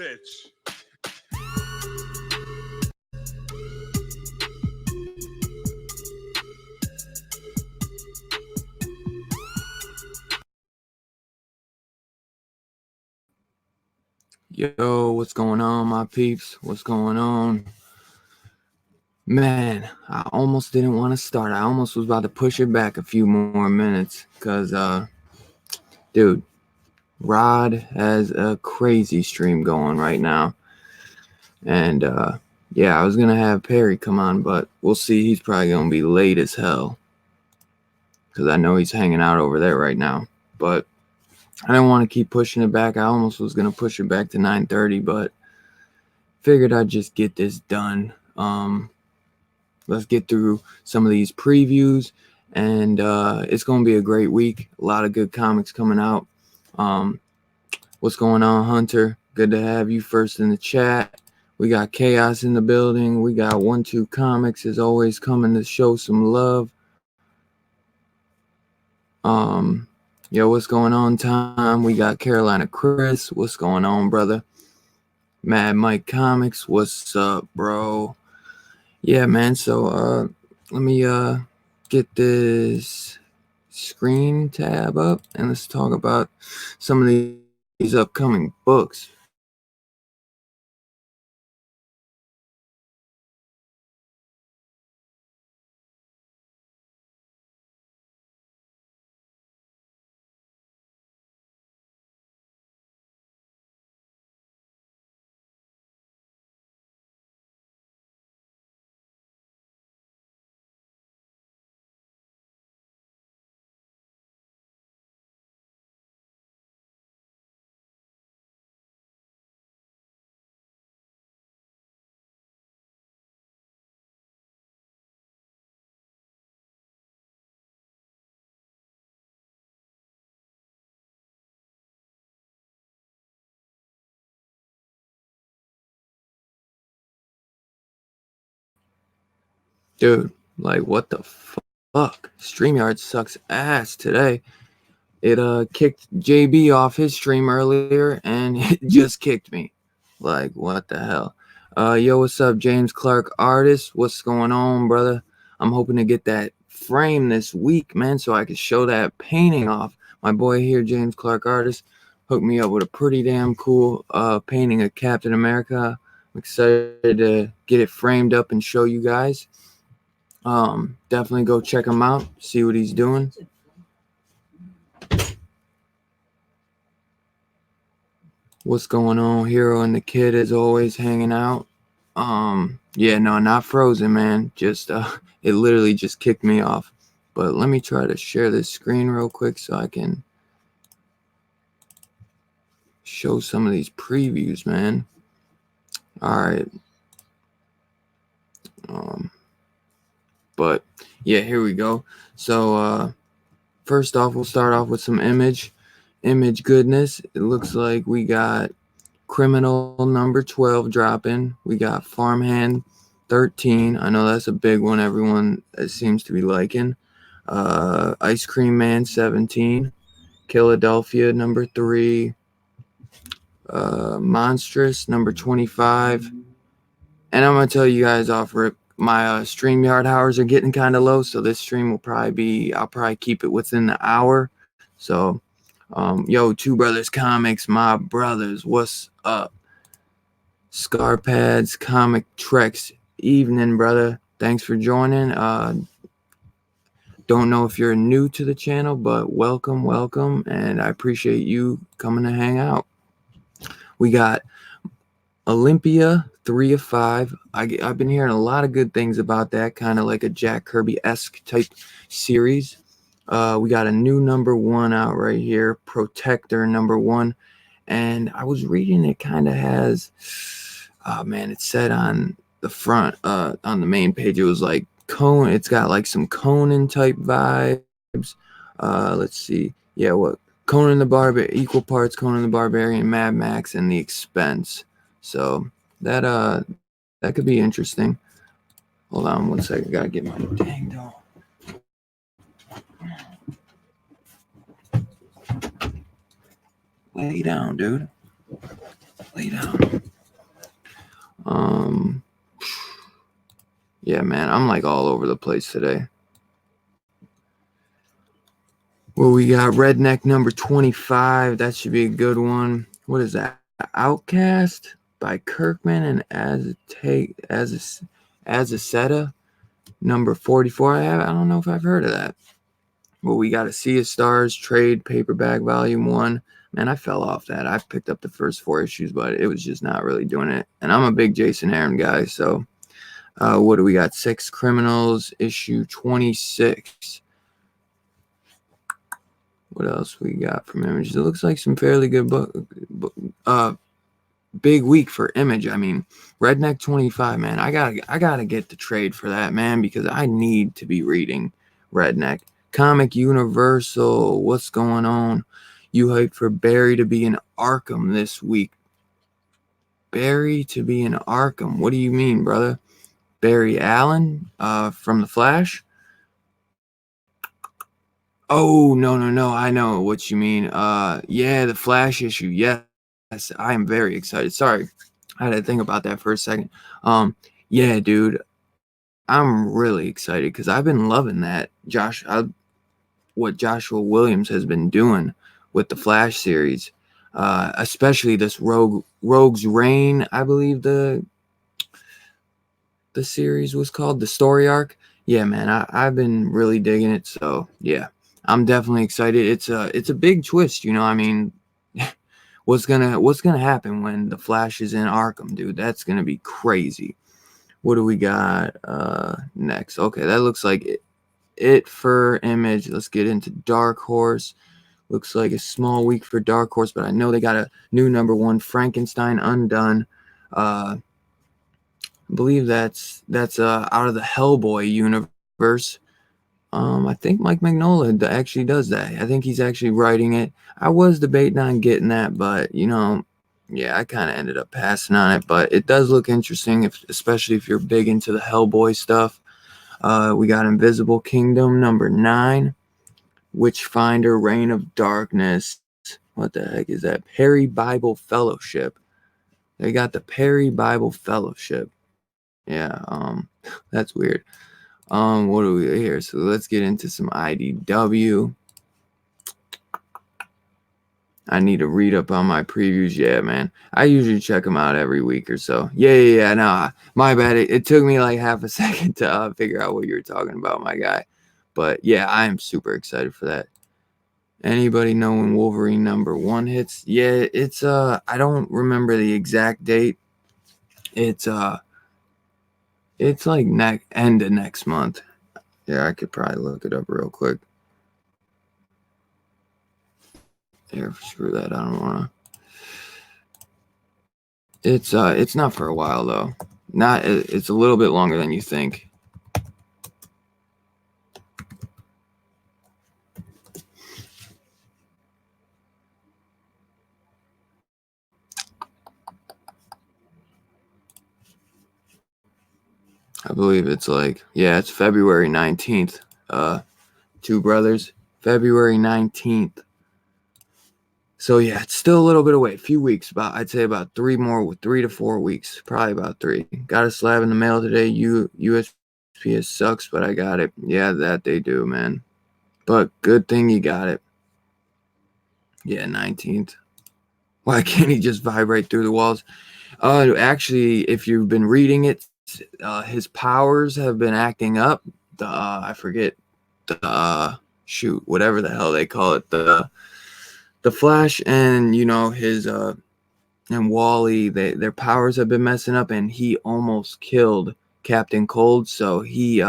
bitch. Yo, what's going on, my peeps? What's going on? Man, I almost didn't want to start. I almost was about to push it back a few more minutes because, dude, Rod has a crazy stream going right now. And, yeah, I was going to have Perry come on, but we'll see. He's probably going to be late as hell because I know he's hanging out over there right now. But I didn't want to keep pushing it back. I almost was going to push it back to 9:30, but figured I'd just get this done. Let's get through some of these previews, and it's going to be a great week. A lot of good comics coming out. What's going on, Hunter? Good to have you first in the chat. We got Chaos in the building. We got 1-2 Comics as always coming to show some love. Yo, what's going on, Tom? We got Carolina Chris. What's going on, brother? Mad Mike Comics. What's up, bro? Yeah, man. So let me get this screen tab up and let's talk about some of these upcoming books. Dude, like what the fuck? StreamYard sucks ass today. It kicked JB off his stream earlier and it just kicked me. Like what the hell? Yo, what's up, James Clark Artist? What's going on, brother? I'm hoping to get that frame this week, man, so I can show that painting off. My boy here, James Clark Artist, hooked me up with a pretty damn cool painting of Captain America. I'm excited to get it framed up and show you guys. Definitely go check him out, see what he's doing. What's going on? Hero and the Kid is always hanging out. Yeah, no, not frozen, man. Just it literally just kicked me off. But let me try to share this screen real quick so I can show some of these previews, man. All right. But yeah, here we go. So first off, we'll start off with some image goodness. It looks like we got Criminal number 12 dropping. We got Farmhand 13. I know that's a big one. Everyone seems to be liking. Ice Cream Man 17. Philadelphia number 3. Monstrous number 25. And I'm gonna tell you guys off rip, my StreamYard hours are getting kind of low, so this stream will probably be, I'll probably keep it within the hour. So yo, Two Brothers Comics, my brothers, what's up? Scarpads Comic Treks, evening, brother. Thanks for joining. Don't know if you're new to the channel, but welcome, and I appreciate you coming to hang out. We got Olympia 3 of 5. I've been hearing a lot of good things about that, kind of like a Jack Kirby-esque type series. We got a new number 1 out right here, Protector number 1. And I was reading it kind of has, it said on the front, on the main page, it was like Conan. It's got like some Conan type vibes. Let's see. Yeah, what? Conan the Barbarian, equal parts Conan the Barbarian, Mad Max, and The Expense. So that could be interesting. Hold on 1 second. Gotta get my dang dog. Lay down, dude. Lay down. Yeah, man, I'm like all over the place today. Well, we got Redneck number 25. That should be a good one. What is that? Outcast by Kirkman and Azaceta. Number 44. I don't know if I've heard of that. Well, we got a Sea of Stars trade paperback volume 1. Man, I fell off that. I picked up the first 4 issues, but it was just not really doing it. And I'm a big Jason Aaron guy, so what do we got? 6 Criminals, issue 26. What else we got from Image? It looks like some fairly good big week for Image. I mean, Redneck 25, man. I gotta get the trade for that, man, because I need to be reading Redneck. Comic Universal, what's going on? You hyped for Barry to be in Arkham this week. Barry to be in Arkham. What do you mean, brother? Barry Allen from The Flash? Oh, no. I know what you mean. Yeah, the Flash issue. Yes, I am very excited. Sorry, I had to think about that for a second. Yeah, dude, I'm really excited because I've been loving that what Joshua Williams has been doing with the Flash series, especially this Rogue's Reign, I believe the series was called, the story arc. Yeah, man, I've been really digging it. So yeah, I'm definitely excited. It's a big twist, you know. I mean, what's gonna happen when the Flash is in Arkham, dude? That's gonna be crazy. What do we got next? Okay, that looks like it for Image. Let's get into Dark Horse. Looks like a small week for Dark Horse, but I know they got a new number 1, Frankenstein Undone. I believe that's out of the Hellboy universe. I think Mike Mignola actually does that. I think he's actually writing it. I was debating on getting that, but yeah, I kind of ended up passing on it. But it does look interesting, especially if you're big into the Hellboy stuff. We got Invisible Kingdom number 9, Witchfinder, Reign of Darkness. What the heck is that? Perry Bible Fellowship. They got the Perry Bible Fellowship. Yeah, that's weird. What do we here? So let's get into some IDW. I need to read up on my previews. Yeah, man. I usually check them out every week or so. Yeah. No, my bad. It took me like half a second to figure out what you were talking about, my guy. But yeah, I am super excited for that. Anybody know when Wolverine number 1 hits? Yeah, it's I don't remember the exact date. It's like end of next month. Yeah, I could probably look it up real quick. Here, screw that. I don't wanna. It's not for a while though. It's a little bit longer than you think. I believe it's it's February 19th. Two Brothers, February 19th. So yeah, it's still a little bit away. A few weeks, I'd say about 3 to 4 weeks. Probably about 3. Got a slab in the mail today. USPS sucks, but I got it. Yeah, that they do, man. But good thing you got it. Yeah, 19th. Why can't he just vibrate through the walls? Actually, if you've been reading it, his powers have been acting up. I forget shoot, whatever the hell they call it. The Flash and his and Wally, their powers have been messing up, and he almost killed Captain Cold. So he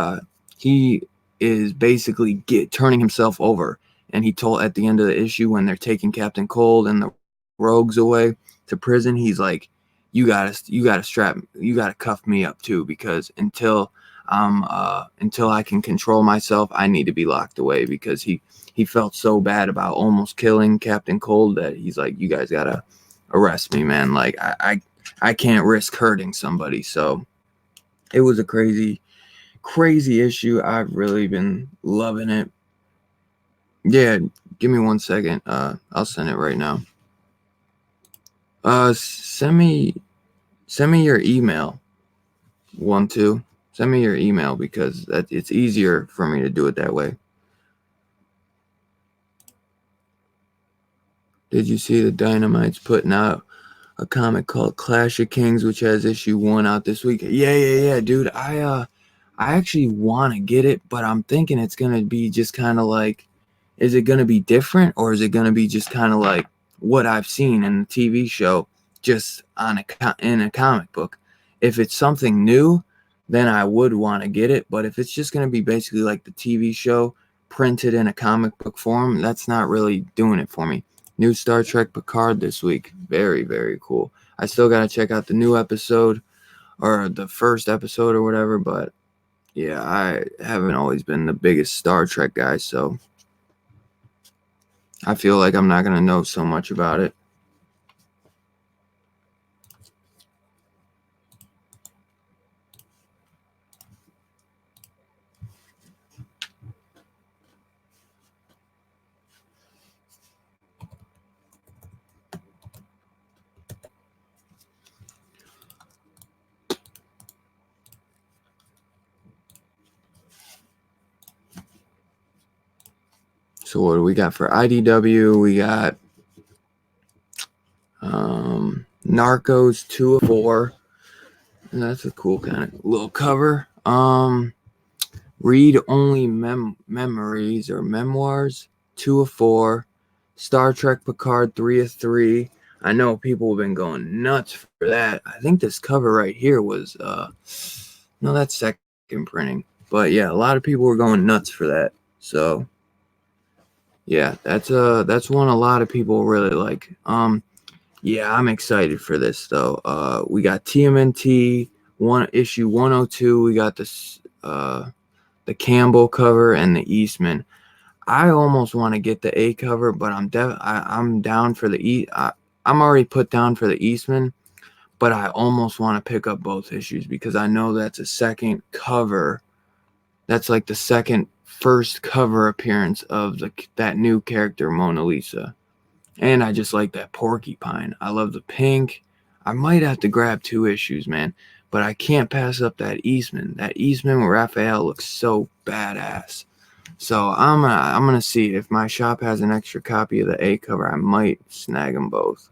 is basically turning himself over. And he told at the end of the issue when they're taking Captain Cold and the rogues away to prison, he's like, you gotta cuff me up too, because until I can control myself, I need to be locked away, because he felt so bad about almost killing Captain Cold that he's like, you guys gotta arrest me, man. Like I can't risk hurting somebody. So it was a crazy issue. I've really been loving it. Yeah, give me 1 second. I'll send it right now. Send me your email. Send me your email because it's easier for me to do it that way. Did you see the Dynamite's putting out a comic called Clash of Kings, which has issue 1 out this week? Yeah, dude. I actually want to get it, but I'm thinking it's gonna be just kind of like, is it gonna be different, or is it gonna be just kind of like what I've seen in the TV show, just in a comic book? If it's something new, then I would want to get it. But if it's just gonna be basically like the TV show printed in a comic book form, that's not really doing it for me. New Star Trek Picard this week. Very, very cool. I still got to check out the new episode or the first episode or whatever, but yeah, I haven't always been the biggest Star Trek guy, so I feel like I'm not going to know so much about it. So what do we got for IDW? We got Narcos 2 of 4. And that's a cool kind of little cover. Read Only Memories or Memoirs 2 of 4. Star Trek Picard 3 of 3. I know people have been going nuts for that. I think this cover right here was no, that's second printing. But yeah, a lot of people were going nuts for that. So yeah, that's one a lot of people really like. Yeah, I'm excited for this though. We got TMNT issue 102. We got this the Campbell cover and the Eastman. I almost want to get the A cover, but I'm down for the I'm already put down for the Eastman, but I almost want to pick up both issues because I know that's a second cover. That's like the first cover appearance of that new character Mona Lisa. And I just like that porcupine. I love the pink. I might have to grab 2 issues, man. But I can't pass up that Eastman. That Eastman with Raphael looks so badass. So I'm gonna see if my shop has an extra copy of the A cover. I might snag them both.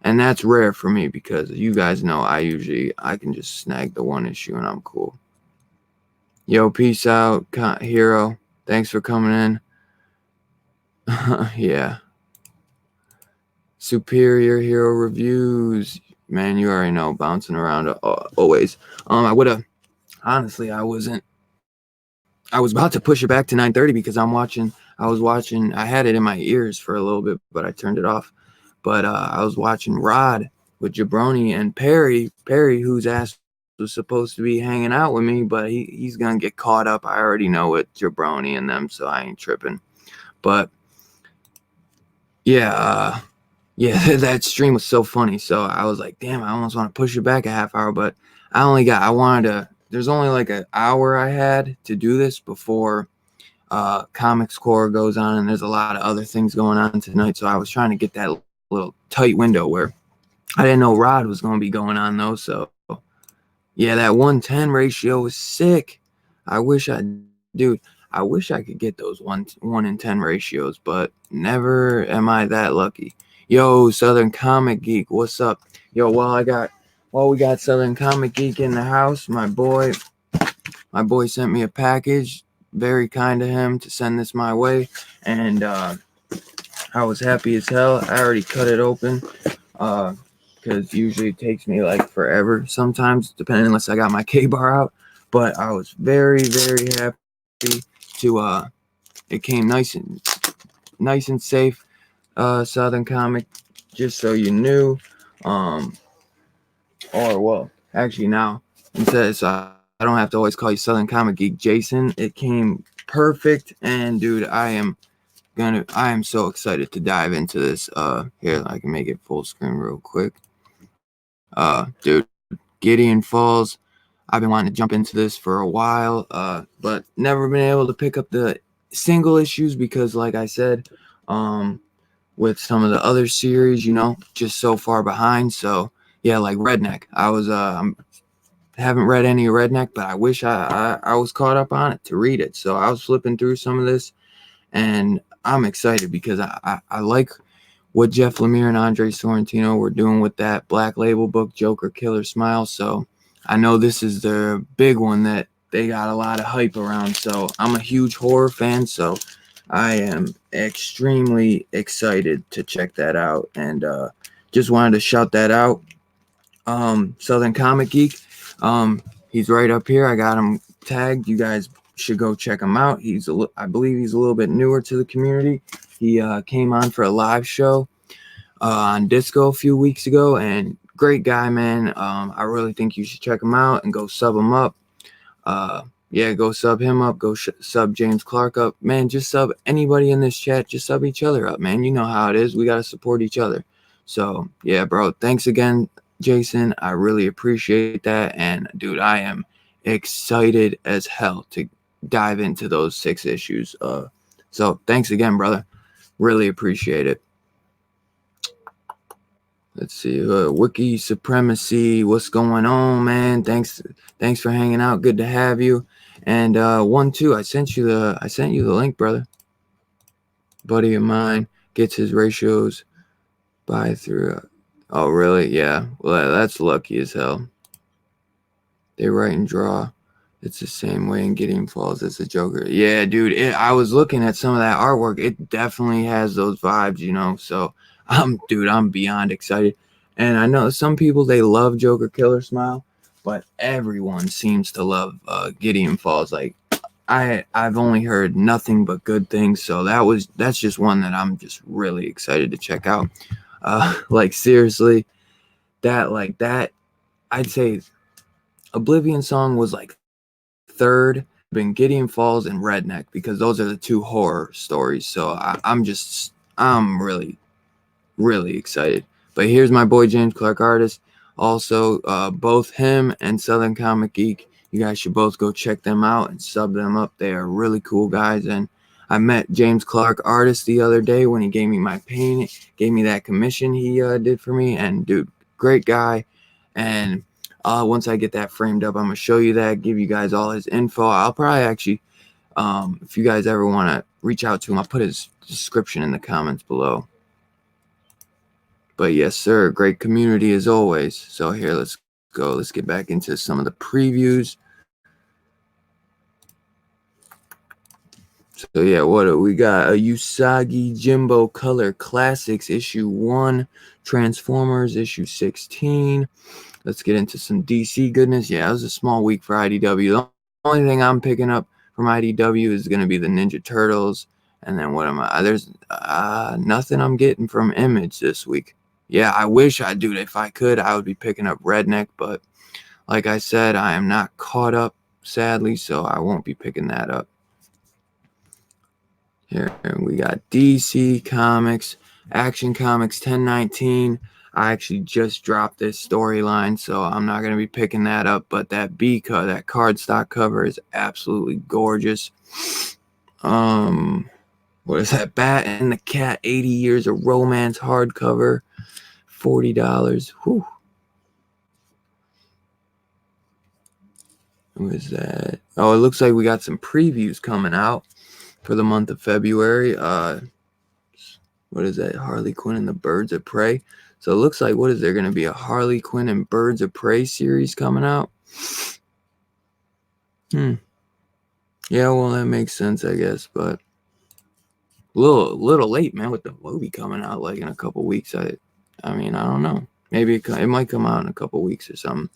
And that's rare for me because you guys know I can just snag the 1 issue and I'm cool. Yo, peace out, Hero. Thanks for coming in. Yeah. Superior Hero Reviews. Man, you already know, bouncing around always. I would have, honestly, I was about to push it back to 9:30 because I had it in my ears for a little bit, but I turned it off. But I was watching Rod with Jabroni and Perry, whose ass was supposed to be hanging out with me, but he's going to get caught up. I already know with Jabroni and them, so I ain't tripping. But yeah, yeah, that stream was so funny. So I was like, damn, I almost want to push it back a half hour, but there's only like an hour I had to do this before Comics Core goes on, and there's a lot of other things going on tonight. So I was trying to get that little tight window where I didn't know Rod was going to be going on though. So yeah, that 1:10 ratio was sick. I wish I could get those 1:10 ratios, but never am I that lucky. Yo, Southern Comic Geek, what's up? Yo, while we got Southern Comic Geek in the house, my boy sent me a package. Very kind of him to send this my way, and I was happy as hell. I already cut it open because usually it takes me like forever sometimes, depending unless I got my K-bar out. But I was very, very happy to it came nice and safe. Southern Comic, just so you knew. Or well, actually now instead, so I don't have to always call you Southern Comic Geek, Jason. It came perfect, and dude, I am so excited to dive into this. Here, I can make it full screen real quick. Dude, Gideon Falls. I've been wanting to jump into this for a while, but never been able to pick up the single issues because, like I said, with some of the other series, you know, just so far behind. So yeah, like Redneck. I haven't read any Redneck, but I wish I was caught up on it to read it. So I was flipping through some of this, and I'm excited because I like what Jeff Lemire and Andre Sorrentino were doing with that Black Label book, Joker Killer Smile. So I know this is the big one that they got a lot of hype around. So I'm a huge horror fan, so I am extremely excited to check that out. And just wanted to shout that out. Southern Comic Geek. He's right up here. I got him tagged. You guys should go check him out. I believe he's a little bit newer to the community. He came on for a live show on Disco a few weeks ago, and great guy, man. I really think you should check him out and go sub him up. Yeah, go sub him up. Go sub James Clark up, man. Just sub anybody in this chat. Just sub each other up, man. You know how it is. We gotta support each other. So yeah, bro. Thanks again, Jason. I really appreciate that. And dude, I am excited as hell to dive into those 6 issues. So thanks again, brother. Really appreciate it. Let's see, Wiki Supremacy. What's going on, man? Thanks for hanging out. Good to have you. And 1-2, I sent you the link, brother. Buddy of mine gets his ratios by through. Oh, really? Yeah. Well, that's lucky as hell. They write and draw. It's the same way in Gideon Falls as the Joker. Yeah, dude. I was looking at some of that artwork. It definitely has those vibes, you know. So, dude, I'm beyond excited. And I know some people, they love Joker Killer Smile, but everyone seems to love Gideon Falls. Like, I've only heard nothing but good things. So that's just one that I'm just really excited to check out. Like, seriously, that I'd say Oblivion Song was like third, been Gideon Falls and Redneck, because those are the 2 horror stories. So I'm really, really excited. But here's my boy James Clark, artist. Also, both him and Southern Comic Geek, you guys should both go check them out and sub them up. They are really cool guys. And I met James Clark, artist, the other day when he gave me my paint, gave me that commission he did for me. And dude, great guy. And once I get that framed up, I'm gonna show you that, give you guys all his info. I'll probably actually, if you guys ever want to reach out to him, I'll put his description in the comments below. But yes, sir, great community as always. So here, let's go. Let's get back into some of the previews. So yeah, what do we got? A Usagi Jimbo Color Classics issue 1, Transformers issue 16. Let's get into some DC goodness. Yeah, it was a small week for IDW. The only thing I'm picking up from IDW is going to be the Ninja Turtles. And then what am I? There's nothing I'm getting from Image this week. Yeah, I wish I do. If I could, I would be picking up Redneck. But like I said, I am not caught up, sadly, so I won't be picking that up. Here we got DC Comics, Action Comics 1019. I actually just dropped this storyline, so I'm not going to be picking that up. But that that cardstock cover is absolutely gorgeous. What is that? Bat and the Cat, 80 Years of Romance hardcover, $40. Whew. What is that? Oh, it looks like we got some previews coming out for the month of February. What is that? Harley Quinn and the Birds of Prey. So it looks like, what is there going to be, a Harley Quinn and Birds of Prey series coming out? Yeah, well, that makes sense, I guess, but a little late, man, with the movie coming out like in a couple weeks. I mean, I don't know. Maybe it might come out in a couple weeks or something.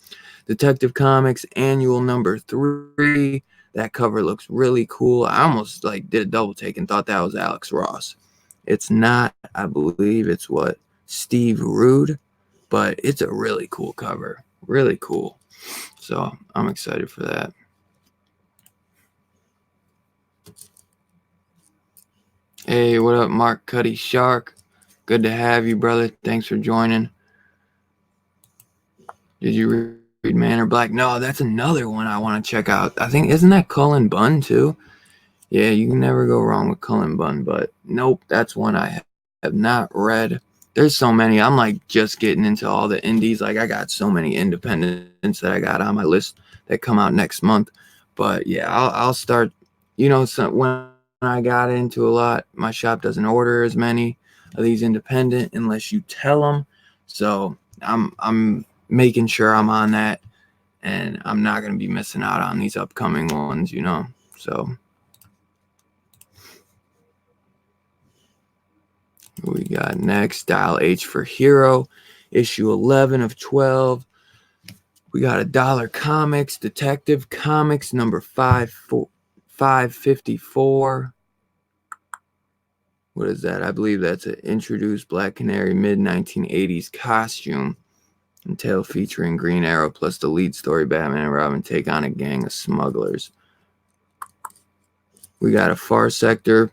Detective Comics Annual number 3. That cover looks really cool. I almost like did a double take and thought that was Alex Ross. It's not. I believe it's Steve Rude, but it's a really cool cover. Really cool. So I'm excited for that. Hey, what up, Mark Cuddy Shark? Good to have you, brother. Thanks for joining. Did you read Man or Black? No, that's another one I want to check out. I think, isn't that Cullen Bunn too? Yeah, you can never go wrong with Cullen Bunn, but nope, that's one I have not read. There's so many. I'm like just getting into all the indies. Like I got so many independents that I got on my list that come out next month. But yeah, I'll start. When I got into a lot, my shop doesn't order as many of these independent unless you tell them. So I'm making sure I'm on that, and I'm not gonna be missing out on these upcoming ones. So we got next Dial H for Hero, issue 11 of 12. We got a Dollar Comics, Detective Comics number 554. What is that? I believe that's an introduced Black Canary mid-1980s costume and tale featuring Green Arrow plus the lead story Batman and Robin take on a gang of smugglers. We got a Far Sector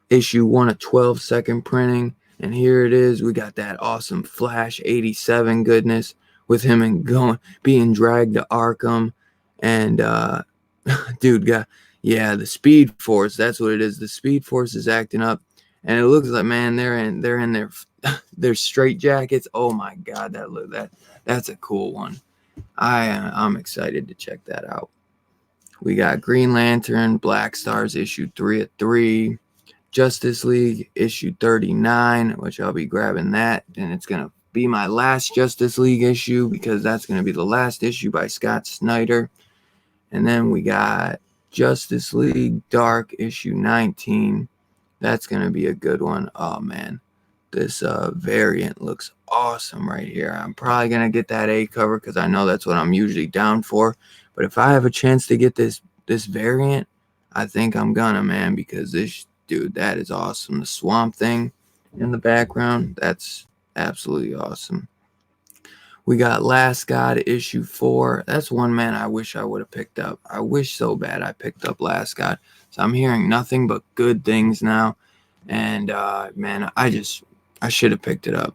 issue 1 of 12 second printing, and here it is. We got that awesome Flash 87 goodness with him and being dragged to Arkham, and dude got the Speed Force. That's what it is. The Speed Force is acting up, and it looks like, man, they're in their straight jackets. Oh my god, that's a cool one. I'm excited to check that out. We got Green Lantern, Black Stars issue 3 of 3. Justice League issue 39, which I'll be grabbing that, and it's going to be my last Justice League issue because that's going to be the last issue by Scott Snyder. And then we got Justice League Dark issue 19. That's going to be a good one. Oh man, this variant looks awesome right here. I'm probably going to get that A cover because I know that's what I'm usually down for. But if I have a chance to get this variant, I think I'm gonna, man, because dude, that is awesome. The Swamp Thing in the background, that's absolutely awesome. We got Last God issue 4. That's one, man, I wish I would have picked up. I wish so bad I picked up Last God. So I'm hearing nothing but good things now. And man, I should have picked it up.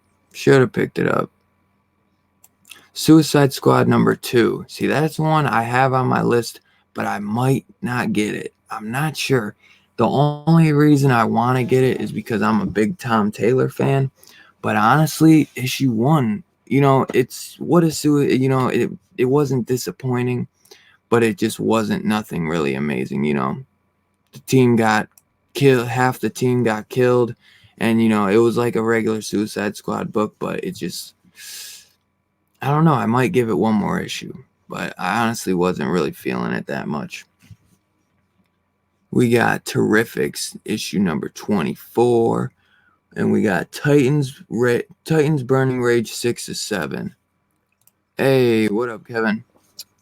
Suicide Squad number 2. See, that's one I have on my list, but I might not get it. I'm not sure. The only reason I want to get it is because I'm a big Tom Taylor fan. But honestly, issue 1, it wasn't disappointing, but it just wasn't nothing really amazing. The team got killed, half the team got killed, and it was like a regular Suicide Squad book, but it just, I don't know, I might give it one more issue, but I honestly wasn't really feeling it that much. We got Terrifics issue number 24, and we got Titans Burning Rage 6 of 7. Hey, what up, Kevin?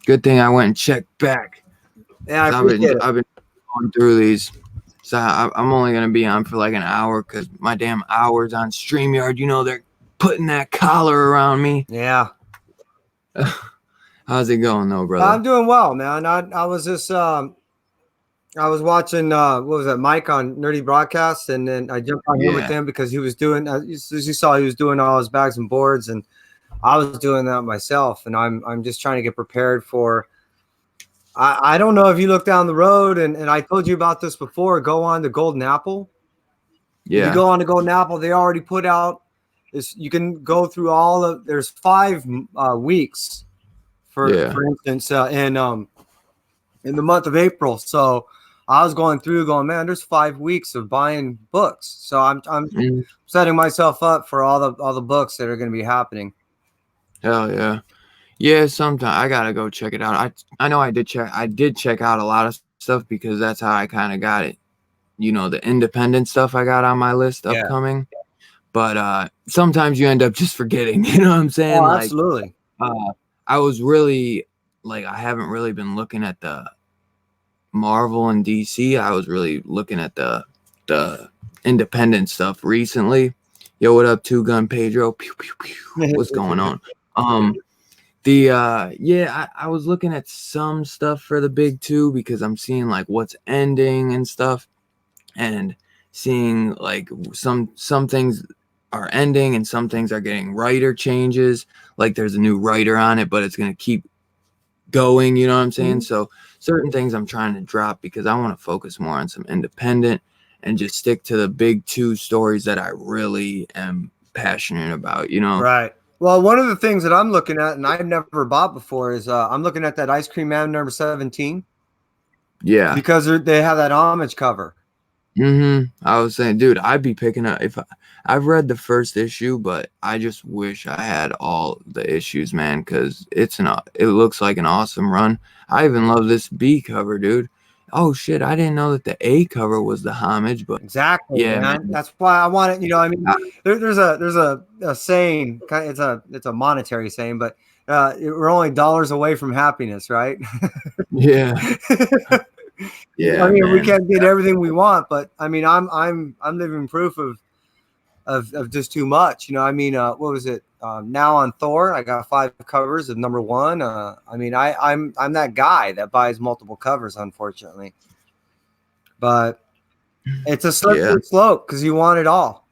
Good thing I went and checked back. Yeah, I've been going through these. So I'm only going to be on for like an hour because my damn hours on StreamYard, they're putting that collar around me. Yeah. How's it going though, brother? I'm doing well, man. I was just I was watching what was that, Mike on Nerdy Broadcast, and then I jumped on here with him because he was doing, as you saw, he was doing all his bags and boards, and I was doing that myself, and I'm just trying to get prepared for. I don't know if you look down the road, and I told you about this before. Go on to Golden Apple. Yeah. If you go on to Golden Apple, they already put out this. You can go through all of. There's 5 weeks, for instance, in the month of April. So I was going through, man, there's 5 weeks of buying books. So I'm setting myself up for all the books that are going to be happening. Hell yeah. Yeah, sometime I gotta go check it out. I know I did check out a lot of stuff because that's how I kind of got it. The independent stuff I got on my list upcoming. But sometimes you end up just forgetting, you know what I'm saying? Oh, absolutely. I was really I haven't really been looking at the Marvel and DC. I was really looking at the independent stuff recently. Yo, what up, Two Gun Pedro? Pew, pew, pew. What's going on? I was looking at some stuff for the big 2 because I'm seeing what's ending and stuff, and seeing some things are ending and some things are getting writer changes. There's a new writer on it, but it's gonna keep going. You know what I'm saying? So certain things I'm trying to drop because I want to focus more on some independent, and just stick to the big two stories that I really am passionate about, you know? Right. Well, one of the things that I'm looking at, and I've never bought before, is I'm looking at that Ice Cream Man number 17 Yeah. because they have that homage cover. I was saying, dude, I'd be picking up I've read the first issue, but I just wish I had all the issues, man, because it looks like an awesome run. I even love this B cover, dude. Oh shit, I didn't know that the A cover was the homage, but Exactly, yeah, man. That's why I want it. You know, I mean, there's a saying. It's a monetary saying, but we're only dollars away from happiness, right? yeah, yeah, I mean, we man. can't get everything we want, but I mean, I'm living proof of just too much. You know, I mean, what was it? Now on Thor, I got 5 covers of number 1. I mean, I'm that guy that buys multiple covers, unfortunately, but it's a slippery slope because you want it all.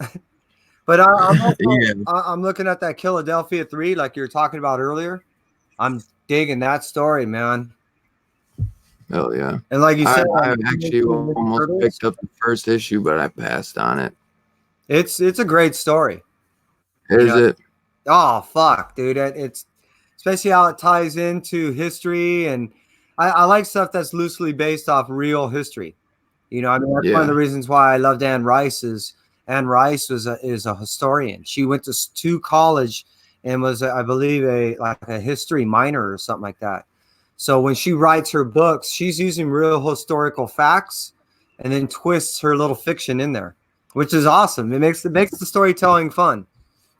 But I'm looking at that Philadelphia 3, like you were talking about earlier. I'm digging that story, man. Oh yeah. And like you said, I actually almost picked up the first issue, but I passed on it. It's a great story. Is it? Oh fuck, dude! It's especially how it ties into history, and I like stuff that's loosely based off real history. You know, I mean, that's one of the reasons why I loved Anne Rice. Anne Rice is a historian. She went to college and was, I believe, a history minor or something like that. So when she writes her books, she's using real historical facts and then twists her little fiction in there, which is awesome. It makes the storytelling fun,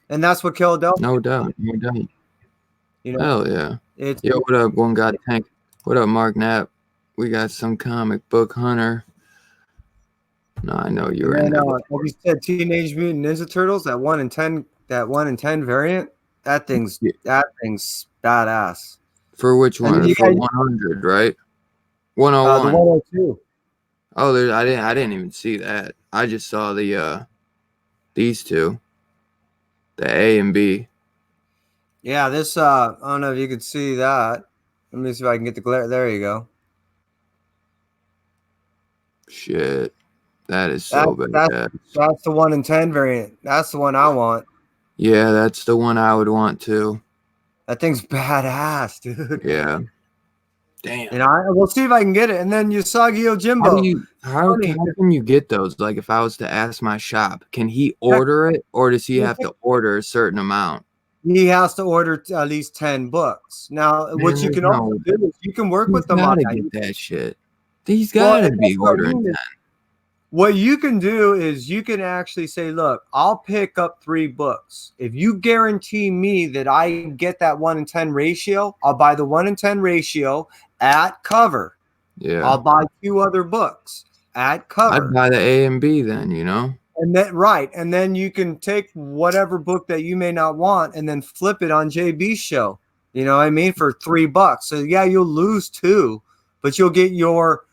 and that's what Philadelphia. No doubt, no doubt. You know, hell yeah. Yo, what up, One God Tank? What up, Mark Knapp? We got some comic book hunter. No, I know you're in there. Like you said, Teenage Mutant Ninja Turtles, that 1 in 10 variant. That thing's badass. For which one? For 100, right? 101. The 102. Oh, I didn't even see that. I just saw these two, the A and B. Yeah, this I don't know if you could see that. Let me see if I can get the glare. There you go. Shit, that is so bad. That's the 1 in 10 variant. That's the one I want. Yeah, that's the one I would want too. That thing's badass, dude. Yeah. Damn. And we'll see if I can get it. And then Usagi Yojimbo. How can you get those? Like, if I was to ask my shop, can he order it, or does he have to order a certain amount? He has to order at least 10 books. Now, what you can also do is you can work with them on that. Get that shit. He's got to be ordering 10. What you can do is you can actually say, look, I'll pick up 3 books. If you guarantee me that I get that 1 in 10 ratio, I'll buy the 1 in 10 ratio at cover. Yeah. I'll buy 2 other books at cover. I'd buy the A and B then, you know? And then, right. And then you can take whatever book that you may not want and then flip it on JB's show. You know what I mean? For $3. So yeah, you'll lose 2, but you'll get your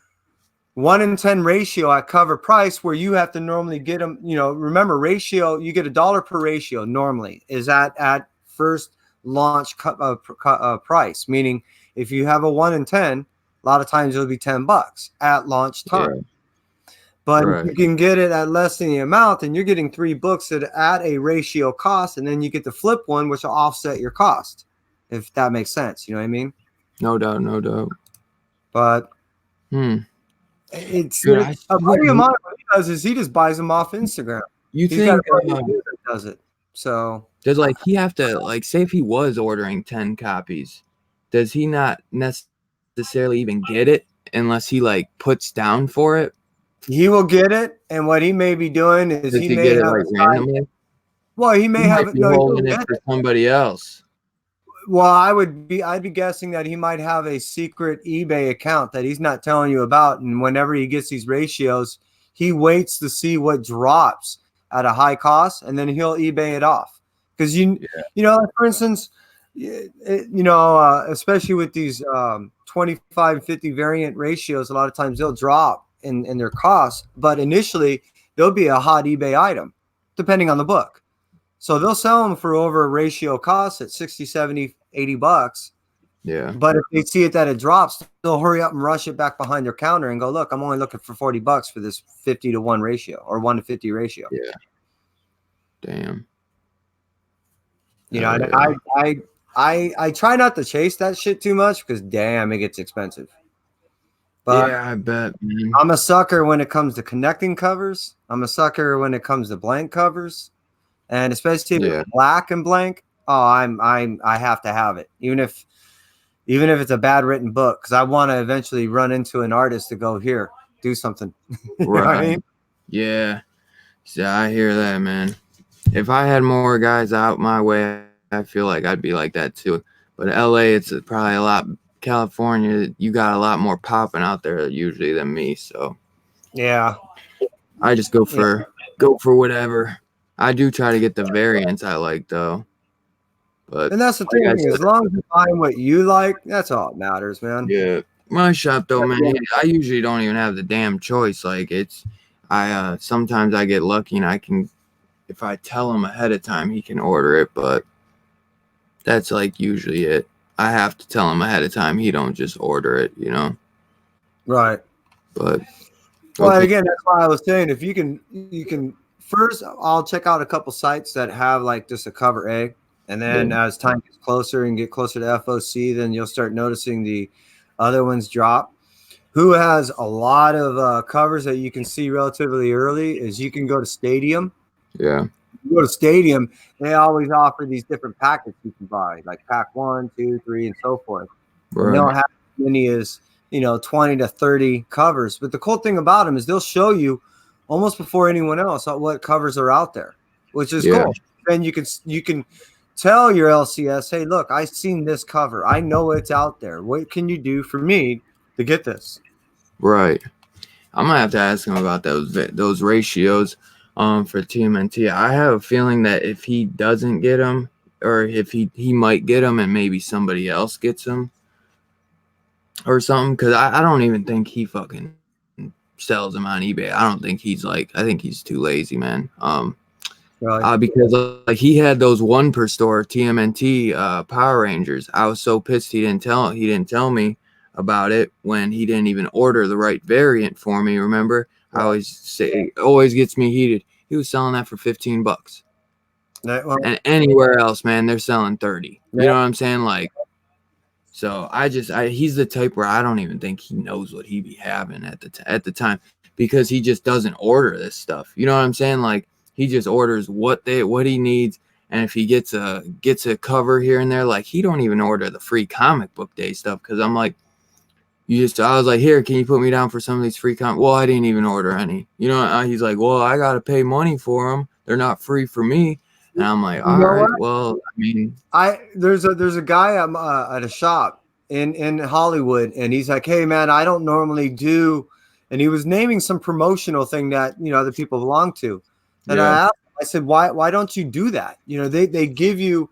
1 in 10 ratio at cover price, where you have to normally get them. You know, remember, ratio, you get $1 per ratio normally is at first launch price, meaning if you have a 1 in 10, a lot of times it'll be $10 at launch time. Yeah. But if you can get it at less than the amount, and you're getting 3 books at a ratio cost, and then you get to flip one, which will offset your cost, if that makes sense. You know what I mean? No doubt, no doubt. But it's a buddy of mine. What he does is he just buys them off Instagram. He's think that does it? So does he have to, like, say if he was ordering 10 copies, does he not necessarily even get it unless he puts down for it? He will get it, and what he may be doing is he may get it randomly. Well, he may have it holding it for somebody else. Well, I'd be guessing that he might have a secret eBay account that he's not telling you about, and whenever he gets these ratios, he waits to see what drops at a high cost, and then he'll eBay it off. Because for instance, especially with these 25, 50 variant ratios, a lot of times they'll drop in their costs, but initially they'll be a hot eBay item, depending on the book. So they'll sell them for over a ratio cost at $60, $70, $80, Yeah. But if they see it that it drops, they'll hurry up and rush it back behind their counter and go, look, I'm only looking for $40 for this 50-to-1 ratio or 1-to-50 ratio. Yeah. Damn. You know, Oh, and yeah. I try not to chase that shit too much because damn, it gets expensive. But Yeah, I bet, man. I'm a sucker when it comes to connecting covers. I'm a sucker when it comes to blank covers, and especially if it's black and blank. Oh, I have to have it, even if it's a bad written book, because I want to eventually run into an artist to go here, do something. You know what I mean? Yeah. See, I hear that, man. If I had more guys out my way, I feel like I'd be like that too. But LA, it's probably a lot. California, you got a lot more popping out there usually than me. So yeah, I just go for whatever. I do try to get the variants I like though. But and that's the thing. As long as you find what you like, that's all that matters, man. Yeah, my shop though, man. I usually don't even have the damn choice. Like I sometimes I get lucky and I can, if I tell him ahead of time, he can order it. But that's like usually it. I have to tell him ahead of time. He don't just order it, you know. Right. But well, again, that's why I was saying if you can first, I'll check out a couple sites that have like just a cover A, and then as time gets closer and get closer to FOC, then you'll start noticing the other ones drop. Who has a lot of covers that you can see relatively early is you can go to Stadium. Yeah. You go to Stadium, they always offer these different packets you can buy, like pack 1, 2, 3, and so forth. Right. And they'll have as many as 20 to 30 covers. But the cool thing about them is they'll show you almost before anyone else what covers are out there, which is cool. And you can tell your LCS, hey, look, I've seen this cover. I know it's out there. What can you do for me to get this? Right. I'm gonna have to ask him about those ratios for TMNT. I have a feeling that if he doesn't get them, or if he might get them and maybe somebody else gets them or something, because I don't even think he fucking sells them on eBay. I don't think he's I think he's too lazy, man. Because like he had those 1 per store TMNT Power Rangers. I was so pissed he didn't tell me about it when he didn't even order the right variant for me. Remember, I always say, it always gets me heated. He was selling that for $15, and anywhere else, man, they're selling 30. You know what I'm saying? Like, so he's the type where I don't even think he knows what he be having at the time, because he just doesn't order this stuff. You know what I'm saying? Like, he just orders what he needs. And if he gets a cover here and there, like, he don't even order the free comic book day stuff, because I'm like, I was like, here, can you put me down for some of these free well, I didn't even order any. You know, he's like, well, I got to pay money for them. They're not free for me. And I'm like, all right, well, I mean. There's a guy at a shop in Hollywood, and he's like, hey, man, I don't normally do. And he was naming some promotional thing that, other people belong to. And I asked him, I said, why don't you do that? They give you,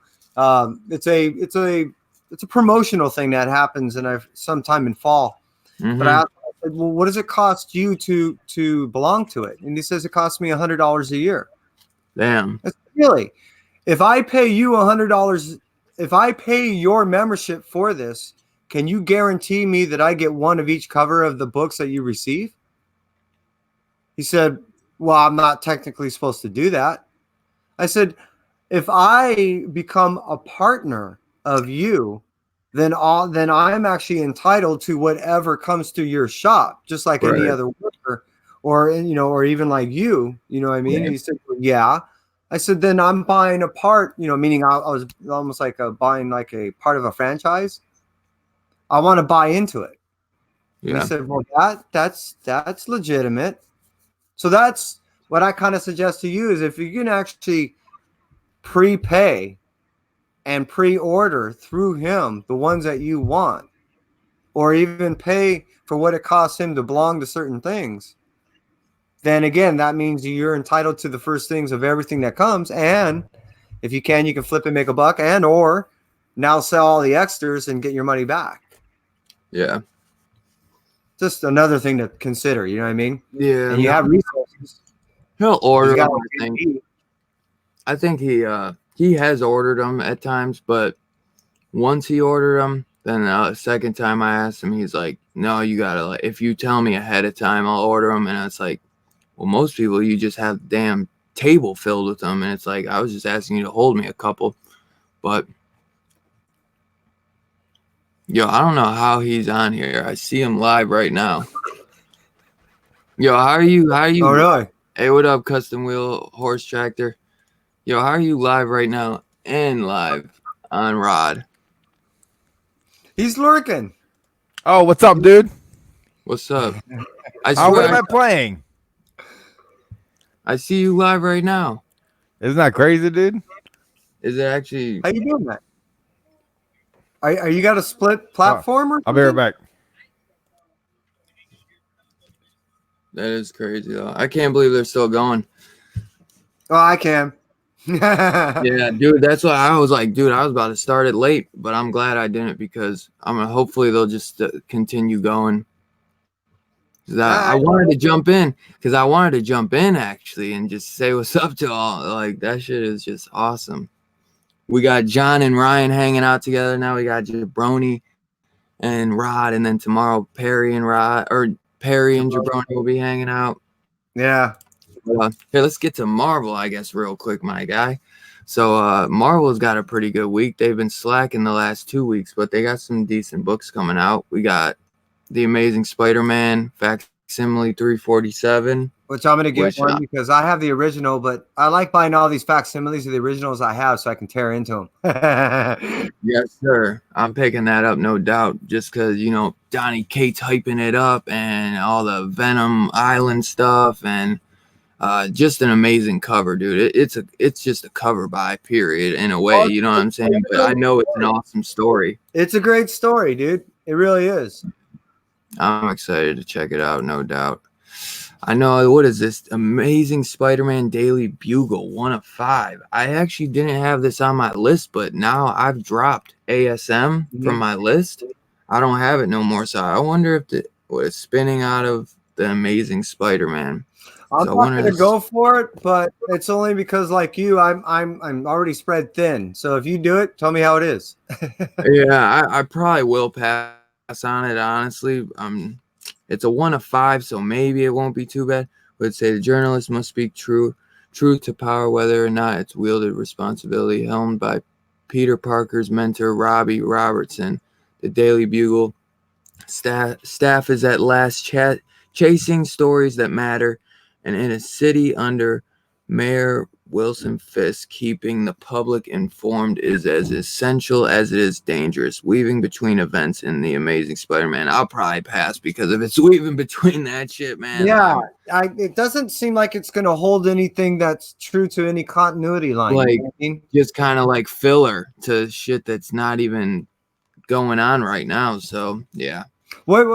it's a promotional thing that happens sometime in fall. Mm-hmm. But I said, well, what does it cost you to belong to it? And he says it costs me $100 a year. Damn. That's really, if I pay you $100, if I pay your membership for this, can you guarantee me that I get one of each cover of the books that you receive? He said, well, I'm not technically supposed to do that. I said, if I become a partner of you, then I'm actually entitled to whatever comes to your shop, just like any other worker, or even like you know what I mean? Right. He said, well, yeah. I said, then I'm buying a part, meaning I was almost like buying like a part of a franchise. I want to buy into it. Yeah. He said, well, that's legitimate. So that's what I kind of suggest to you is if you can actually prepay and pre-order through him the ones that you want, or even pay for what it costs him to belong to certain things, then again, that means you're entitled to the first things of everything that comes. And if you can flip and make a buck, and or now sell all the extras and get your money back. Yeah. Just another thing to consider, you know what I mean? Yeah. And you have resources. He'll order them, I think he has ordered them at times, but once he ordered them, Then the second time I asked him, he's like, no, you gotta, like, if you tell me ahead of time, I'll order them. And it's like, well, most people, you just have the damn table filled with them. And it's like, I was just asking you to hold me a couple. But yo, I don't know how he's on here. I see him live right now. Yo, how are you? Oh, really? Hey, what up, Custom Wheel Horse Tractor? Yo, how are you live right now and live on Rod? He's lurking. Oh, what's up, dude? What's up? What am I playing? I see you live right now. Isn't that crazy, dude? Is it actually? How you doing that? Are you got a split platform or I'll be right back. That is crazy, though. I can't believe they're still going. Oh, I can. Yeah, dude, that's why I was like, dude, I was about to start it late, but I'm glad I didn't because hopefully they'll just continue going. I wanted to jump in actually and just say what's up to all. Like, that shit is just awesome. We got John and Ryan hanging out together now. We got Jabroni and Rod, and then tomorrow Perry and Jabroni will be hanging out. Yeah. Here, let's get to Marvel, I guess, real quick, my guy. So Marvel's got a pretty good week. They've been slacking the last 2 weeks, but they got some decent books coming out. We got The Amazing Spider-Man, Facsimile 347. Which I'm going to get one because I have the original, but I like buying all these facsimiles of the originals I have so I can tear into them. Yes, sir. I'm picking that up, no doubt, just because, Donny Cates hyping it up and all the Venom Island stuff and just an amazing cover, dude. It's just a cover by, period, in a way, you know what I'm saying? But I know it's an awesome story. It's a great story, dude. It really is. I'm excited to check it out, no doubt. I know, what is this? Amazing Spider-Man Daily Bugle, 1 of 5. I actually didn't have this on my list, but now I've dropped ASM from my list. I don't have it no more, so I wonder if it's spinning out of The Amazing Spider-Man. I'm not gonna go for it, but it's only because, like you, I'm already spread thin. So if you do it, tell me how it is. Yeah, I probably will pass on it, honestly. It's a 1 of 5, so maybe it won't be too bad. But say the journalist must speak truth to power, whether or not it's wielded responsibility, helmed by Peter Parker's mentor, Robbie Robertson. The Daily Bugle staff is at last chasing stories that matter, and in a city under Mayor Wilson Fisk, keeping the public informed is as essential as it is dangerous. Weaving between events in The Amazing Spider-Man. I'll probably pass because if it's weaving between that shit, man. Yeah, it doesn't seem like it's going to hold anything that's true to any continuity line. Like, you know what I mean? just kind of like filler to shit that's not even going on right now. So, yeah. What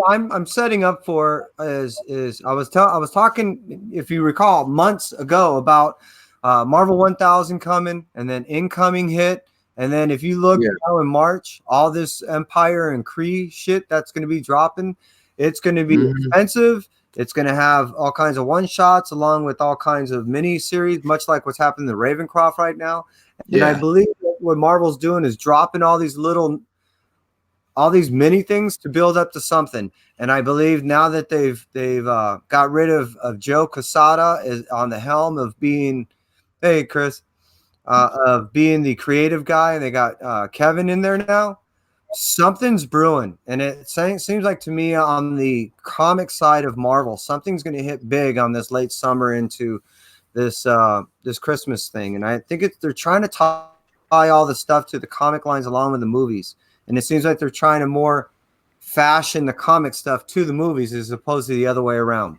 I'm setting up for is I was talking, if you recall, months ago about Marvel 1000 coming and then Incoming hit, and then if you look now in March, all this Empire and Kree shit that's going to be dropping, it's going to be expensive. It's going to have all kinds of one shots along with all kinds of mini series, much like what's happening to Ravencroft right now. And I believe that what Marvel's doing is dropping all these mini things to build up to something. And I believe now that they've got rid of Joe Quesada is on the helm of being, hey Chris, of being the creative guy, and they got Kevin in there now. Something's brewing, and it seems like to me on the comic side of Marvel, something's going to hit big on this late summer into this Christmas thing. And I think they're trying to tie all the stuff to the comic lines along with the movies. And it seems like they're trying to more fashion the comic stuff to the movies as opposed to the other way around.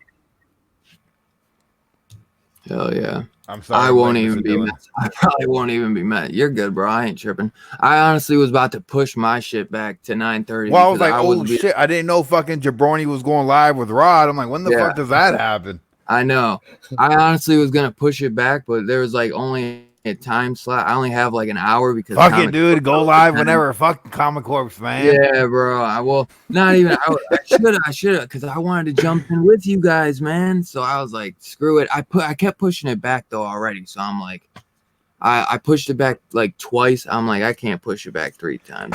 Hell yeah. I'm sorry. I won't even be mad. I probably won't even be mad. You're good, bro. I ain't tripping. I honestly was about to push my shit back to 9:30. Well, I was like, shit. I didn't know fucking Jabroni was going live with Rod. I'm like, when the fuck does that happen? I know. I honestly was going to push it back, but there was like only a time slot. I only have like an hour because fuck it, dude. Go live whenever. Fucking Comic Corps, man. Yeah, bro. I will not even. I should have because I wanted to jump in with you guys, man. So I was like, screw it. I kept pushing it back though already. So I'm like, I pushed it back like twice. I'm like, I can't push it back 3 times.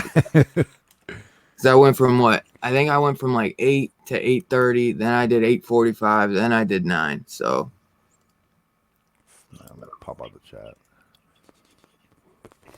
So I went from I think I went from like 8 to 8:30. Then I did 8:45. Then I did 9. So I'm gonna pop out the chat.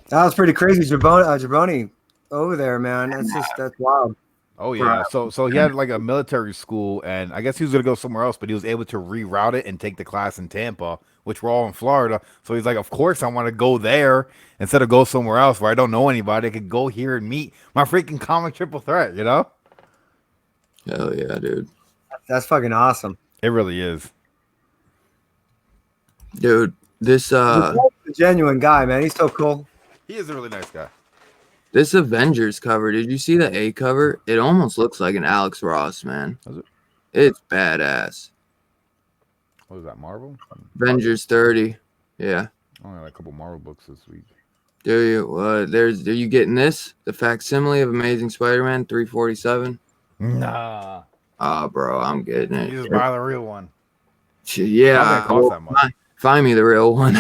That was pretty crazy, Jabroni over there, man. That's wild. Oh yeah, so he had like a military school, and I guess he was gonna go somewhere else, but he was able to reroute it and take the class in Tampa, which we're all in Florida. So he's like, of course I want to go there instead of go somewhere else where I don't know anybody. I could go here and meet my freaking comic triple threat, you know? hell yeah, dude. That's fucking awesome. It really is, Dude, this He's a genuine guy, man. He's so cool. he is a really nice guy. This Avengers cover, did you see the A cover? It almost looks like an Alex Ross, man. Does it? It's badass. What is that, Marvel? Avengers 30. Yeah. I only got a couple Marvel books this week. Do you? Are you getting this? The facsimile of Amazing Spider-Man 347? Nah, Bro, I'm getting it. you just buy the real one. Yeah. Probably cost that much. Find me the real one.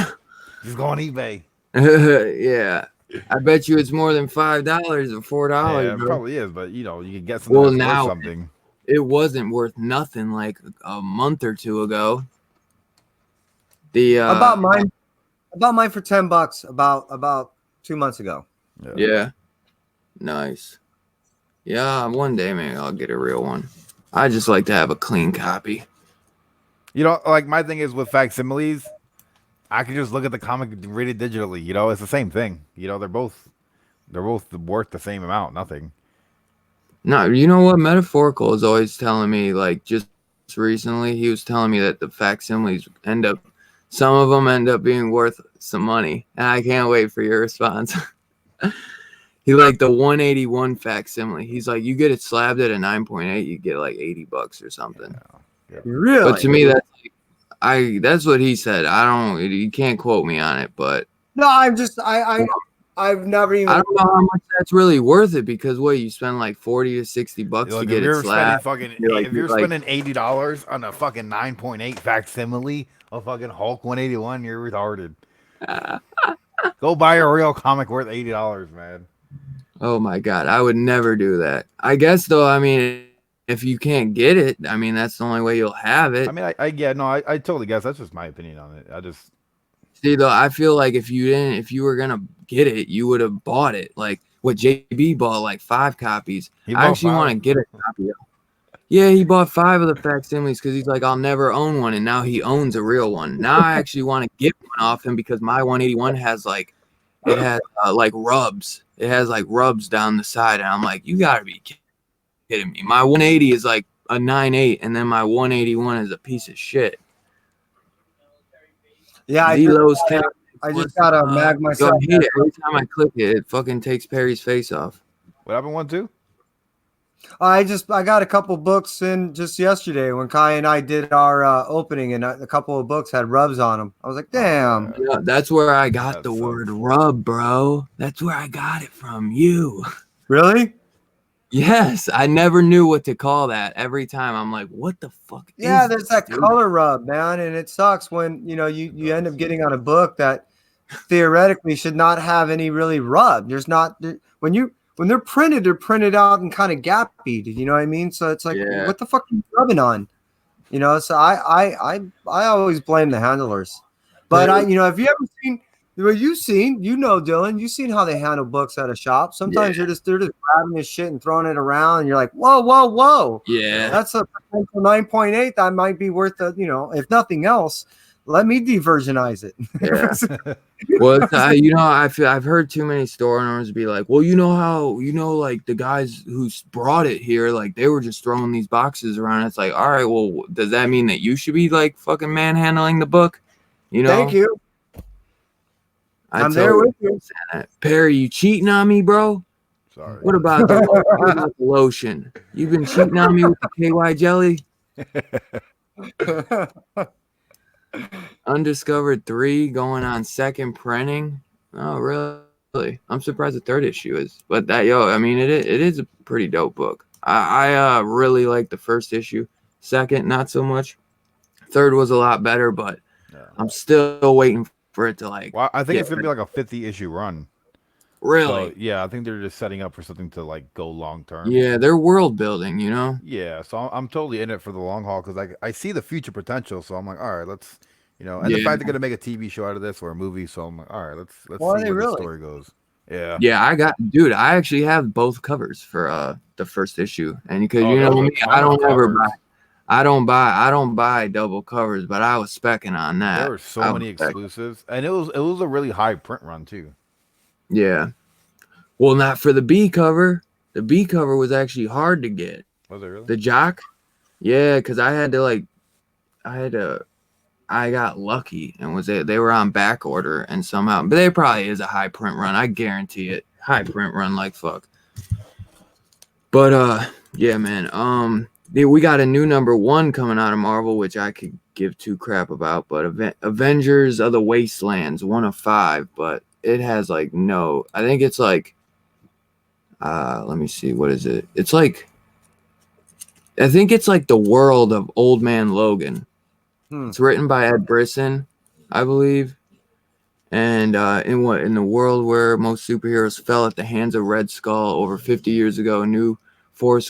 Just go on eBay. Yeah. I bet you it's more than $5 or $4. Yeah, it bro. probably is, but you know, you can get something Well, that's worth now something. it wasn't worth nothing like a month or 2 ago. The About mine for $10 about 2 months ago. Yeah. Nice. Yeah, one day maybe I'll get a real one. I just like to have a clean copy. You know, like my thing is with facsimiles, I can just look at the comic and read it digitally. You know, it's the same thing. You know, they're both worth the same amount. Nothing. No, you know what? Metaphorical is always telling me, like, just recently, he was telling me that the facsimiles some of them end up being worth some money. And I can't wait for your response. He like the 181 facsimile. He's like, you get it slabbed at a 9.8, you get like $80 or something. Yeah. Really? But to me, that's what he said. You can't quote me on it, but No, I've never even. I don't know how much that's really worth it because you spend like $40 to $60 to Like, get it slabbed. If you're spending $80 on a fucking 9.8 facsimile of fucking Hulk 181, you're retarded. Go buy a real comic worth $80, man. Oh my God, I would never do that. I guess though, I mean, if you can't get it, I mean, that's the only way you'll have it. I mean, I totally guess that's just my opinion on it. I just See though, I feel like if you were gonna get it, you would have bought it. Like what JB bought, like 5 copies. I actually want to get a copy of. Yeah, he bought 5 of the facsimiles because he's like, I'll never own one, and now he owns a real one. Now I actually want to get one off him because my 181 has like rubs. It has like rubs down the side, and I'm like, you gotta be kidding me. My 180 is like a 9.8, and then my 181 is a piece of shit. Yeah, I just gotta mag myself. I hate it. Every time I click it, it fucking takes Perry's face off. what happened 1-2? I got a couple books in just yesterday when Kai and I did our opening, and a couple of books had rubs on them. I was like, damn. Yeah, that's where I got That the sucks. word rub, bro. That's where I got it from you. Really? Yes, I never knew what to call that. Every time I'm like, what the fuck? Yeah, is there's this, that dude? color rub, man, and it sucks when you end up getting on a book that theoretically should not have any really rub. There's not when they're printed out and kind of gappy. You know what I mean? So it's like, Yeah. what the fuck are you rubbing on? You know, so I always blame the handlers. But Yeah. have you ever seen? Well, Dylan, you've seen how they handle books at a shop. Sometimes they're just grabbing this shit and throwing it around, and you're like, whoa. Yeah. That's a potential 9.8 that might be worth if nothing else, let me de-versionize it. Yeah. Well, I've heard too many store owners be like, well, like the guys who brought it here, like they were just throwing these boxes around. It's like, all right, well, does that mean that you should be like fucking manhandling the book? You know? Thank you. I'm there with you. Perry, you cheating on me, bro? Sorry. What about the lotion? You've been cheating on me with the KY jelly? Undiscovered 3 going on 2nd printing. Oh, really? I'm surprised the 3rd issue is. But I mean, it is a pretty dope book. I really like the 1st issue. 2nd, not so much. 3rd was a lot better, but Yeah. I'm still waiting for it to like. Well, I think get it's gonna be like a 50 issue run. really. So yeah, I think they're just setting up for something to like go long term. Yeah, they're world building, you know. Yeah, so I'm totally in it for the long haul because I see the future potential. So I'm like, all right, let's, and the Yeah, fact they're gonna make a TV show out of this or a movie. So I'm like, all right, let's Well, are see they where the really? story goes. Yeah. yeah. Dude. I actually have both covers for the first issue, and because Oh, you there know was a me, ton of covers. I don't buy double covers, but I was specking on There that. were so I was many specking. exclusives, and it was a really high print run too. Yeah. Well, not for the B cover. The B cover was actually hard to get. Was it really? The jock. Yeah, because I had to. I got lucky and they were on back order and somehow, but there probably is a high print run. I guarantee it. High print run like fuck. But yeah, man. We got a new #1 coming out of Marvel, which I could give two crap about. But Avengers of the Wastelands, 1 of 5. But it has like no. I think it's like. Let me see. What is it? It's like. I think it's like the world of Old Man Logan. It's written by Ed Brisson, I believe. And in the world where most superheroes fell at the hands of Red Skull over 50 years ago, a new force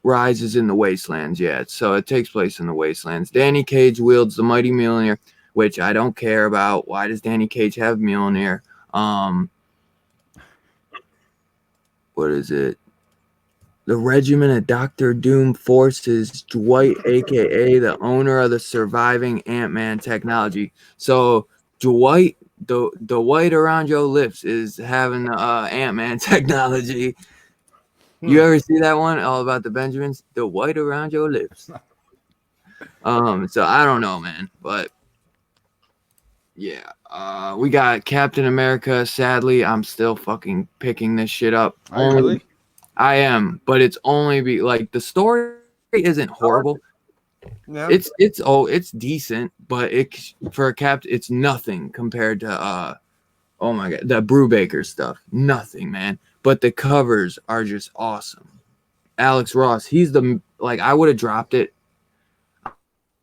rises in the wastelands. Yeah, so it takes place in the wastelands. Danny Cage wields the mighty Mjolnir, which I don't care about. Why does Danny Cage have Mjolnir? What is it? The regiment of Doctor Doom forces Dwight, aka the owner of the surviving Ant-Man technology. So Dwight, the white around your lips is having Ant-Man technology. You ever see that one? All about the Benjamins? The white around your lips. So I don't know, man, but yeah. We got Captain America. Sadly, I'm still fucking picking this shit up. Are you really? I am, but it's only like the story isn't horrible. Yeah. It's decent, but it's nothing compared to oh my god, the Brubaker stuff. Nothing, man. But the covers are just awesome. Alex Ross, I would have dropped it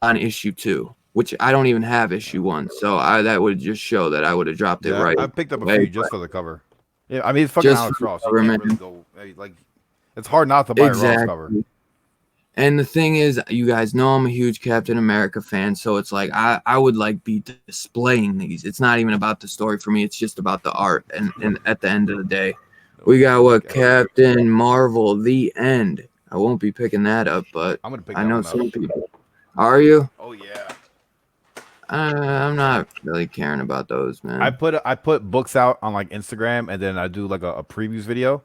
on issue 2, which I don't even have issue 1, so that would just show that I would have dropped it right. I picked up a few just for the cover. Yeah, I mean it's fucking Alex Ross. You can't really go like. It's hard not to buy a Ross cover. And the thing is, you guys know I'm a huge Captain America fan, so it's like I would like be displaying these. It's not even about the story for me. It's just about the art. And at the end of the day, we got Captain Marvel, The End. I won't be picking that up, but I'm gonna pick I that know one some up. people. Are you? Oh yeah. I'm not really caring about those, man. I put books out on like Instagram, and then I do like a previews video.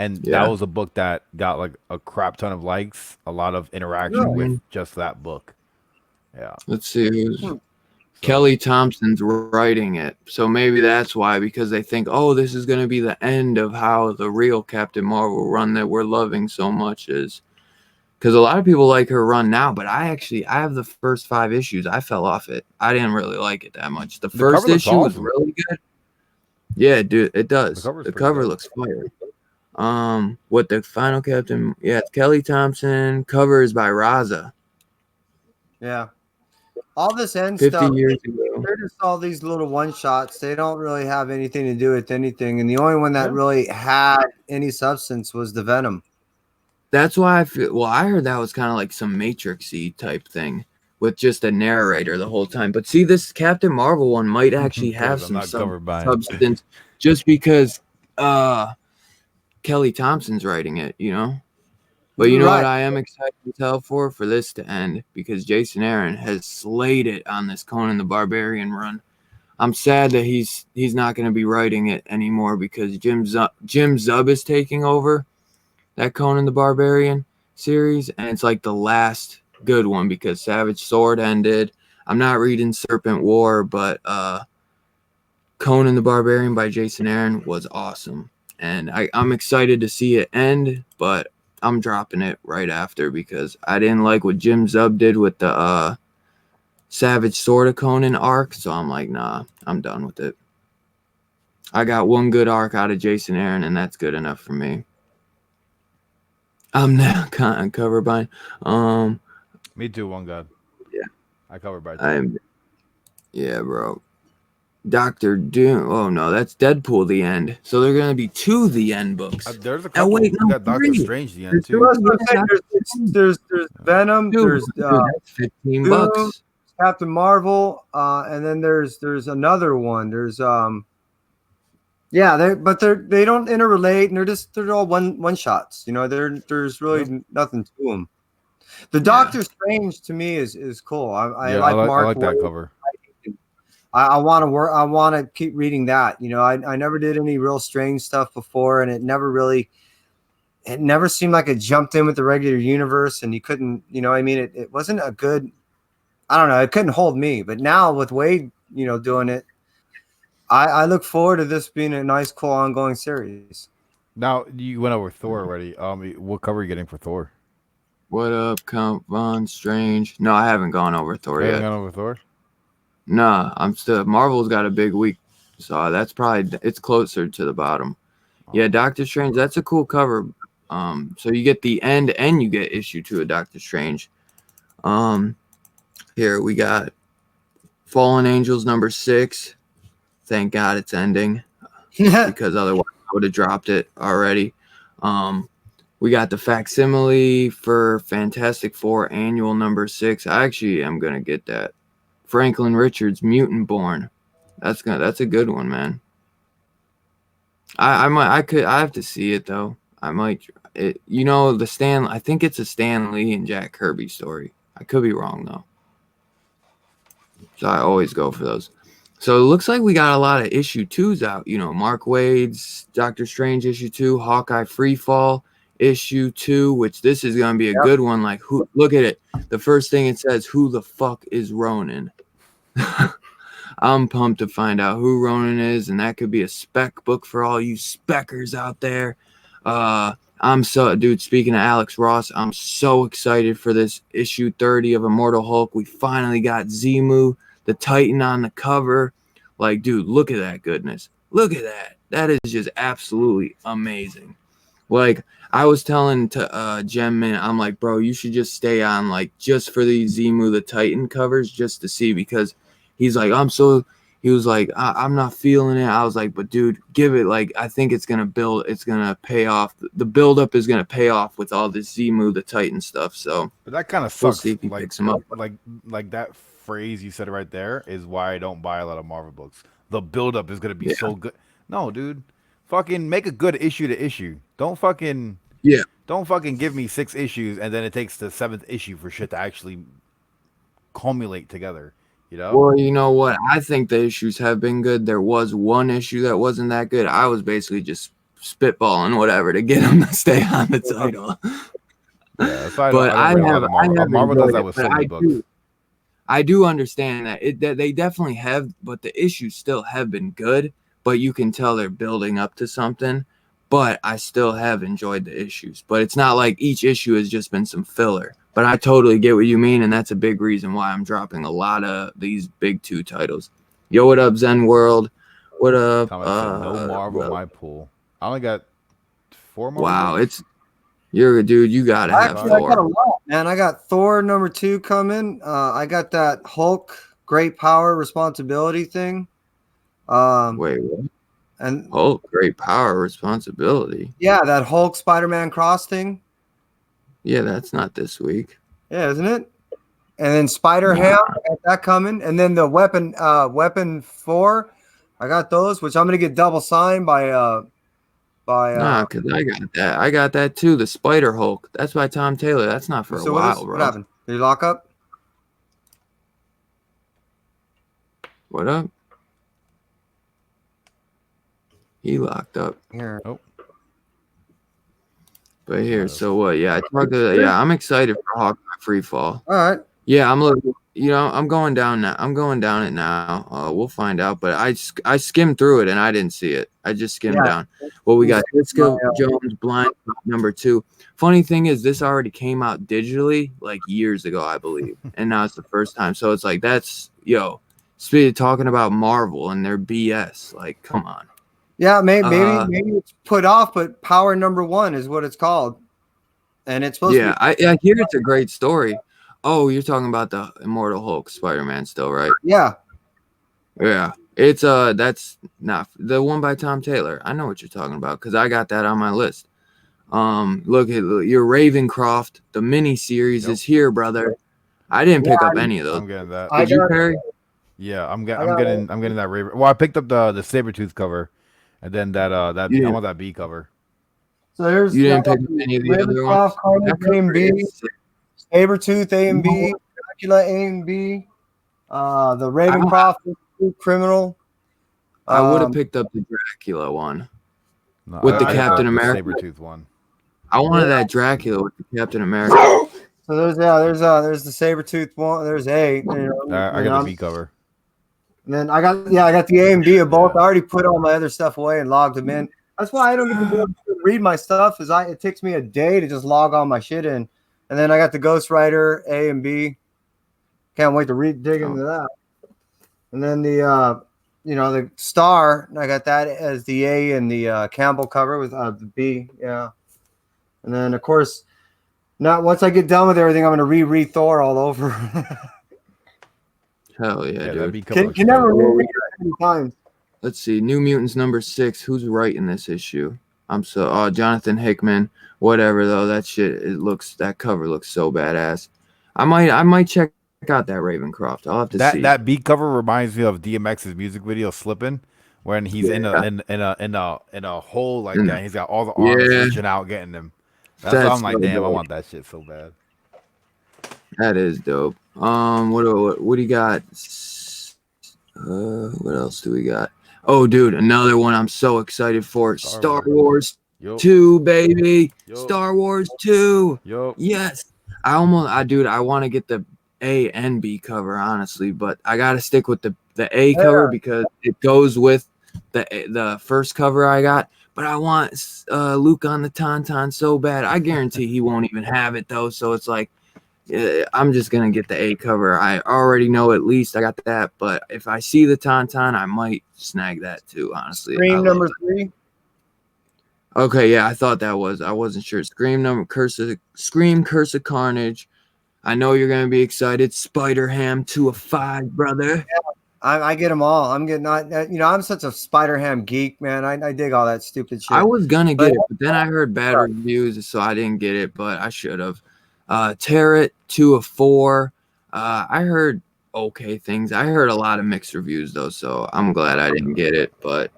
And that was a book that got like a crap ton of likes, a lot of interaction with just that book. Yeah. Let's see who's Kelly Thompson's writing it. So maybe that's why, because they think, oh, this is going to be the end of how the real Captain Marvel run that we're loving so much is. Because a lot of people like her run now, but I have the first 5 issues. I fell off it. I didn't really like it that much. The first issue was really good. Yeah, dude, it does. The cover looks fire. What the final Captain? Yeah, it's Kelly Thompson. Cover is by Raza. Yeah. All this end 50 stuff, years ago. they're just all these little one shots. They don't really have anything to do with anything. And the only one that really had any substance was the Venom. That's why I heard that was kind of like some Matrix-y type thing with just a narrator the whole time. But see, this Captain Marvel one might actually have some substance just because Kelly Thompson's writing it, you know? But you know what I am excited to tell for this to end, because Jason Aaron has slayed it on this Conan the Barbarian run. I'm sad that he's not going to be writing it anymore because Jim Zub is taking over that Conan the Barbarian series, and it's like the last good one because Savage Sword ended. I'm not reading Serpent War, but Conan the Barbarian by Jason Aaron was awesome. And I'm excited to see it end, but I'm dropping it right after because I didn't like what Jim Zub did with the Savage Sword of Conan arc. So I'm like, nah, I'm done with it. I got one good arc out of Jason Aaron, and that's good enough for me. I'm now cover buying. Me too, one god. Yeah. I cover by two. Yeah, bro. Doctor Doom. Oh no, that's Deadpool the End. So they're gonna be 2 the End books. There's a Oh couple. wait, We no, got Doctor 3. Strange the end There's, too. that's what I'm saying. Yeah, There's Venom. Dude, There's that's 15 Doom, bucks. Captain Marvel, and then there's another one. There's yeah, they don't interrelate, and they're all one shots. You know, there's really nothing to them. The Doctor Strange to me is cool. I like I Mark like that Waid. cover. I want to work. I want to keep reading that. You know, I never did any real strange stuff before, and it never seemed like it jumped in with the regular universe, and you couldn't. You know, I mean, it wasn't a good. I don't know. It couldn't hold me. But now with Wade, you know, doing it, I look forward to this being a nice, cool, ongoing series. Now you went over Thor already. What cover are you getting for Thor? What up, Count Von Strange? No, I haven't gone over Thor You yet. haven't gone over Thor? Nah, I'm still. Marvel's got a big week, so that's probably it's closer to the bottom. Yeah, Doctor Strange. That's a cool cover. So you get the end and you get issue 2 of Doctor Strange. Here we got Fallen Angels number 6. Thank God it's ending because otherwise I would have dropped it already. We got the facsimile for Fantastic Four annual number 6. I actually am gonna get that. Franklin Richards, Mutant Born. That's a good one, man. I have to see it though. I might it, you know, I think it's a Stan Lee and Jack Kirby story. I could be wrong though. So I always go for those. So it looks like we got a lot of issue 2s out. You know, Mark Waid's Doctor Strange issue 2, Hawkeye Freefall issue 2, which this is gonna be a good one. Like, look at it. The first thing it says, who the fuck is Ronan? I'm pumped to find out who Ronan is, and that could be a spec book for all you speckers out there. Speaking of Alex Ross, I'm so excited for this issue 30 of Immortal Hulk. We finally got Zemu, the Titan, on the cover. Like, dude, look at that goodness. Look at that. That is just absolutely amazing. Like, I was telling to Gem Man, I'm like, bro, you should just stay on, like, just for these Zemu the Titan covers, just to see, because he's like, he was like, I'm not feeling it. I was like, but dude, give it, like, I think it's going to pay off. The buildup is going to pay off with all this Zemu the Titan stuff. So, but that kind of sucks. We'll see if he picks him up. Like that phrase you said right there is why I don't buy a lot of Marvel books. The buildup is going to be so good. No, dude. Fucking make a good issue to issue. Don't fucking give me 6 issues and then it takes the 7th issue for shit to actually culminate together. You know? Well, you know what? I think the issues have been good. There was one issue that wasn't that good. I was basically just spitballing whatever to get him to stay on the title. Yeah, but Marvel does that with so many books. I do understand that they definitely have, but the issues still have been good. But you can tell they're building up to something. But I still have enjoyed the issues. But it's not like each issue has just been some filler. But I totally get what you mean, and that's a big reason why I'm dropping a lot of these big 2 titles. Yo, what up, Zen World? What up? No Marvel in my pool. I only got 4 more. Wow, you're a dude. You gotta have Thor. I got a lot, man. I got Thor number 2 coming. I got that Hulk Great Power Responsibility thing. Wait, what? And Hulk Great Power Responsibility. Yeah, that Hulk Spider-Man cross thing. Yeah, that's not this week. Yeah, isn't it? And then Spider-Ham, I got that coming. And then the Weapon 4, I got those, which I'm gonna get double signed by because I got that. I got that too. The Spider Hulk. That's by Tom Taylor. That's not for a while, bro. What happened? Did you lock up? What up? He locked up. Here. Oh. But here, so what? Yeah, I'm excited for Hawkeye Freefall. All right. Yeah, I'm going down now. I'm going down it now. We'll find out. But I skimmed through it and I didn't see it. I just skimmed down. Well, we got Jessica Jones Blind number 2. Funny thing is, this already came out digitally like years ago, I believe, and now it's the first time. So it's like talking about Marvel and their BS. Like, come on. Yeah, maybe it's put off, but Power number 1 is what it's called, and it's supposed to be. I hear it's a great story. Oh, you're talking about the Immortal Hulk Spider-Man still, right? Yeah. Yeah. It's that's not the one by Tom Taylor. I know what you're talking about because I got that on my list. Look at your Ravencroft. The mini series is here, brother. I didn't pick up any of those. I'm getting that. I Did you, got- Perry? Yeah, I'm getting that Raven. Well, I picked up the Sabretooth cover, and then that I Yeah. want that B cover. So there's You didn't pick up any of the other ones? Ravencroft, Carnage That A cover and B, is sick. Sabretooth A and B, Dracula A and B, the Ravencroft Criminal. I would have picked up the Dracula one. No, With the I got Captain America? Sabretooth one. I wanted that Dracula with the Captain America. So there's the Sabretooth one. There's A. You know, I got the B cover. And then I got the A and B of both. I already put all my other stuff away and logged them in. That's why I don't even be able to read my stuff. It takes me a day to just log all my shit in. And then I got the Ghost Rider A and B. Can't wait to dig into that. And then the the Star. I got that as the A and the Campbell cover with the B. Yeah. And then of course, not once I get done with everything, I'm gonna reread Thor all over. Hell yeah, That dude. B cover. Can never reread it many times. Let's see. New Mutants #6. Who's writing this issue? Jonathan Hickman. Whatever though. That shit. That cover looks so badass. I might check out that Ravencroft. I'll have to see. That B cover reminds me of DMX's music video "Slippin'," when he's in a hole like that. He's got all the arms reaching out, getting him. That's why I'm like, so damn, I dope. want that shit so bad. That is dope. What do you got? What else do we got? Oh, dude, another one I'm so excited for. Star Wars 2, baby. Star Wars 2. Yes. I want to get the A and B cover, honestly, but I got to stick with the A cover because it goes with the first cover I got. But I want Luke on the Tauntaun so bad. I guarantee he won't even have it, though. So it's like, I'm just going to get the A cover. I already know at least I got that. But if I see the Tauntaun, I might snag that, too, honestly. Scream #3. Okay, yeah, I thought that was. I wasn't sure. Scream, Curse of Carnage. I know you're going to be excited. Spider-Ham 2 of 5, brother. Yeah. I get them all. I'm getting I'm such a Spider-Ham geek, man. I dig all that stupid shit. I was gonna get it, but then I heard bad reviews, so I didn't get it. But I should have. Tarot 2 of 4. I heard okay things. I heard a lot of mixed reviews though, so I'm glad I didn't get it. But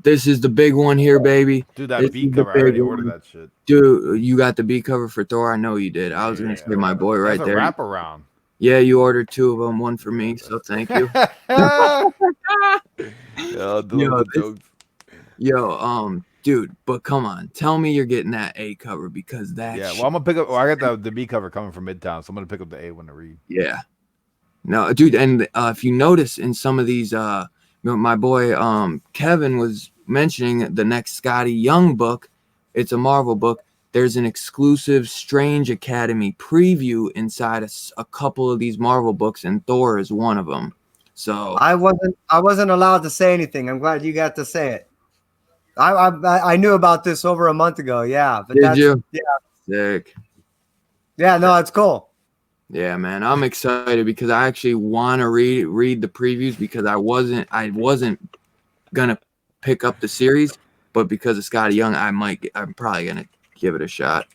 this is the big one here, baby. Dude, that B cover, I already ordered that shit. Dude, you got the B cover for Thor? I know you did. I was gonna say my boy right there. That's a wraparound. Yeah, you ordered 2 of them, one for me, so thank you. Dude, but come on, tell me you're getting that A cover because that. Yeah, well, I'm gonna pick up. I got the B cover coming from Midtown, so I'm gonna pick up the A one to read. Yeah, no, dude, and if you notice in some of these, my boy Kevin was mentioning the next Scotty Young book. It's a Marvel book. There's an exclusive Strange Academy preview inside a couple of these Marvel books, and Thor is one of them. So I wasn't allowed to say anything. I'm glad you got to say it. I knew about this over a month ago. Yeah, but did you? Yeah, sick. Yeah, no, it's cool. Yeah, man, I'm excited because I actually want to read the previews because I wasn't gonna pick up the series, but because of Scotty Young, I'm probably gonna give it a shot.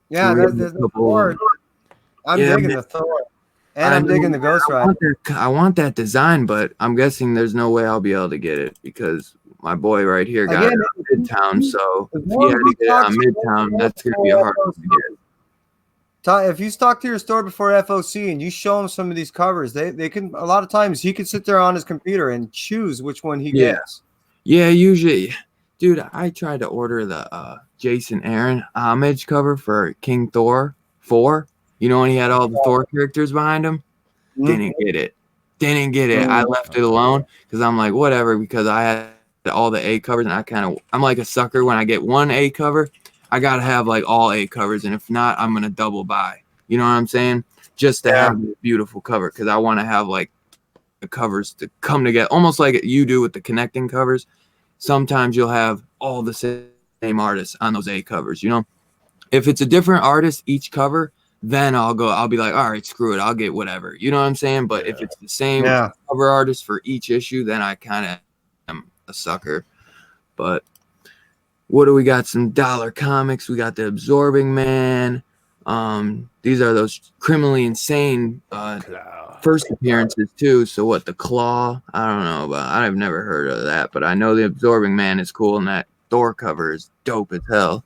Yeah, the Thor. I'm digging the Thor, and I'm digging the Ghost Rider. I want that design, but I'm guessing there's no way I'll be able to get it because my boy right here got it on Midtown. So if he had to get it on Midtown, that's gonna be a hard one to get. If you talk to your store before FOC and you show him some of these covers, they can a lot of times he can sit there on his computer and choose which one he gets. Yeah, usually. Dude, I tried to order the Jason Aaron homage cover for King Thor 4. You know when he had all the Thor characters behind him? Mm-hmm. Didn't get it. I left it alone because I'm like, whatever, because I had all the A covers and I'm like a sucker when I get one A cover. I got to have like all A covers. And if not, I'm going to double buy. You know what I'm saying? Just to have a beautiful cover because I want to have like the covers to come together almost like you do with the connecting covers. Sometimes you'll have all the same artists on those A covers, you know? If it's a different artist, each cover, then I'll be like, all right, screw it, I'll get whatever. You know what I'm saying? But if it's the same Yeah. cover artist for each issue, then I kind of am a sucker. But what do we got? Some dollar comics. We got the Absorbing Man. These are those criminally insane first appearances too. So what, the Claw? I don't know about. I've never heard of that, but I know the Absorbing Man is cool, and that Thor cover is dope as hell.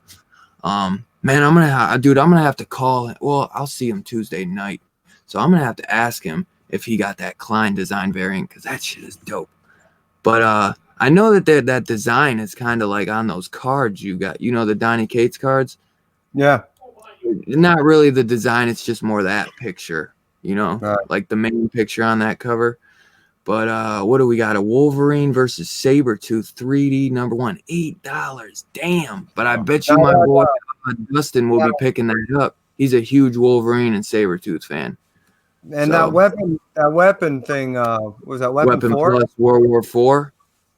Man, I'm gonna have to call. Well, I'll see him Tuesday night, so I'm gonna have to ask him if he got that Klein design variant, because that shit is dope. But I know that design is kind of like on those cards you got. You know, the Donny Cates cards. Yeah. Not really the design. It's just more that picture. You know, Right. like the main picture on that cover. But what do we got? A Wolverine versus Sabretooth 3D number 1, $8. Damn. But I bet you my boy Dustin will be picking that up. He's a huge Wolverine and Sabretooth fan. And that weapon thing, was that Weapon 4? Plus World War 4?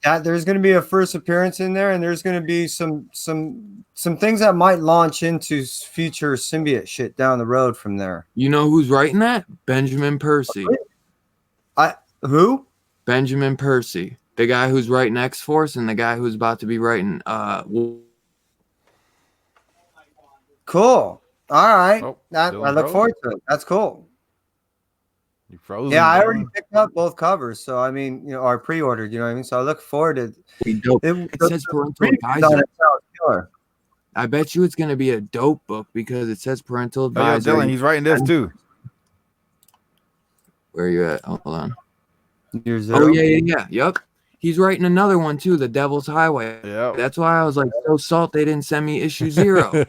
Yeah, there's going to be a first appearance in there, and there's going to be some things that might launch into future symbiote shit down the road from there. You know who's writing that? Benjamin Percy. Who? Benjamin Percy, the guy who's writing X-Force and the guy who's about to be writing Cool. All right. Oh, I look forward to it. That's cool. You frozen? Yeah, I already picked up both covers, so I mean, you know, or pre-ordered. You know what I mean? So I look forward to it. It says parental advisor. I bet you it's gonna be a dope book because it says parental advisor. Dylan, he's writing this too. Where are you at? Hold on. Year 0. Oh yeah. Yep. He's writing another one too, The Devil's Highway. Yeah. That's why I was like, so salt they didn't send me issue 0.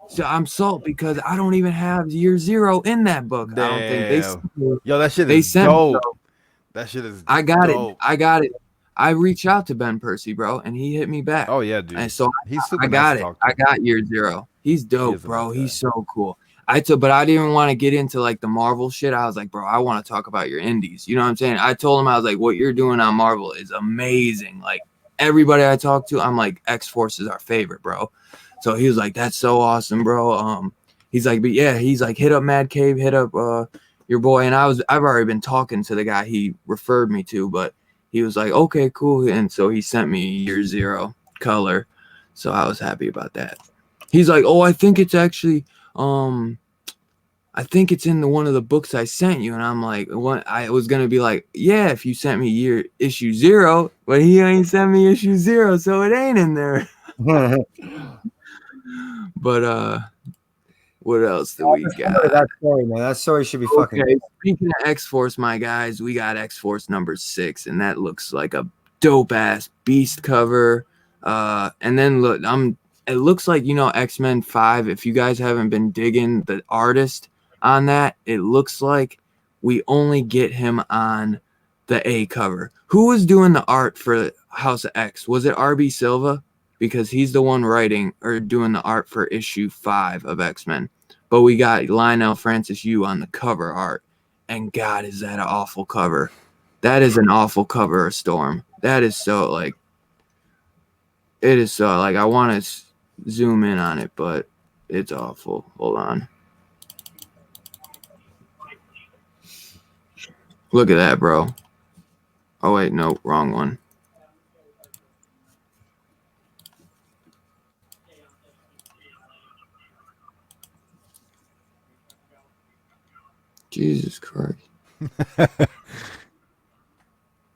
So I'm salt because I don't even have year 0 in that book. Damn. I don't think Yo, that shit is dope. That shit is I got dope. it. I reached out to Ben Percy, bro, and he hit me back. Oh yeah, dude. And so he's super I got nice it. I got year 0. He's dope, bro. He's so cool. But I didn't want to get into like the Marvel shit. I was like, bro, I want to talk about your indies. You know what I'm saying? I told him, I was like, what you're doing on Marvel is amazing. Like everybody I talk to, I'm like, X-Force is our favorite, bro. So he was like, that's so awesome, bro. He's like, but yeah, he's like, hit up Mad Cave, hit up your boy. And I've already been talking to the guy he referred me to, but he was like, okay, cool. And so he sent me year 0 color. So I was happy about that. He's like, oh, I think it's actually I think it's in one of the books I sent you. And I'm like, what? I was gonna be like, yeah, if you sent me issue 0, but he ain't sent me issue 0, so it ain't in there. But what else do we got? That story, man. That story should be fucking. Okay, speaking of X-Force, my guys, we got X-Force number 6, and that looks like a dope ass beast cover. And then look, it looks like, you know, X-Men 5. If you guys haven't been digging the artist on that, it looks like we only get him on the A cover. Who was doing the art for House of X? Was it RB Silva? Because he's the one writing or doing the art for issue 5 of X-Men. But we got Lionel Francis Yu on the cover art. And God, is that an awful cover. That is an awful cover of Storm. That is so, like, it is so, like, I want to zoom in on it, but it's awful. Hold on. Look at that, bro. Oh, wait, no, wrong one. Jesus Christ.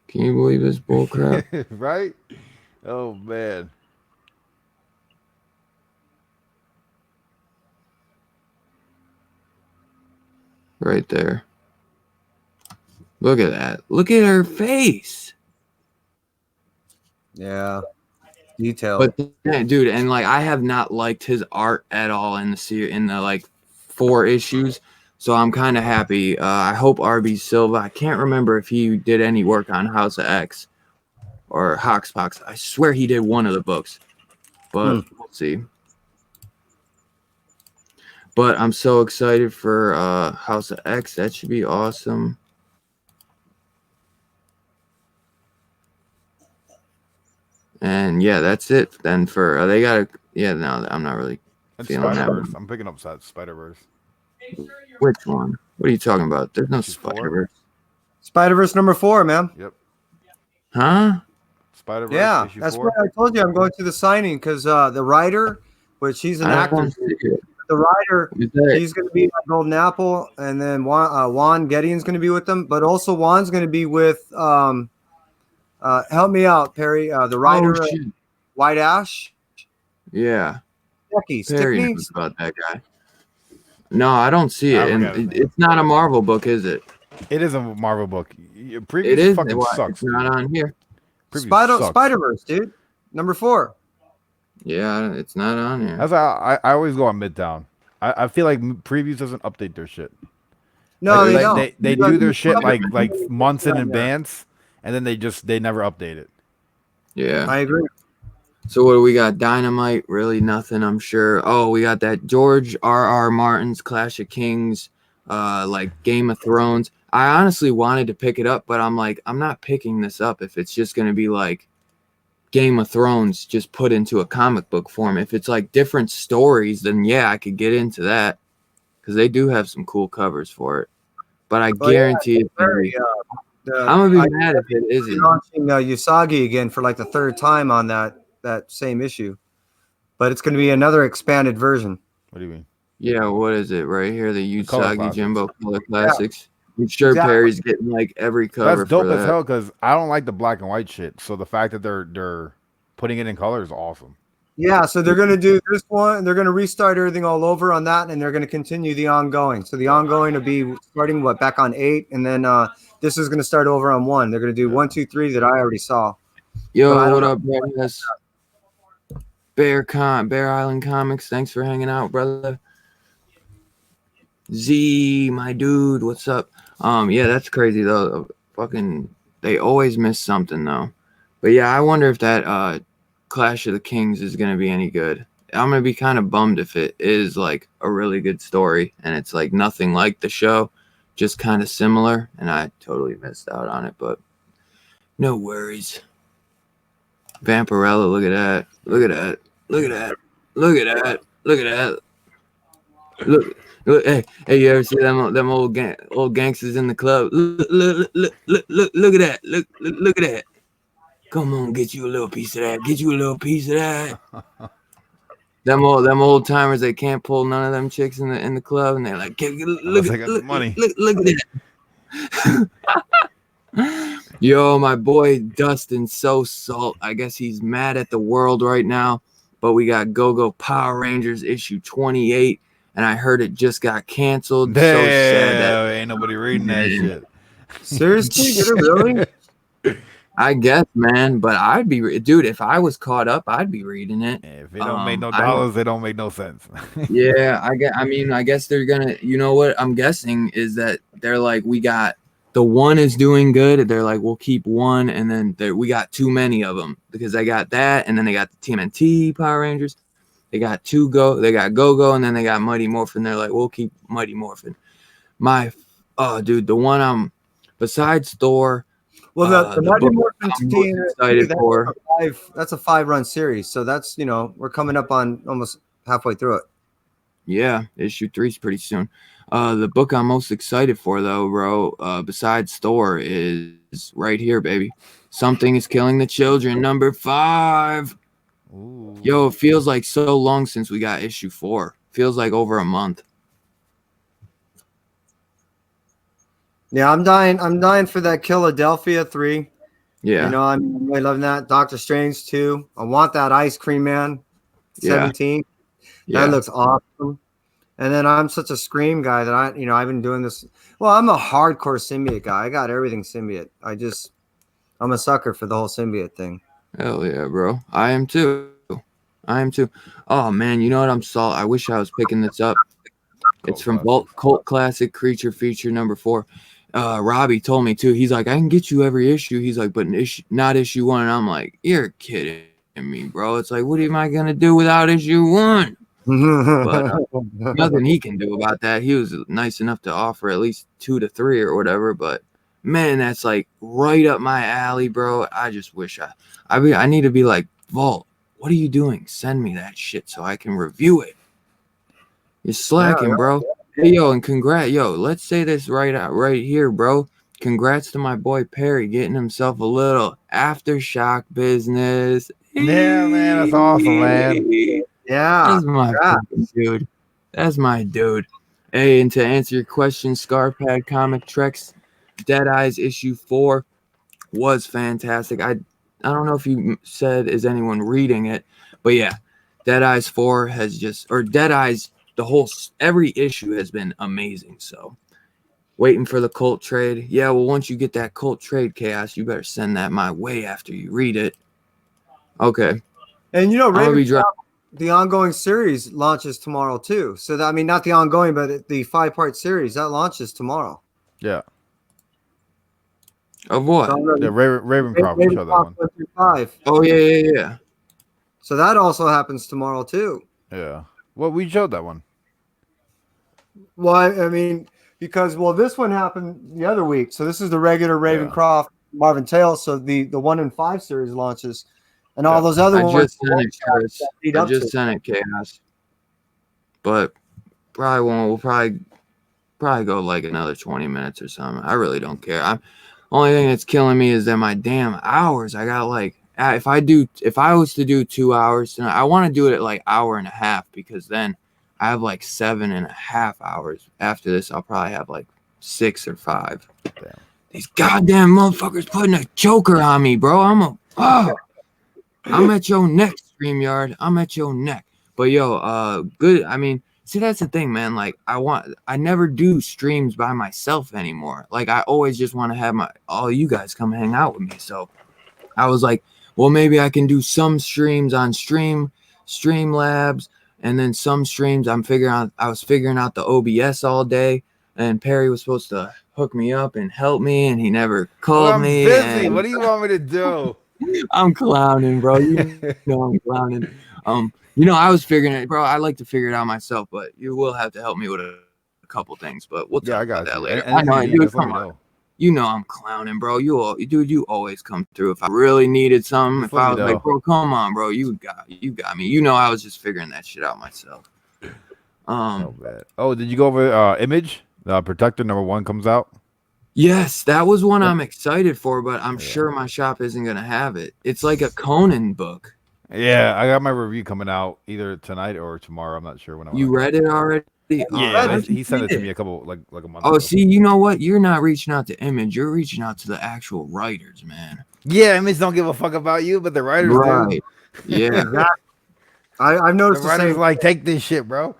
Can you believe this bullcrap? Right? Oh, man. Right there. Look at that. Look at her face. Yeah. Detail. But yeah, dude, and like I have not liked his art at all in the like 4 issues. So I'm kind of happy. I hope RB Silva. I can't remember if he did any work on House of X or Hoxpox. I swear he did one of the books, but we'll see. But I'm so excited for House of X. That should be awesome. And yeah, that's it then for they got to. Yeah, no, I'm not really. And Feeling that Spider-Verse. one. I'm picking up Spider-Verse. Which one? What are you talking about? There's no Issue 4? Spider-Verse. Spider-Verse #4, man. Yep. Huh? Spider-Verse Yeah, issue that's 4. why I told you I'm going to the signing because the writer, which he's an I actor, don't see it. the writer, Is that, he's going to be at Golden Apple, and then Juan Gedeon's going to be with them, but also Juan's going to be with help me out, Perry, the writer of shit. White Ash, Yeah. Becky Perry Stickney. knows about that guy. No, I don't see I it. And forgot his name. it's not a Marvel book, is it? It is a Marvel book. Previews It is. fucking Why sucks. it's not on here. Previews sucks. Spider-Verse, dude, #4. Yeah, it's not on here. That's why I always go on Midtown. I feel like previews doesn't update their shit. No, Like, they don't. They You do gotta their do shit like Spider-Man. months in Yeah. advance, and then they never update it. Yeah. I agree. So what do we got? Dynamite? Really nothing, I'm sure. Oh, we got that George R.R. Martin's Clash of Kings, like Game of Thrones. I honestly wanted to pick it up, but I'm like, I'm not picking this up if it's just gonna be like Game of Thrones just put into a comic book form. If it's like different stories, then yeah, I could get into that because they do have some cool covers for it. But I guarantee it's gonna be, I'm gonna be mad if it isn't. Launching Usagi again for like the third time on that same issue, but it's going to be another expanded version. What do you mean? Yeah, what is it right here? The Color Usagi Classics. Jumbo Color Classics. I'm sure Exactly. Perry's getting like every cover That's dope for as that. hell because I don't like the black and white shit. So the fact that they're putting it in color is awesome. Yeah, so they're going to do this one. They're going to restart everything all over on that, and they're going to continue the ongoing. So the ongoing will be starting back on 8, and then this is going to start over on 1. They're going to do 1, 2, 3 that I already saw. Yo, But I don't what up, brothers? Bear Island Comics. Thanks for hanging out, brother. Z, my dude, what's up? Yeah, that's crazy though. Fucking, they always miss something though. But yeah, I wonder if that Clash of the Kings is gonna be any good. I'm gonna be kind of bummed if it is like a really good story and it's like nothing like the show, just kind of similar, and I totally missed out on it. But no worries. Vampirella, look at that. Look at that. Look at that. Look at that. Look at that. Look, hey, you ever see them old gangsters in the club? Look at that. Look at that. Come on, get you a little piece of that. Get you a little piece of that. them old timers, they can't pull none of them chicks in the club, and they're like, look I got the money. Look at that. Yo, my boy Dustin So Salt. I guess he's mad at the world right now. But we got Go-Go Power Rangers issue 28, and I heard it just got canceled. Damn, So sad that ain't nobody reading that shit. Seriously, did it really? I guess, man. But I'd be, dude, if I was caught up, I'd be reading it. If it don't make no I don't- dollars, it don't make no sense. Yeah, I guess they're gonna. You know what I'm guessing is that they're like, we got the one is doing good. They're like, we'll keep one, and then we got too many of them because they got that, and then they got the TMNT Power Rangers. They got They got Go-Go, and then they got Mighty Morphin. They're like, we'll keep Mighty Morphin. Dude, the one besides Thor. Well, the the Mighty book Morphin I'm team, most excited for. that's a 5-run series. So that's, we're coming up on almost halfway through it. Yeah, issue 3 is pretty soon. The book I'm most excited for, though, bro, besides Thor, is right here, baby. Something is Killing the Children, #5. Ooh. Yo, it feels like so long since we got issue 4. Feels like over a month. Yeah, I'm dying for that Philadelphia 3. Yeah. I'm really loving that. Doctor Strange 2. I want that Ice Cream Man 17. Yeah. That looks awesome. And then I'm such a Scream guy that I've been doing this. Well, I'm a hardcore symbiote guy. I got everything symbiote. I'm a sucker for the whole symbiote thing. Hell yeah, bro. I am too. Oh, man, you know what? I wish I was picking this up. It's from Cult Classic Creature Feature #4. Robbie told me too. He's like, I can get you every issue. He's like, but not issue 1. And I'm like, you're kidding me, bro. It's like, what am I gonna do without issue 1? But nothing he can do about that. He was nice enough to offer at least 2 to 3 or whatever. But man, that's like right up my alley, bro. I just wish I need to be like, Vault, what are you doing? Send me that shit so I can review it. You're slacking, bro. Hey, yo, and let's say this right here, bro. Congrats to my boy Perry getting himself a little aftershock business. Yeah, man, that's awesome, man. Yeah. That's my fucking dude. That's my dude. Hey, and to answer your question, Scarpad Comic Treks Dead Eyes issue 4 was fantastic. I don't know if you said is anyone reading it, but yeah, Dead Eyes 4 has Dead Eyes, every issue has been amazing. So waiting for the cult trade. Yeah, well, once you get that cult trade, Chaos, you better send that my way after you read it. Okay. And you know, Raven, the ongoing series launches tomorrow too. So that, I mean, not the ongoing, but the 5-part series that launches tomorrow. Yeah. Of what? So Yeah, Ravencroft. We showed that one. 5. Oh yeah. So that also happens tomorrow too. Yeah. Well, we showed that one. Well, I mean, because this one happened the other week. So this is the regular Ravencroft Marvin Tales. So the 1 and 5 series launches, and all those other ones. I just sent it, Chaos. But probably won't. We'll probably go like another 20 minutes or something. I really don't care. Only thing that's killing me is that my damn hours. I got like, if I was to do 2 hours tonight, I want to do it at like hour and a half, because then I have like 7.5 hours. After this, I'll probably have like 6 or 5. Damn. These goddamn motherfuckers putting a choker on me, bro. I'm at your neck, StreamYard. I'm at your neck. But yo, good. I mean, see, that's the thing, man. Like, I never do streams by myself anymore. Like, I always just want to have all you guys come hang out with me. So I was like, well, maybe I can do some streams on Streamlabs, and then some streams I was figuring out the OBS all day, and Perry was supposed to hook me up and help me, and he never called me. I'm busy. What do you want me to do? I'm clowning, bro. You know I'm clowning. I was figuring it, bro. I like to figure it out myself, but you will have to help me with a couple things. But we'll talk about that later. I know, dude. Come on. You know I'm clowning, bro. You always come through. If I really needed something, if I was like, bro, come on, bro, you got me. You know, I was just figuring that shit out myself. So bad. Oh, did you go over Image? Protector #1 comes out. Yes, that was one I'm excited for, but I'm sure my shop isn't gonna have it. It's like a Conan book. Yeah, I got my review coming out either tonight or tomorrow. I'm not sure when. You read it already? Yeah, he sent it to me a month ago. Oh, see, you know what? You're not reaching out to Image. You're reaching out to the actual writers, man. Yeah, Image don't give a fuck about you, but the writers do. Yeah. I've noticed the writers like, take this shit, bro.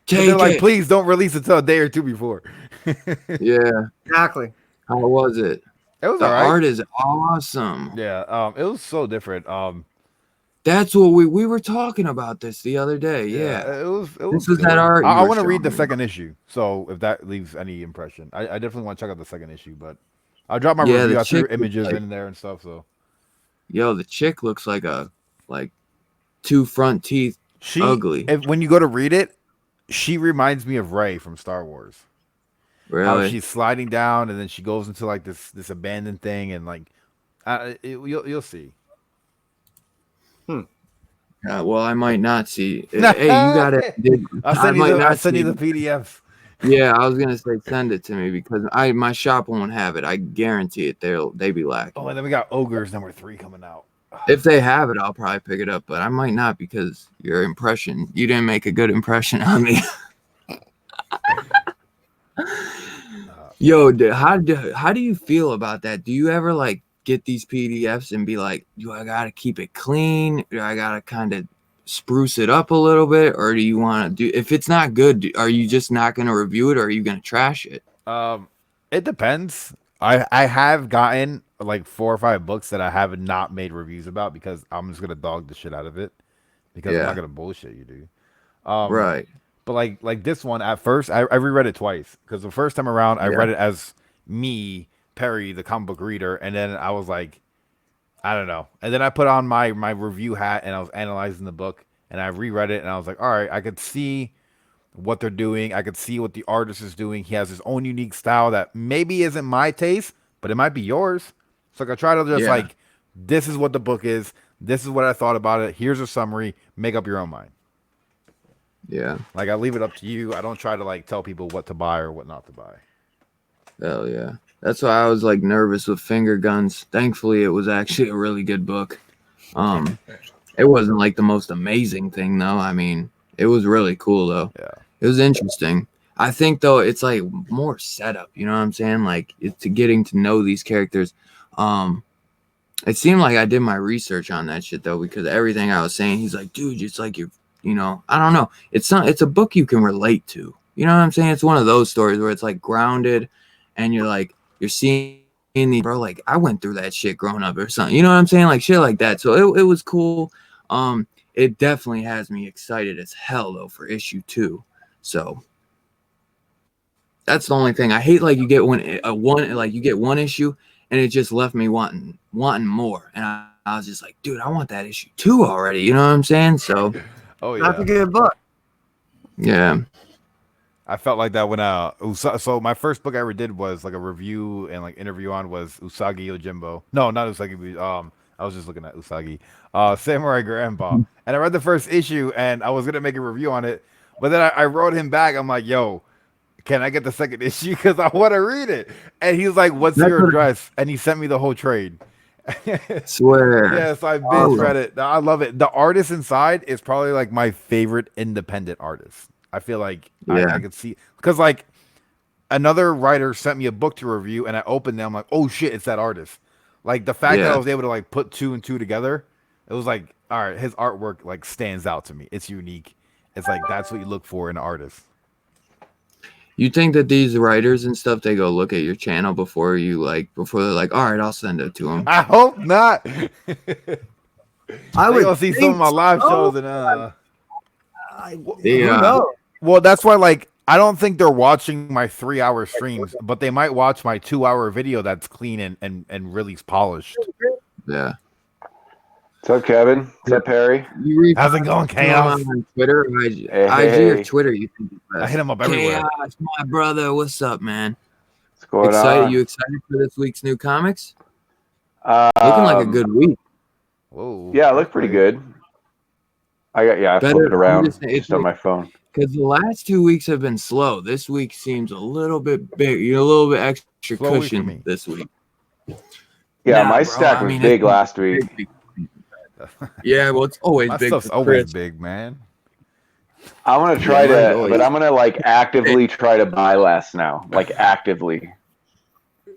They're like, please don't release it until a day or two before. Yeah, exactly. How was it? It was the all right. art is awesome. Yeah, it was so different. That's what we were talking about this the other day. Yeah, it was. This is that art. I want to read the second issue, so if that leaves any impression, I definitely want to check out the second issue. But I'll drop my review. I threw images in there and stuff. So, the chick looks like 2 front teeth. Ugly. When you go to read it, she reminds me of Rey from Star Wars. Really? How she's sliding down and then she goes into like this abandoned thing and like, you'll see. Well, I might not see. Hey, you got it. I'll send you the PDF. Yeah, I was gonna say send it to me because my shop won't have it. I guarantee it. They be lacking. Oh, and then we got Ogres #3 coming out. If they have it, I'll probably pick it up, but I might not because you didn't make a good impression on me. Yo, how do you feel about that? Do you ever get these PDFs and be like, do I gotta keep it clean? Do I gotta kind of spruce it up a little bit? Or do you want to if it's not good, are you just not going to review it, or are you going to trash it? It depends. I have gotten like 4 or 5 books that I have not made reviews about because I'm just going to dog the shit out of it because I'm not going to bullshit you, dude. Right. But like this one, at first, I reread it twice because the first time around, I read it as me, Perry, the comic book reader, and then I was like, I don't know. And then I put on my review hat and I was analyzing the book and I reread it and I was like, all right, I could see what they're doing. I could see what the artist is doing. He has his own unique style that maybe isn't my taste, but it might be yours. So I try to just this is what the book is. This is what I thought about it. Here's a summary. Make up your own mind. Yeah. Like I leave it up to you. I don't try to like tell people what to buy or what not to buy. Hell yeah. That's why I was like nervous with Finger Guns. Thankfully, it was actually a really good book. It wasn't like the most amazing thing though. I mean, it was really cool though. Yeah. It was interesting. I think though it's like more setup, you know what I'm saying? Like it's getting to know these characters. It seemed like I did my research on that shit though, because everything I was saying, he's like, dude, it's like I don't know. It's a book you can relate to. You know what I'm saying? It's one of those stories where it's like grounded and you're seeing the bro, like I went through that shit growing up or something. You know what I'm saying? Like shit like that. So it was cool. It definitely has me excited as hell though for issue 2. So that's the only thing I hate. Like you get one issue and it just left me wanting more. And I was just like, dude, I want that issue 2 already. You know what I'm saying? So, Oh yeah. That's a good book. yeah. I felt like that when so my first book I ever did was like a review and like interview on was Usagi Yojimbo. No, not Usagi. I was just looking at Usagi. Samurai Grandpa. And I read the first issue and I was gonna make a review on it, but then I wrote him back. I'm like, yo, can I get the second issue? Because I want to read it. And he was like, what's your address? And he sent me the whole trade. Swear. Yes, I binge read it. I love it. The artist inside is probably like my favorite independent artist. I feel like I could see, because like another writer sent me a book to review and I opened it. I'm like, oh shit, it's that artist. Like the fact that I was able to like put 2 and 2 together, it was like, all right, his artwork like stands out to me. It's unique. It's like that's what you look for in an artist. You think that these writers and stuff, they go look at your channel before they're like, all right, I'll send it to them. I hope not. I would go see some of my live shows and who knows? well, that's why like I don't think they're watching my 3-hour streams, but they might watch my 2-hour video that's clean and really polished. Yeah. What's up, Kevin? What's up, Perry? How's it going, Chaos? On Twitter, IG Hey. or Twitter, you think I hit him up everywhere. Chaos, my brother, what's up, man? What's going on? You excited for this week's new comics? Looking like a good week. Whoa. Yeah, it looked pretty good. I flipped it around just on my phone. Because the last 2 weeks have been slow. This week seems a little bit big, a little bit extra Slow week for cushion me. this week. Yeah, Nah, my bro, stack was big last week. Yeah, well, it's always My big. stuff's for always Chris. big, man. I'm gonna try Yeah, to, but I'm gonna like actively try to buy less now, like actively.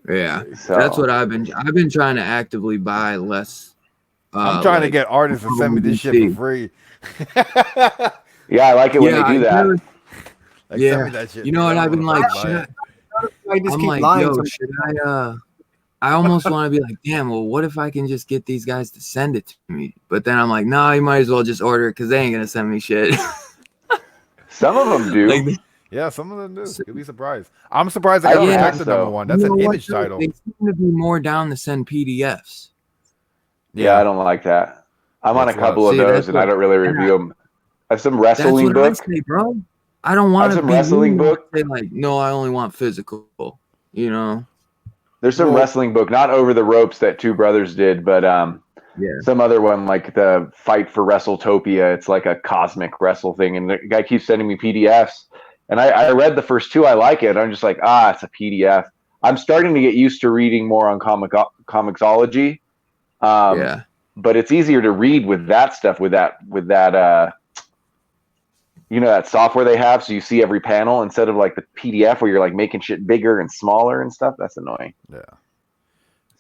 Yeah, So that's what I've been trying to actively buy less. I'm trying to get artists to send me this shit for free. Yeah, I like it when they do that. Like, Yeah. send me that shit. You know what I've been like? Buy I just I'm keep like, lying. yo, to should I almost want to be like, damn, well, what if I can just get these guys to send it to me? But then I'm like, no, you might as well just order it because they ain't gonna send me shit. Some of them do. Like, Yeah, some of them do. You'll be surprised. I'm surprised I got Yeah. Protected #1. That's you an know what, image though? title. They seem to be more down to send PDFs. Yeah, I don't like that. I'm on a That's what- couple of see, that's those, and I what- don't really review them. I have some That's wrestling what book. I say, bro. I don't want to some be wrestling rude and book. Say like, no, I only want physical. You know. There's some Well- wrestling book, not Over the Ropes that Two Brothers did, but Yeah. some other one like the Fight for WrestleTopia. It's like a cosmic wrestle thing, and the guy keeps sending me PDFs. And I read the first 2. I like it. I'm just like, it's a PDF. I'm starting to get used to reading more on Comixology. Yeah. But it's easier to read with that stuff, with that that software they have, so you see every panel instead of like the PDF where you're like making shit bigger and smaller and stuff. That's annoying. Yeah.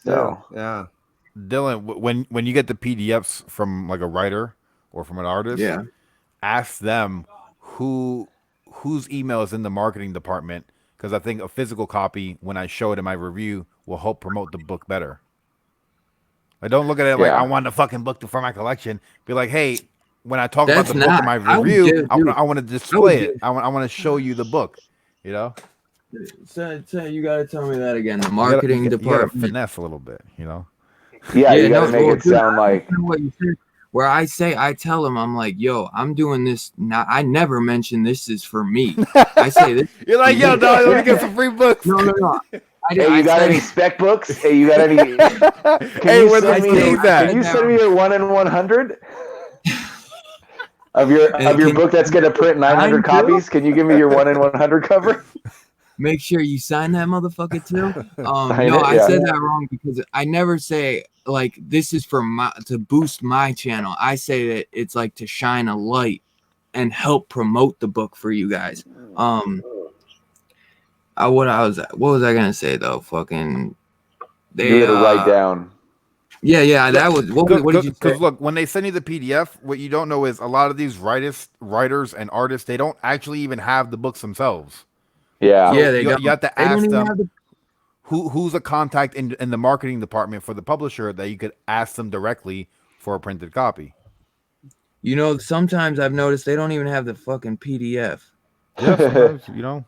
So Yeah. Dylan, when you get the PDFs from like a writer or from an artist, Yeah. ask them whose email is in the marketing department, because I think a physical copy, when I show it in my review, will help promote the book better. I don't look at it like Yeah. I want the fucking book for my collection. Be like, hey, when I talk That's about the book in my I would review, give- I want to display give- it. I want to show you the book. You know, So you gotta tell me that again. The You gotta- marketing you gotta department. finesse a little bit. You know. yeah, you gotta make well, it sound like what you said. Where I tell them, I'm like, yo, I'm doing this. Now, I never mention this is for me. I say this. You're like, yo, dog, let me get some free books. No. hey, you got any spec books? Hey, you got any? Hey, you where the send me keys at? Can you send me a 1 in 100? of your Can book that's going to print 900 sign too? copies? Can you give me your 1 in 100 cover? Make sure you sign that motherfucker too. Sign No, it, I yeah. said that wrong because I never say like this is for to boost my channel. I say that it's like to shine a light and help promote the book for you guys. What was I gonna say though? Fucking they You had to write down. Yeah, that was what did you say? Because look, when they send you the PDF, what you don't know is a lot of these writers and artists, they don't actually even have the books themselves. Yeah. Yeah, they you don't. have to They don't ask even them have the who's a contact in the marketing department for the publisher that you could ask them directly for a printed copy. You know, sometimes I've noticed they don't even have the fucking PDF. Yeah, sometimes, you know.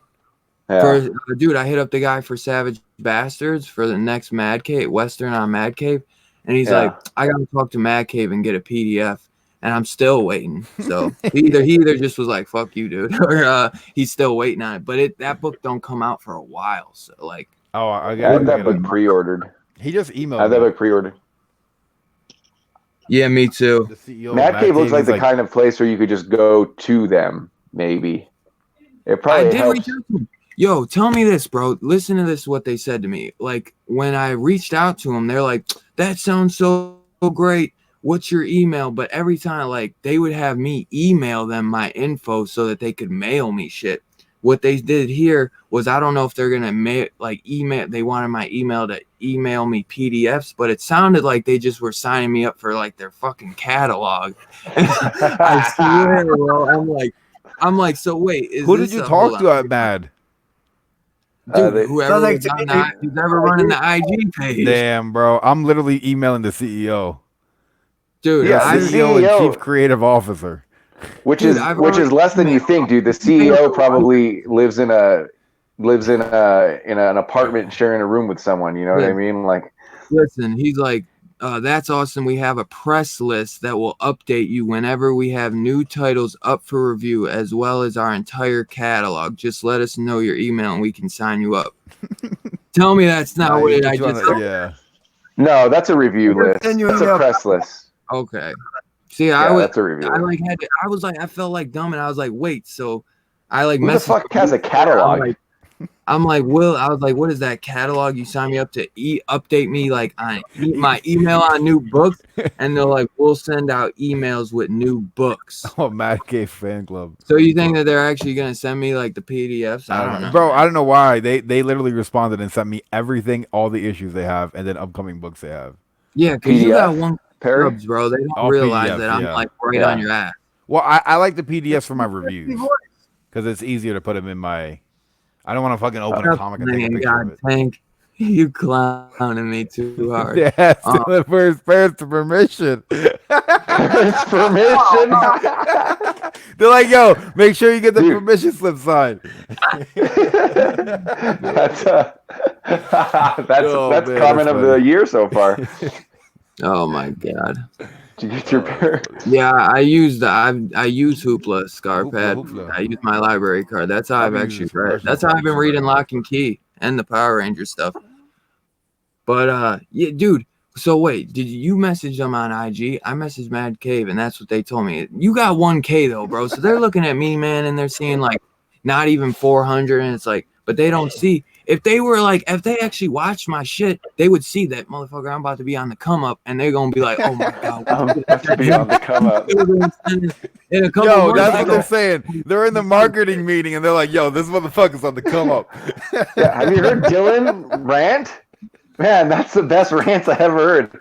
Yeah. Dude, I hit up the guy for Savage Bastards for the next Mad Cave, Western on Mad Cave, and he's Yeah. like, I gotta talk to Mad Cave and get a PDF, and I'm still waiting. So he either just was like, fuck you, dude, or he's still waiting on it. But that book don't come out for a while, so like, Oh, I have that book pre-ordered. He just I emailed have that me. book pre-ordered. yeah, me too. The CEO of Mad Cave looks Cave, like he's the kind of place where you could just go to them, maybe. It I probably did helps. reach out to him. Yo, tell me this, bro. Listen to this, what they said to me. Like, when I reached out to them, they're like, that sounds so great. What's your email? But every time, like, they would have me email them my info so that they could mail me shit. What they did here was, I don't know if they're gonna email. They wanted my email to email me PDFs, but it sounded like they just were signing me up for like their fucking catalog. I swear, bro. I'm like, so wait, who did you talk to at Mad? Dude, whoever like was on who's ever running the IG page. Damn, bro, I'm literally emailing the CEO. Dude, Yeah, The the CEO and CEO Chief Creative Officer. which Dude, is less than you think, dude. The CEO probably lives in an apartment sharing a room with someone. You know what I mean? Like, listen, he's like, that's awesome. We have a press list that will update you whenever we have new titles up for review, as well as our entire catalog. Just let us know your email and we can sign you up. Tell me that's not what I just said. Yeah. no, that's a review list. Send you That's a email. press list. Okay. See, Yeah, that's a review. I felt like dumb, and I was like, wait, so I like Who the messaged. fuck has a catalog? I'm like, Will, I was like, what is that catalog you signed me up to update me like on my email on new books? And they're like, we'll send out emails with new books. Oh, Mad Cave fan club. So you think that they're actually gonna send me like the PDFs? I don't know. Bro, I don't know why. They literally responded and sent me everything, all the issues they have, and then upcoming books they have. Yeah, because you got PDF, one Perry? clubs, bro. They don't All realize PDFs, that I'm yeah. like right on your ass. Well, I like the PDFs for my reviews because it's easier to put them in my. I don't want to fucking open a comic and take a picture of it. Tank, you clowning me too hard. Yeah, still for his parents' permission. It's permission. They're like, yo, make sure you get the permission slip signed. That's Oh, man, comment that's of the year so far. Oh my god. Did you get your parents? Yeah, I use Hoopla Scarpad. Hoopla. I use my library card. That's how I've been actually using read. That's how I've been reading Lock and Key and the Power Ranger stuff. But yeah, dude. So wait, did you message them on IG? I messaged Mad Cave, and that's what they told me. You got 1K though, bro. So they're looking at me, man, and they're seeing like not even 400, and it's like, but they don't see. If they actually watched my shit, they would see that motherfucker. I'm about to be on the come up, and they're gonna be like, "Oh my god, I'm about to be on the come up." In a couple Yo, months, that's I what go, they're saying. They're in the marketing meeting and they're like, yo, this motherfucker's on the come up. Yeah, have you heard Dylan rant? Man, that's the best rants I ever heard.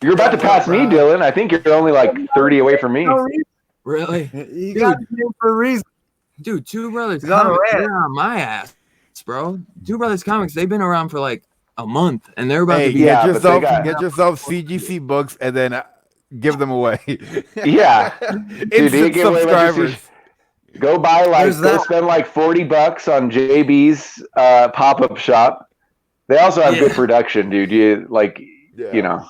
You're about to pass me, Dylan. I think you're only like 30 away from me. Really, You got the name for a reason. dude? Two Brothers He's on a Comics, rant. they're on my ass, bro. Two Brothers Comics, they've been around for like a month, and they're about Hey, to be. yeah, get but they yourself CGC books and then give them away. Yeah. Dude, they Instant give away subscribers. Go buy There's go that. spend like $40 on JB's pop-up shop. They also have good production, dude. You know,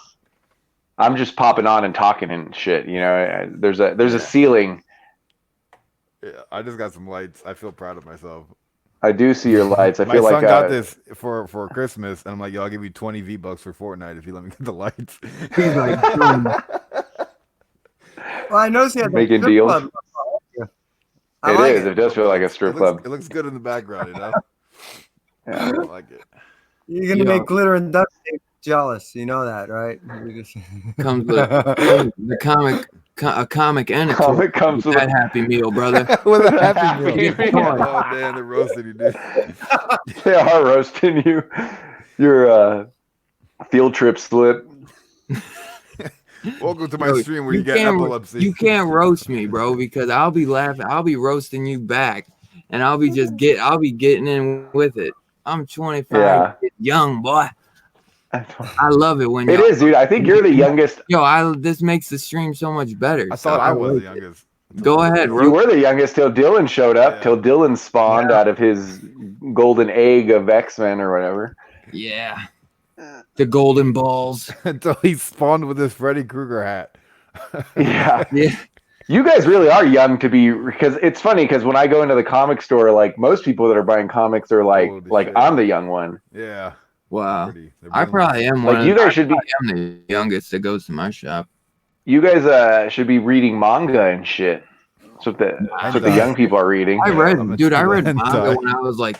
I'm just popping on and talking and shit. You know, there's a ceiling. Yeah, I just got some lights. I feel proud of myself. I do see your lights. I My feel son like got this for Christmas, and I'm like, yo, I'll give you 20 V-Bucks for Fortnite if you let me get the lights. He's like, Well, I noticed he had that Making strip deals. club. I It like is. It does feel like a strip club. It looks good in the background, you know. Yeah. I like it. You're gonna Yo. make glitter and duct tape jealous. You know that, right? You just- Comes with the a comic and a toy. Comic comes with That Happy Meal, brother. With a happy Happy meal. Meal. Oh man, they're roasting you, dude. They are roasting you. Your field trip slip. Welcome to my Yo, stream where you get can't- epilepsy. You can't roast me, bro, because I'll be laughing. I'll be roasting you back, and I'll be getting in with it. I'm 25, Yeah. young boy. I love it when It is, dude. I think you're the youngest. Yo, this makes the stream so much better. I so thought I was like the youngest. it. Go ahead, You bro. were the youngest till Dylan showed up. Yeah. Till Dylan spawned out of his golden egg of X-Men or whatever. Yeah, the golden balls. Until he spawned with his Freddy Krueger hat. Yeah. Yeah, You guys really are young to be, because it's funny because when I go into the comic store, like most people that are buying comics are Holy like shit. I'm the young one. Yeah. wow. They're I bringing- probably am one. Like you guys should be, I am the youngest that goes to my shop. you guys should be reading manga and shit. That's what the young people are reading. I read I'm a manga hentai. when I was like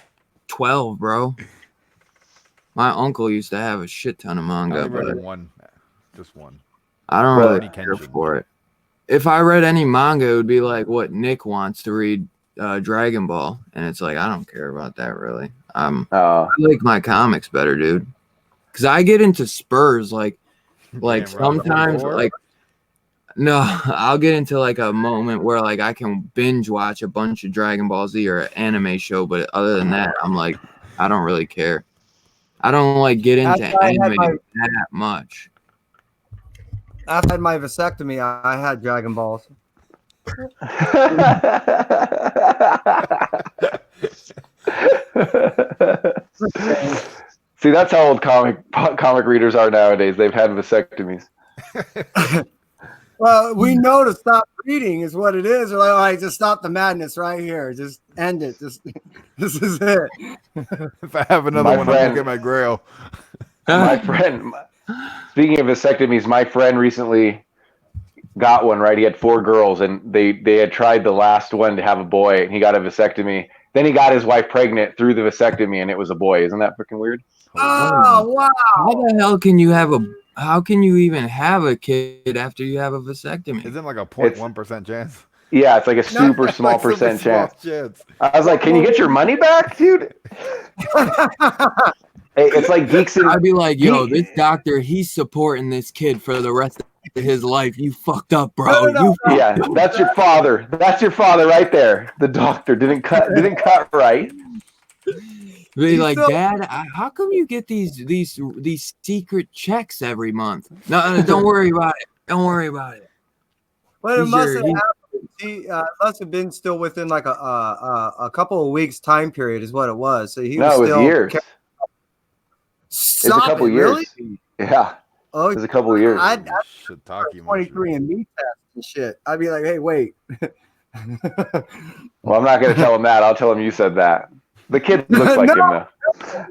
12, bro. My uncle used to have a shit ton of I manga, only read but one. Just one. I don't Well, really care Kenshin. for it. If I read any manga, it would be like what Nick wants to read Dragon Ball. And it's like, I don't care about that really. I like my comics better, dude. Because I get into spurs like Damn, Rob, sometimes 24? like no, I'll get into like a moment where like I can binge watch a bunch of Dragon Ball Z or an anime show, but other than that, I'm like, I don't really care. I don't like get into That's why I had anime my- that much. After I had my vasectomy, I had Dragon Balls. See, that's how old comic readers are nowadays. They've had vasectomies. Well, we know to stop reading is what it is. We're like, all right, just stop the madness right here. Just end it. Just this is it. If I have another My one, I'll friend- go get my grail. My friend, speaking of vasectomies, my friend recently got one, right? He had 4 girls, and they had tried the last one to have a boy, and he got a vasectomy. Then he got his wife pregnant through the vasectomy, and it was a boy. Isn't that freaking weird? Oh wow! How the hell can you have how can you even have a kid after you have a vasectomy? Isn't it like a 0.1% chance? Yeah, it's like a super small Like super percent small chance. chance. I was like, can you get your money back, dude? Hey, it's like geeks and I'd be like, yo, He- this doctor, he's supporting this kid for the rest of his life. You fucked up, bro. No. yeah, that's your father. That's your father right there. The doctor didn't cut right. Be He's like, so- Dad, how come you get these secret checks every month? No, don't worry about it. Don't worry about it. But it He's must your- have happened. He must have been still within like a couple of weeks time period is what it was. So he No, was it was still years. It Stop was a couple it, years. Really? Yeah, Oh, it was a couple of years. I'd Shiitake 23 and me test and shit. I'd be like, hey, wait. Well, I'm not going to tell him that. I'll tell him you said that. The kid looks like No. him,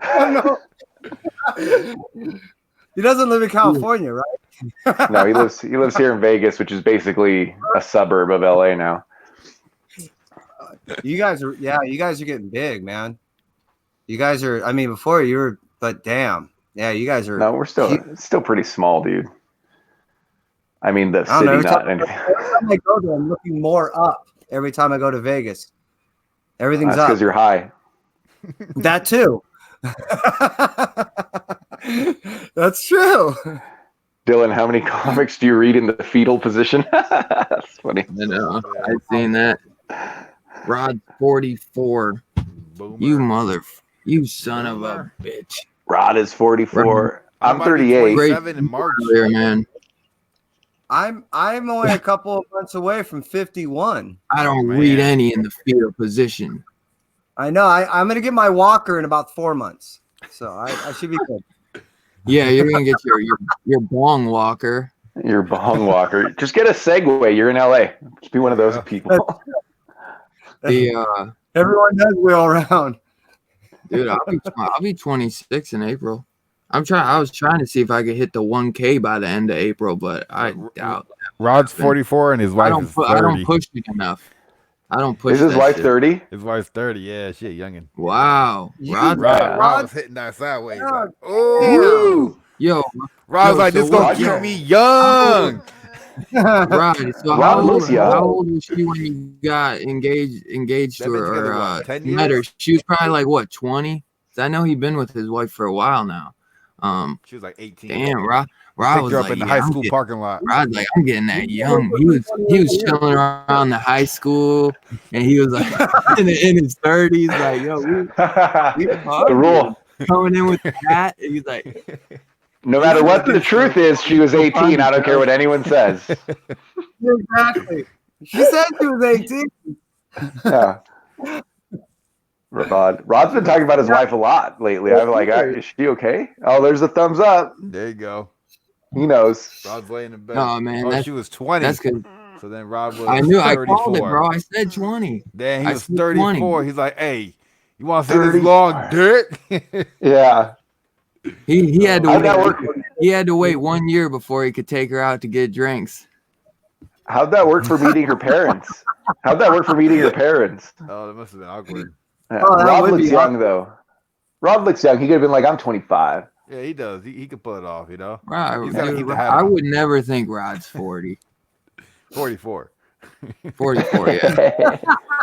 Oh, no. He doesn't live in California, right? though. No, he lives here in Vegas, which is basically a suburb of LA now. You guys are getting big, man. You guys are, I mean, before you were, but damn. Yeah, you guys are. No, we're still pretty small, dude. I mean, the I don't know, city, every not time- anything. Every time I go there, I'm looking more up every time I go to Vegas. Everything's That's because up. you're high. That too. That's true. Dylan, how many comics do you read in the fetal position? That's funny. And, I've seen that. Rod 44. Boomer. You son of a bitch. Rod is 44. I'm about to be 38. 27 in March. There, man. I'm only a couple of months away from 51. I don't Man. read any in the fetal position. I know. I'm gonna get my walker in about 4 months, so I should be good. Yeah, you're gonna get your bong walker. You're bong walker. Just get a Segway. You're in LA. Just be one of those Yeah. people. The Everyone does wheel around. dude, I'll be 26 in April. I was trying to see if I could hit the 1K by the end of April, but I doubt that Rod's 44 and his wife is 30. I don't push it enough. I don't push. Is his that wife shit. 30? His wife's 30. Yeah, shit, youngin. Wow. Rod- Rod was hitting that sideways. Yeah. Like, oh, Yo, Rod's Yo, like, so this gonna what- keep me young. Rod. So Rod looks young. how old was she when you got engaged They've to been her? together, Or what, 10 you met her? years? She was probably like what, 20? I know he's been with his wife for a while now. She was like 18. Damn, Rod Picked was her up like, in the yeah, high I'm school getting- parking lot. Rod's like, I'm getting that young. He was chilling around the high school, and he was like in his 30s, like, yo, we The rule. coming in with the hat. And he's like, No matter what the truth is, she was 18. I don't care what anyone says. Exactly. She said she was 18. Yeah. Rod's been talking about his wife a lot lately. I'm like, is she okay? Oh, there's a thumbs up. There you go. He knows. Rod's laying in bed. oh man, Oh, that's she was 20. that's good. So then Rod was I knew 34. I called it, bro. I said 20. Then he I was said 34. 20. He's like, hey, you want to see this long dick? Yeah. He had to How'd that wait. work? He had to wait 1 year before he could take her out to get drinks. How'd that work for meeting her parents? How'd that work for meeting her parents? Oh, that must have been awkward. Yeah. Oh, that Rod would looks be young though. Rod looks young. He could have been like, I'm 25. Yeah, he does. He could pull it off, you know? Right, He's gotta dude, keep the hat I on. would never think Rod's 40. 44. 44, yeah.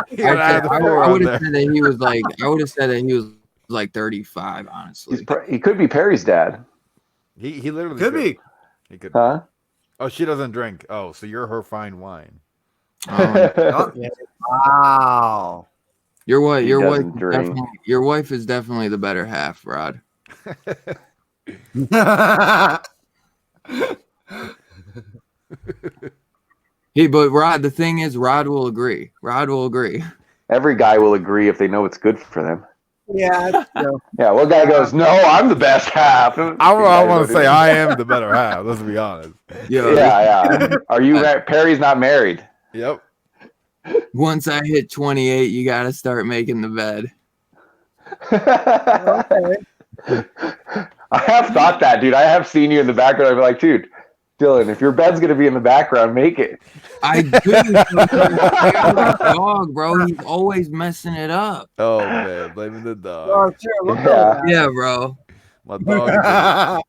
He gotta add the 4 I on would there. have said that he was like. I would have said that he was like 35. Honestly, He could be Perry's dad. He literally Could be. He could. Huh? Oh, she doesn't drink. Oh, so you're her fine wine. Oh, yeah. Wow. your wife. He Your wife. doesn't drink. Your wife is definitely the better half, Rod. Hey, but Rod. The thing is, Rod will agree. Rod will agree. Every guy will agree if they know it's good for them. Yeah. that's true. Yeah, one guy goes, "No, I'm the best half." I want to say I am the better half. Let's be honest. Yo, Yeah. Are you? Perry's not married. Yep. once I hit 28, you got to start making the bed. Okay. I have thought that, dude. I have seen you in the background. I'd be like, dude, Dylan, if your bed's gonna be in the background, make it. I do. I got a dog, bro. He's always messing it up. Oh man, blaming the dog. Oh, sure. Look Yeah. Yeah, bro. My dog.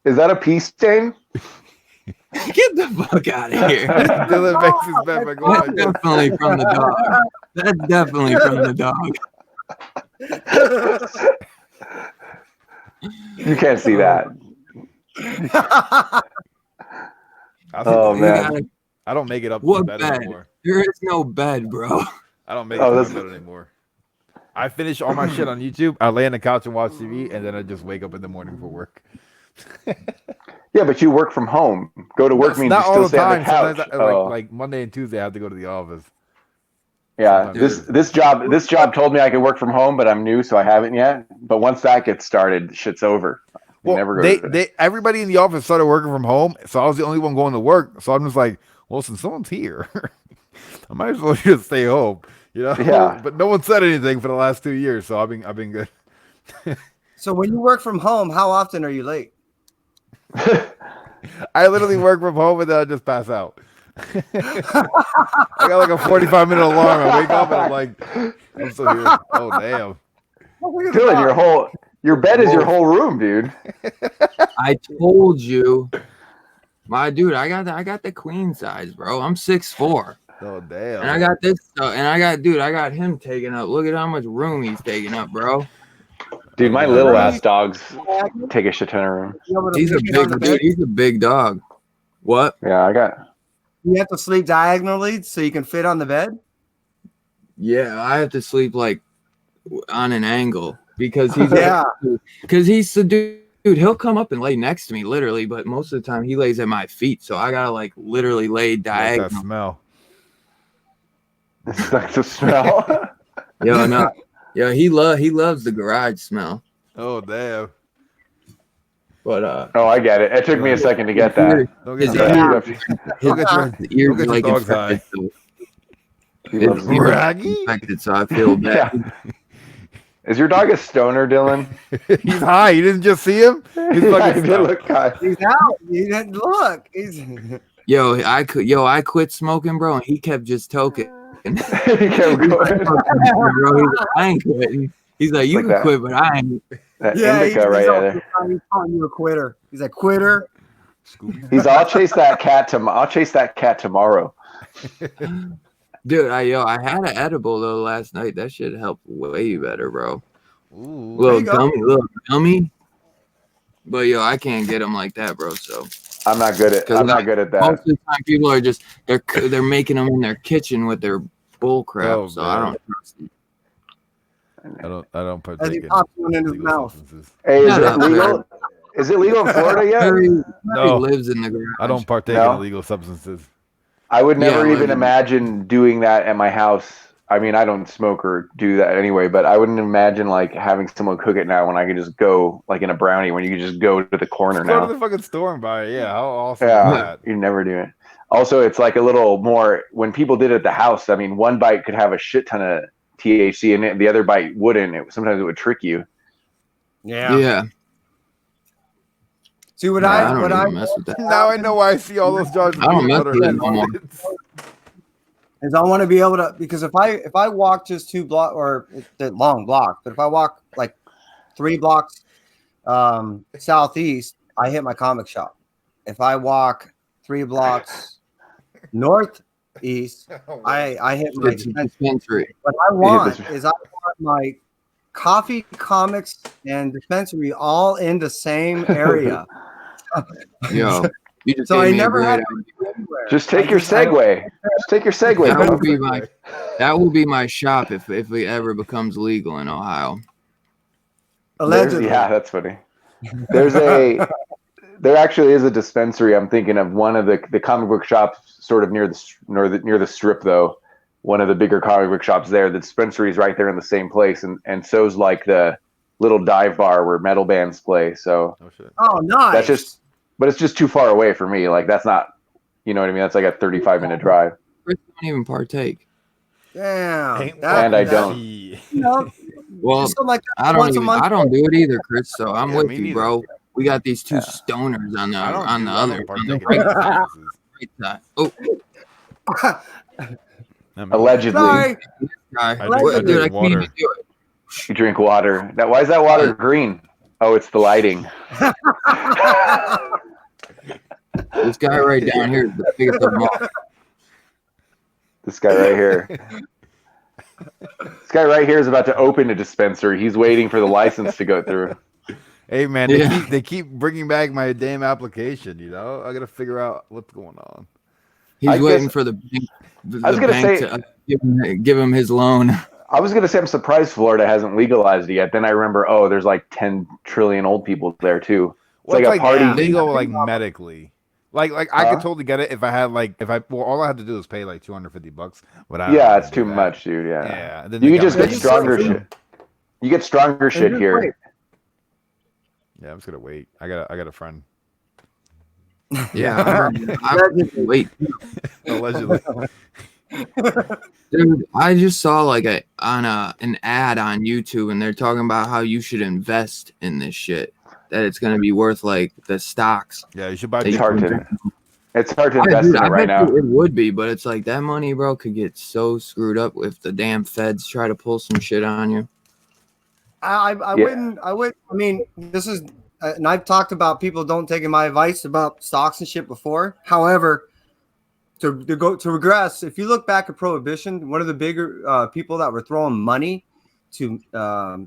Is that a pee stain? Get the fuck out of here. Dylan makes his bed by That's going. definitely from the dog. That's definitely from the dog. You can't see that. Oh, You man. gotta- I don't make it up to What the bed bed? anymore. there is no bed, bro. I don't make Oh, it to that's- my bed anymore. I finish all my shit on YouTube. I lay on the couch and watch TV, and then I just wake up in the morning for work. Yeah, but you work from home. Go to work That's means not you all still the stay on time. the couch. Sometimes, Oh. like Monday and Tuesday, I have to go to the office. Yeah, sometimes. this job told me I could work from home, but I'm new, so I haven't yet. But once that gets started, shit's over. I Well, never go to the- they everybody in the office started working from home, so I was the only one going to work. So I'm just like, well, since someone's here, I might as well just stay home. You know? Yeah. But no one said anything for the last 2 years, so I've been good. So when you work from home, how often are you late? I literally work from home and then I just pass out. I got like a 45-minute alarm. I wake up and I'm like, I'm still here. Oh damn. Dylan, your bed is your whole room, dude. I told you. My dude, I got the queen size, bro. I'm 6'4". Oh damn. And I got this stuff, and I got him taking up. Look at how much room he's taking up, bro. Dude, my little ass dogs take a shit ton of room. He's a big dude. He's a big dog. What? Yeah, I got. You have to sleep diagonally so you can fit on the bed. Yeah, I have to sleep like on an angle because he's Yeah. because he's the dude. He'll come up and lay next to me, literally, but most of the time he lays at my feet, so I gotta like literally lay Like that diagonal. smell. It's like the smell. Yo, no, yo, he loves the garage smell. Oh damn. But Oh, I get it. It took me a second to get that. Don't His get ear- that. his Look at your- ears look at your like dog's infected, eye. so He his loves ears are Raggy? infected, so I feel bad. Yeah. Is your dog a stoner, Dylan? He's high. You didn't just see him? He's Yeah, fucking he did look high. He's out. Look. He's I quit smoking, bro, and he kept just toking. He kept going. Bro, he's like, I ain't quitting. He's like, you Like can that. quit, but I ain't. That yeah. indica right all- there. He's calling you a quitter. He's a quitter. He's. I'll chase that cat I'll chase that cat tomorrow. Dude, I had an edible though last night. That shit helped way better, bro. Ooh. Little you go. gummy. But I can't get them like that, bro. So I'm not good at most that. of the time, people are just they're making them in their kitchen with their bull crap. Oh, so man. I don't trust it. I don't As partake he in pops one in his illegal mouth. substances. Hey, is Shut it up, legal? Is it legal in Florida yet? Harry No. lives in the garage. I don't partake No? in illegal substances. I would never Yeah, even like- imagine doing that at my house. I mean, I don't smoke or do that anyway, but I wouldn't imagine like having someone cook it now when I could just go like in a brownie when you could just go to the corner Just go to now. the fucking store and buy it. Yeah, how awesome is Yeah, that? you never do it. Also, it's like a little more when people did it at the house. I mean, one bite could have a shit ton of THC in it, the other bite wouldn't. Sometimes it would trick you. Yeah. See what I I don't what even I mess with that. Now I know why I see all those jars of I don't peanut mess butter with that and no more. nuggets. is I want to be able to, because if I walk just 2 blocks or the long block, but if I walk like 3 blocks southeast, I hit my comic shop. If I walk 3 blocks northeast, I hit my It's a dispensary. dispensary. What I want this- is I want my coffee, comics, and dispensary all in the same area. Yo, you just So gave I me a never great had idea. Just take your Segway. Just take your Segway. That bro. would be my shop if it ever becomes legal in Ohio. Allegedly. Yeah, that's funny. There actually is a dispensary. I'm thinking of one of the comic book shops, sort of near the strip though. One of the bigger comic book shops there. The dispensary is right there in the same place, and so's like the little dive bar where metal bands play. So Oh shit. Oh, nice. that's just, but it's just too far away for me. Like that's not, you know what I mean? That's like a 35-minute drive. Chris don't even partake. Damn. Ain't And I that- don't. You know, Well, just something like that I once a don't month. do it either, Chris. So I'm Yeah, with me you, neither. bro. We got these two Yeah. stoners on the I don't on do- the I other don't on the partake in right substances. side. Oh, I mean, Allegedly, Sorry. guy. I drink- I Dude, drink I can't water. even do it. you drink water. Now, why is that water green? Oh, it's the lighting. This guy right down here is the biggest of them all. This guy right here. This guy right here is about to open a dispensary. He's waiting for the license to go through. Hey man, Yeah. they keep bringing back my damn application. You know, I gotta figure out what's going on. He's I waiting guess- for the bank, I was gonna say- to give him his loan. I was gonna say I'm surprised Florida hasn't legalized it yet. Then I remember, oh, there's like 10 trillion old people there too. It's Well, like a party. legal, like medically. Like I Huh? could totally get it if I had well, all I had to do is pay like $250, but I don't Yeah, wanna it's do too that. much, dude. Yeah. Yeah, and then You they can got just my get just stronger so- shit. You get stronger shit just here. wait. Yeah, I'm just gonna wait. I got a friend. Yeah, wait, Allegedly. dude. I just saw like an ad on YouTube, and they're talking about how you should invest in this shit. That it's gonna be worth like the stocks. Yeah, you should buy It's It's hard Bitcoin. to. It's hard to invest in it right now. It would be, but it's like that money, bro, could get so screwed up if the damn feds try to pull some shit on you. I Yeah. wouldn't. I mean, this is, and I've talked about people don't taking my advice about stocks and shit before. However, to regress, if you look back at Prohibition, one of the bigger people that were throwing money to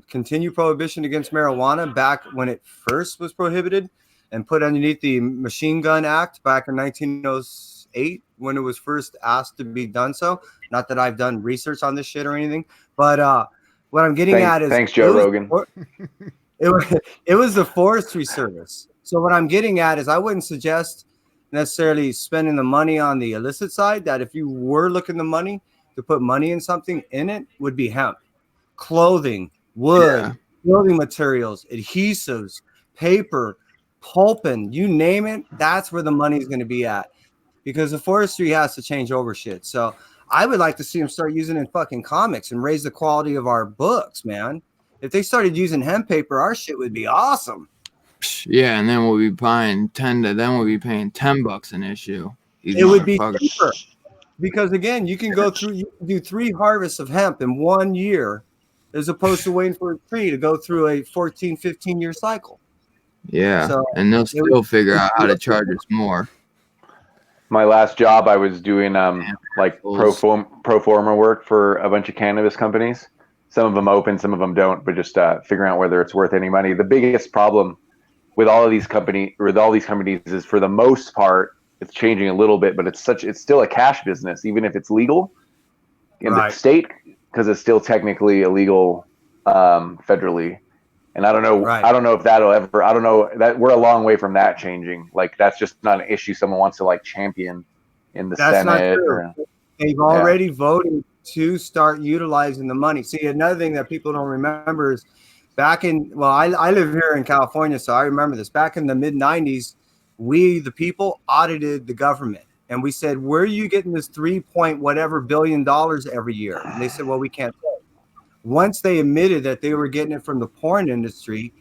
continue Prohibition against marijuana back when it first was prohibited and put underneath the Machine Gun Act back in 1908 when it was first asked to be done. So, not that I've done research on this shit or anything, but what I'm getting at is Thanks, Joe it was- Rogan. it was the Forestry Service. So what I'm getting at is I wouldn't suggest necessarily spending the money on the illicit side. That if you were looking the money to put money in something in it would be hemp, clothing, wood, Yeah. building materials, adhesives, paper, pulping, you name it. That's where the money's going to be at because the forestry has to change over shit. So I would like to see them start using it in fucking comics and raise the quality of our books, man. If they started using hemp paper, our shit would be awesome. Yeah, and then we'll be buying paying $10 an issue. It would be cheaper because again, you can do 3 harvests of hemp in 1 year, as opposed to waiting for a tree to go through a 14, 15-year cycle. Yeah, So and they'll still figure out how to charge us more. My last job, I was doing like pro forma work for a bunch of cannabis companies. Some of them open, some of them don't, but just figuring out whether it's worth any money. The biggest problem with all these companies is, for the most part, it's changing a little bit, but it's still a cash business, even if it's legal in the state, because it's still technically illegal federally. And I don't know if that'll ever. I don't know that we're a long way from that changing. Like, that's just not an issue someone wants to like champion in the Senate. Not true. They've already voted to start utilizing the money. See, another thing that people don't remember is back in, I live here in California, so I remember this. Back in the mid-90s, we, the people, audited the government. And we said, where are you getting this $3 billion every year? And they said, well, we can't say. Once they admitted that they were getting it from the porn industry,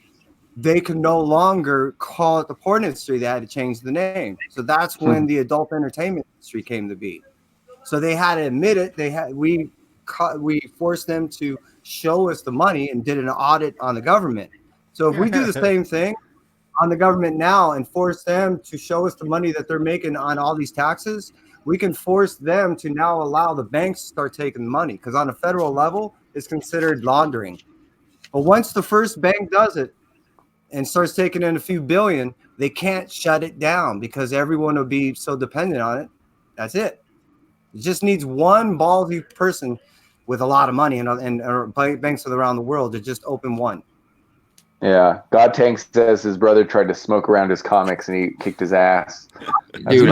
they could no longer call it the porn industry. They had to change the name. So that's when the adult entertainment industry came to be. So they had to admit it. We forced them to show us the money and did an audit on the government. So if we do the same thing on the government now and force them to show us the money that they're making on all these taxes, we can force them to now allow the banks to start taking the money, because on a federal level, it's considered laundering. But once the first bank does it and starts taking in a few billion, they can't shut it down because everyone will be so dependent on it. That's it. It just needs one ballsy person with a lot of money and banks around the world to just open one. Yeah, God Tank says his brother tried to smoke around his comics and he kicked his ass. Dude,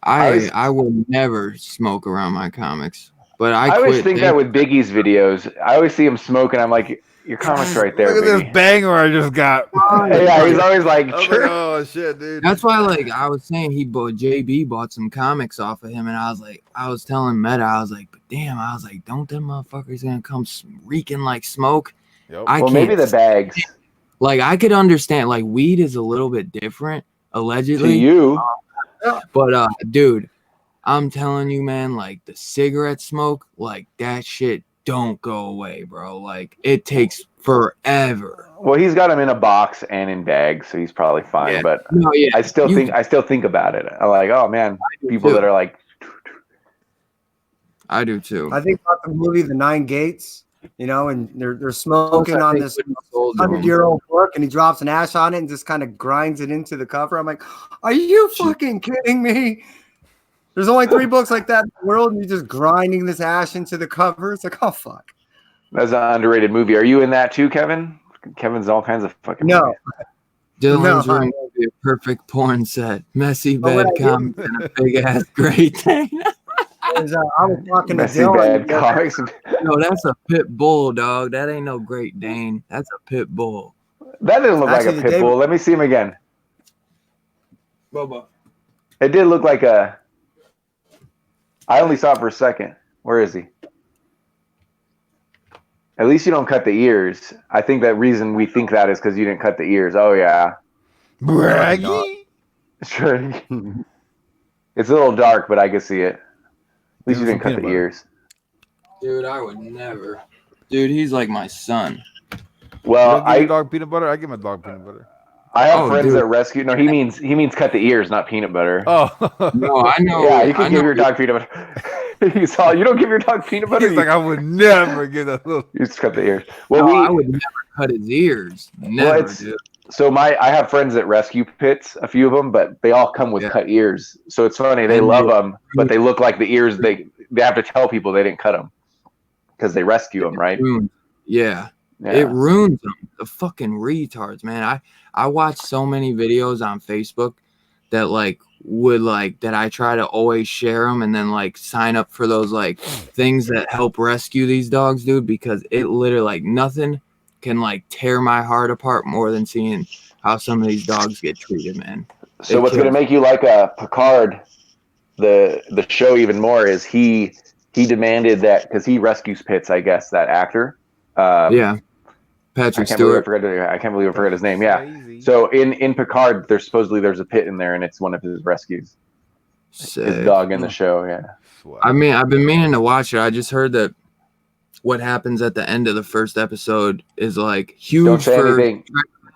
I would never smoke around my comics, but I always think that with Biggie's videos. I always see him smoking. I'm like, your comics right there. Look at this banger I just got. Yeah, he's always like, oh shit, dude. That's why, like, I was saying, JB bought some comics off of him, and I was telling Meta, I was like, but damn, don't them motherfuckers gonna come reeking like smoke? Yep. Well, maybe the bags. Like, I could understand, like, weed is a little bit different, allegedly. To you. But, dude, I'm telling you, man, like, the cigarette smoke, like, that shit don't go away, bro. Like, it takes forever. Well, he's got them in a box and in bags, so he's probably fine. Yeah. But no, yeah. I still think about it. I'm like, oh, man, people that are like. I do, too. I think about the movie The Nine Gates. You know, and they're smoking on this 100-year-old book, and he drops an ash on it and just kind of grinds it into the cover. I'm like, are you fucking kidding me? There's only 3 books like that in the world, and you're just grinding this ash into the cover. It's like, oh, fuck. That's an underrated movie. Are you in that too, Kevin? Kevin's all kinds of fucking movies. Dylan's room would be a perfect porn set. Messy bed comics and a big-ass great thing. I was talking to Dylan. Comics. No, that's a pit bull, dog. That ain't no Great Dane. That's a pit bull. That didn't look like a pit bull. Let me see him again. Bubba. It did look like a. I only saw it for a second. Where is he? At least you don't cut the ears. I think that reason we think that is because you didn't cut the ears. Oh yeah. Braggy. Sure. It's a little dark, but I can see it. At least you didn't cut the ears. Dude, I would never. Dude, he's like my son. Well, I dog peanut butter. I give my dog peanut butter. I have friends that rescue. No, he means cut the ears, not peanut butter. Oh no, I know. Yeah, you can give your dog peanut butter. You don't give your dog peanut butter. He's like, I would never give that little. You just cut the ears. Well, I would never cut his ears. Never. Well, so I have friends that rescue pits, a few of them, but they all come with cut ears. So it's funny. They love them, but they look like the ears. They have to tell people they didn't cut them because they rescue them, right? Yeah. It ruins them. The fucking retards, man. I watch so many videos on Facebook that that I try to always share them and then sign up for those things that help rescue these dogs, dude, because it literally nothing can tear my heart apart more than seeing how some of these dogs get treated, man. So what's gonna make you like Picard, the show even more is he demanded that because he rescues pits, I guess, that actor. Yeah, I Patrick can't believe I Stewart. forgot his name. Yeah. Swayze. So in Picard, there's a pit in there, and it's one of his rescues. His Sick. dog in the show. Yeah. Swag. I mean, I've been meaning to watch it. I just heard that what happens at the end of the first episode is like huge Don't say for anything.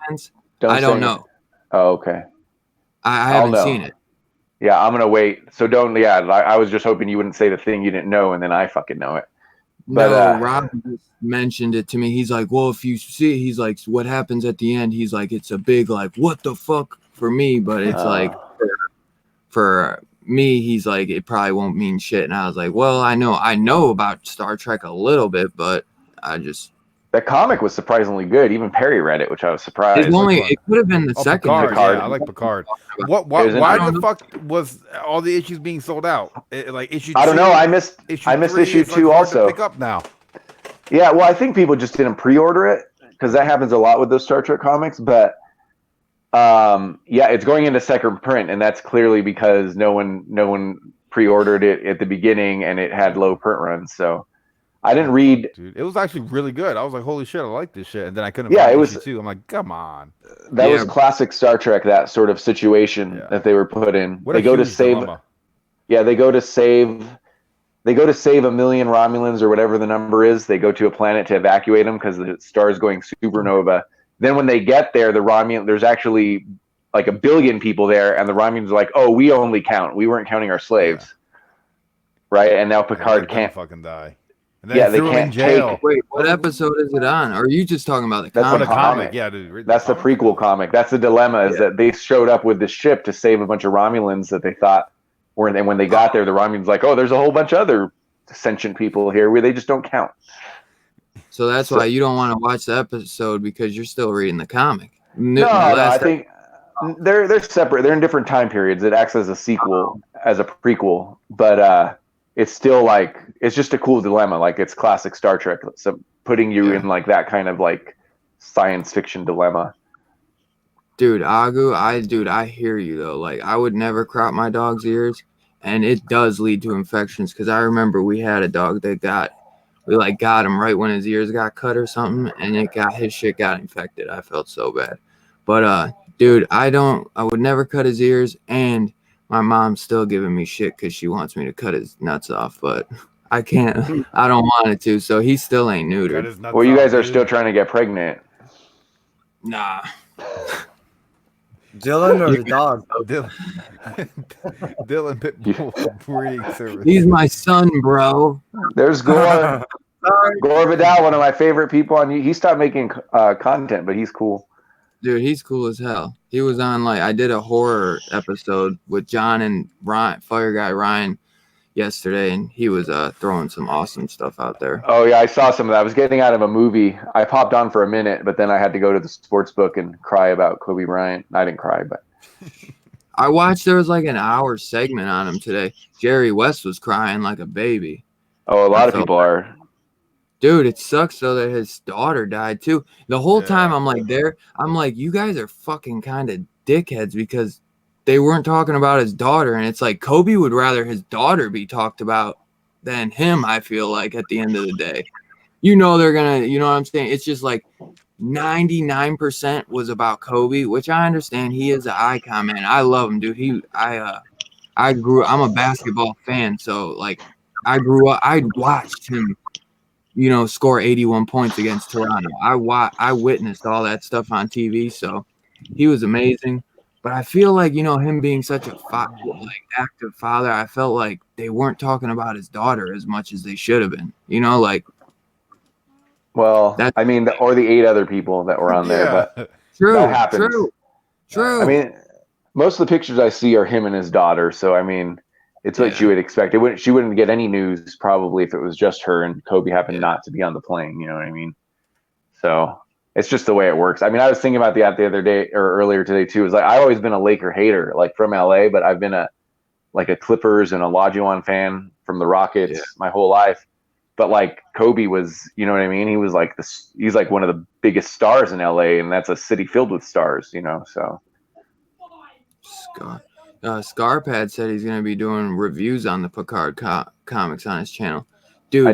fans. say I don't anything. know. Oh, okay. I I'll haven't know. seen it. Yeah, I'm gonna wait. So don't. Yeah, I was just hoping you wouldn't say the thing you didn't know, and then I fucking know it. But, No, Rob just mentioned it to me. He's like, well, if you see, he's like, what happens at the end? He's like, it's a big like, what the fuck for me, but it's like for me, he's like, it probably won't mean shit. And I was like, well, I know about Star Trek a little bit, but I just that comic was surprisingly good. Even Perry read it, which I was surprised. it could have been the second Picard. Picard. Yeah, I like Picard. Why It was the fuck was all the issues being sold out? Like issue I don't two, know. I missed three issue is, like, 2 hard to also. pick up now. Yeah, well, I think people just didn't pre-order it because that happens a lot with those Star Trek comics. But yeah, it's going into second print, and that's clearly because no one pre-ordered it at the beginning, and it had low print runs. So I didn't read. Dude, it was actually really good. I was like, holy shit, I like this shit. And then I couldn't Yeah, find it was- issue 2. I'm like, come on. That was Yeah. classic Star Trek. That sort of situation Yeah. that they were put in. What They a go to huge save. dilemma. Yeah, they go to save a million Romulans or whatever the number is. They go to a planet to evacuate them because the star is going supernova. Then when they get there, there's actually like 1 billion people there, and the Romulans are like, "Oh, we only count. We weren't counting our slaves." Right? And now They Picard let them can't. fucking die. And then Yeah, they they threw him in can't jail. take- Wait, what episode is it on? Or are you just talking about the That's What the a comic? comic. comic. Yeah, dude. read That's the comic. prequel comic. That's the dilemma is that they showed up with this ship to save a bunch of Romulans that they thought were. And when they got there, the Romulans like, "Oh, there's a whole bunch of other sentient people here where they just don't count." So that's why you don't want to watch the episode because you're still reading the comic. No, I think they're separate. They're in different time periods. It acts as a sequel, as a prequel, but it's still like it's just a cool dilemma. Like it's classic Star Trek. So putting you in like that kind of like science fiction dilemma. Dude, Agu, I hear you though. Like I would never crop my dog's ears, and it does lead to infections. Because I remember we had a dog that got him right when his ears got cut or something, and his shit got infected. I felt so bad. But dude, I would never cut his ears, and my mom's still giving me shit because she wants me to cut his nuts off, but I can't. I don't want it to, so he still ain't That neutered. is nuts Well, you off, guys are dude. still trying to get pregnant. Nah. Dylan or the dog? Dylan, Dylan Pitbull breeding service. He's my son, bro. There's Gore. Sorry. Gore Vidal, one of my favorite people on. He stopped making content, but he's cool. Dude, he's cool as hell. He was on I did a horror episode with John and Ryan, Fire Guy Ryan, yesterday, and he was throwing some awesome stuff out there. Oh yeah, I saw some of that. I was getting out of a movie. I popped on for a minute, but then I had to go to the sports book and cry about Kobe Bryant. I didn't cry, but I watched there was like an hour segment on him today. Jerry West was crying like a baby. a lot of felt people are. Dude, it sucks though that his daughter died too. The whole time I'm like, you guys are fucking kind of dickheads because they weren't talking about his daughter, and it's like Kobe would rather his daughter be talked about than him, I feel like, at the end of the day. They're gonna, you know what I'm saying? It's just like 99% was about Kobe, which I understand. He is an icon, man. I love him, dude. I'm a basketball fan, so like I grew up, I watched him score 81 points against Toronto. I witnessed all that stuff on TV, so he was amazing. But I feel like, him being such a active father, I felt like they weren't talking about his daughter as much as they should have been. Well, I mean, or the 8 other people that were on there, but True, that happens. true. I mean, most of the pictures I see are him and his daughter, so I mean, it's what you would expect. She wouldn't get any news probably if it was just her and Kobe happened not to be on the plane. You know what I mean? So it's just the way it works. I mean, I was thinking about that the other day or earlier today too. It was like I've always been a Laker hater, like from LA, but I've been a Clippers and a Olajuwon fan from the Rockets my whole life. But like Kobe was, you know what I mean? He was like this. He's like one of the biggest stars in LA, and that's a city filled with stars. So. Scarpad said he's going to be doing reviews on the Picard comics on his channel. Dude, I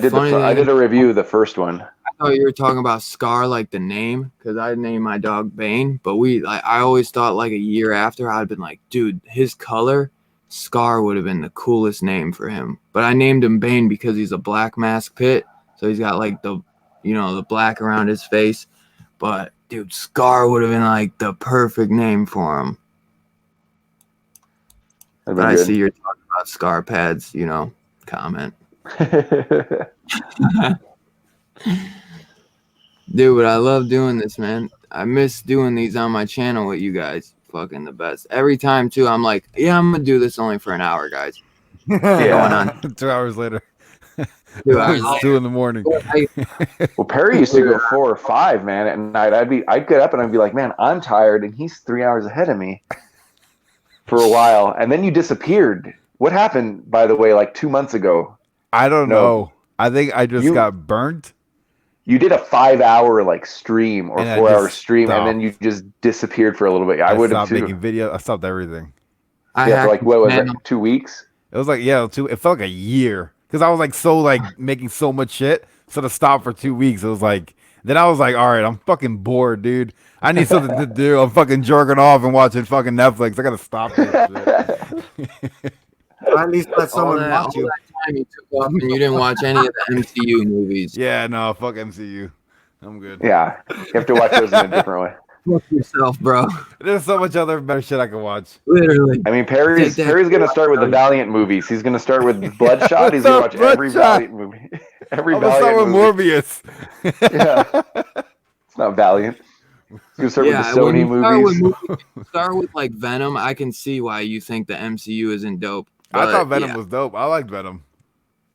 did a review of the first one. I thought you were talking about Scar, like the name, because I named my dog Bane. But I always thought like a year after I'd been like, dude, his color, Scar would have been the coolest name for him. But I named him Bane because he's a black mask pit, so he's got like the black around his face. But dude, Scar would have been like the perfect name for him. That'd But be I good. see you're talking about Scar pads, comment. Dude, but I love doing this, man. I miss doing these on my channel with you guys. Fucking the best. Every time, too, I'm like, yeah, I'm going to do this only for an hour, guys. Yeah. Going on. 2 hours later. 2 hours. It's 2 in the morning. Well, Perry used to go 4 or 5, man, at night. I'd get up and I'd be like, man, I'm tired, and he's 3 hours ahead of me for a while. And then you disappeared. What happened, by the way, like 2 months ago? I don't No. know. I think I just got burnt. You did a 5-hour like stream or And I 4-hour just stream, stopped. and then you just disappeared for a little bit. I would have stopped too. making videos. I stopped everything. Yeah, for like what was it, 2 weeks? It was like it felt like a year because I was like making so much shit. So to stop for 2 weeks, it was like. Then I was like, all right, I'm fucking bored, dude. I need something to do. I'm fucking jerking off and watching fucking Netflix. I gotta stop this shit. At least let someone watch you. All that time you took off and you didn't watch any of the MCU movies. Yeah, no, fuck MCU. I'm good. Yeah, you have to watch those in a different way. Fuck yourself, bro. There's so much other better shit I can watch. Literally. I mean, Perry's Take that. gonna start with the Valiant movies. He's gonna start with Bloodshot. He's gonna watch every Bloodshot? Valiant movie. Every I'm gonna start with Valiant movie. Morbius. Yeah, it's not Valiant. He's gonna start with the when Sony you movies. start with like Venom, I can see why you think the MCU isn't dope. I But, thought Venom yeah. was dope. I liked Venom.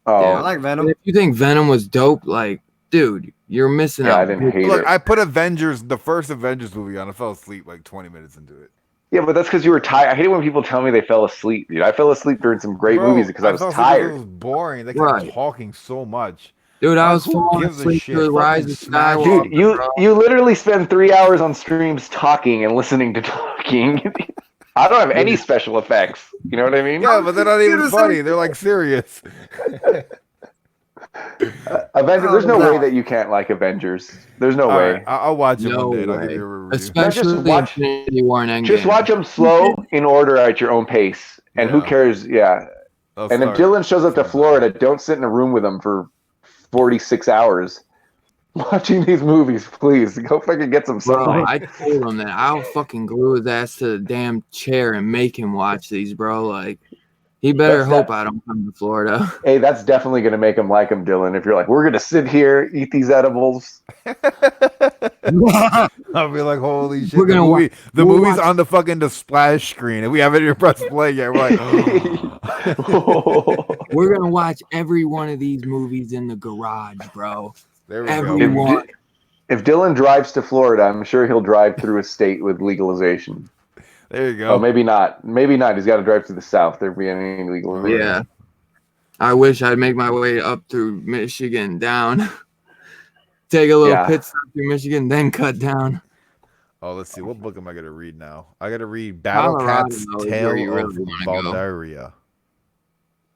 Oh, I like Venom. If you think Venom was dope, like, dude, you're missing yeah, out. I didn't hate Look, it. I put the first Avengers movie on. I fell asleep like 20 minutes into it. Yeah, but that's because you were tired. I hate it when people tell me they fell asleep, dude. I fell asleep during some great Bro, movies because I was fell asleep because tired. It was boring. They kept Right. talking so much. Dude, I was Who falling gives a asleep shit? to the Rise Fucking of smash Skywalker. Dude, bro. you literally spend 3 hours on streams talking and listening to talking. I don't have any special effects. You know what I mean? Yeah, but they're not even Computer funny. science. They're like serious. Avengers. There's no Oh, way that you can't like Avengers. There's no All way. right, I'll watch it No one day. And I'll give way. you a review. Especially watch- Infinity War and Endgame. Just watch them slow in order at your own pace. And who Yeah. cares? Yeah. I'll And if start. Dylan shows up to Florida, don't sit in a room with him for 46 hours watching these movies. Please go fucking get some Bro, sunlight. I told him that I'll fucking glue his ass to the damn chair and make him watch these, bro. Like, he better That's hope that- I don't come to Florida. Hey, that's definitely going to make him like him, Dylan. If you're like, we're going to sit here, eat these edibles. I'll be like, holy shit! We're The, gonna movie, the we'll movie's watch- on the fucking the splash screen, and we haven't even pressed play yet. We're like, We're gonna watch every one of these movies in the garage, bro. there we Every go. one. If Dylan drives to Florida, I'm sure he'll drive through a state with legalization. There you go. Oh, maybe not. Maybe not. He's got to drive to the south. There be any legalization. Yeah. I wish I'd make my way up through Michigan, down. Take a little Yeah. pit stop through Michigan, then cut down. Oh, let's see. What book am I gonna read now? I gotta read Battle Colorado Cat's is where Tale you of really wanna go. Valdaria.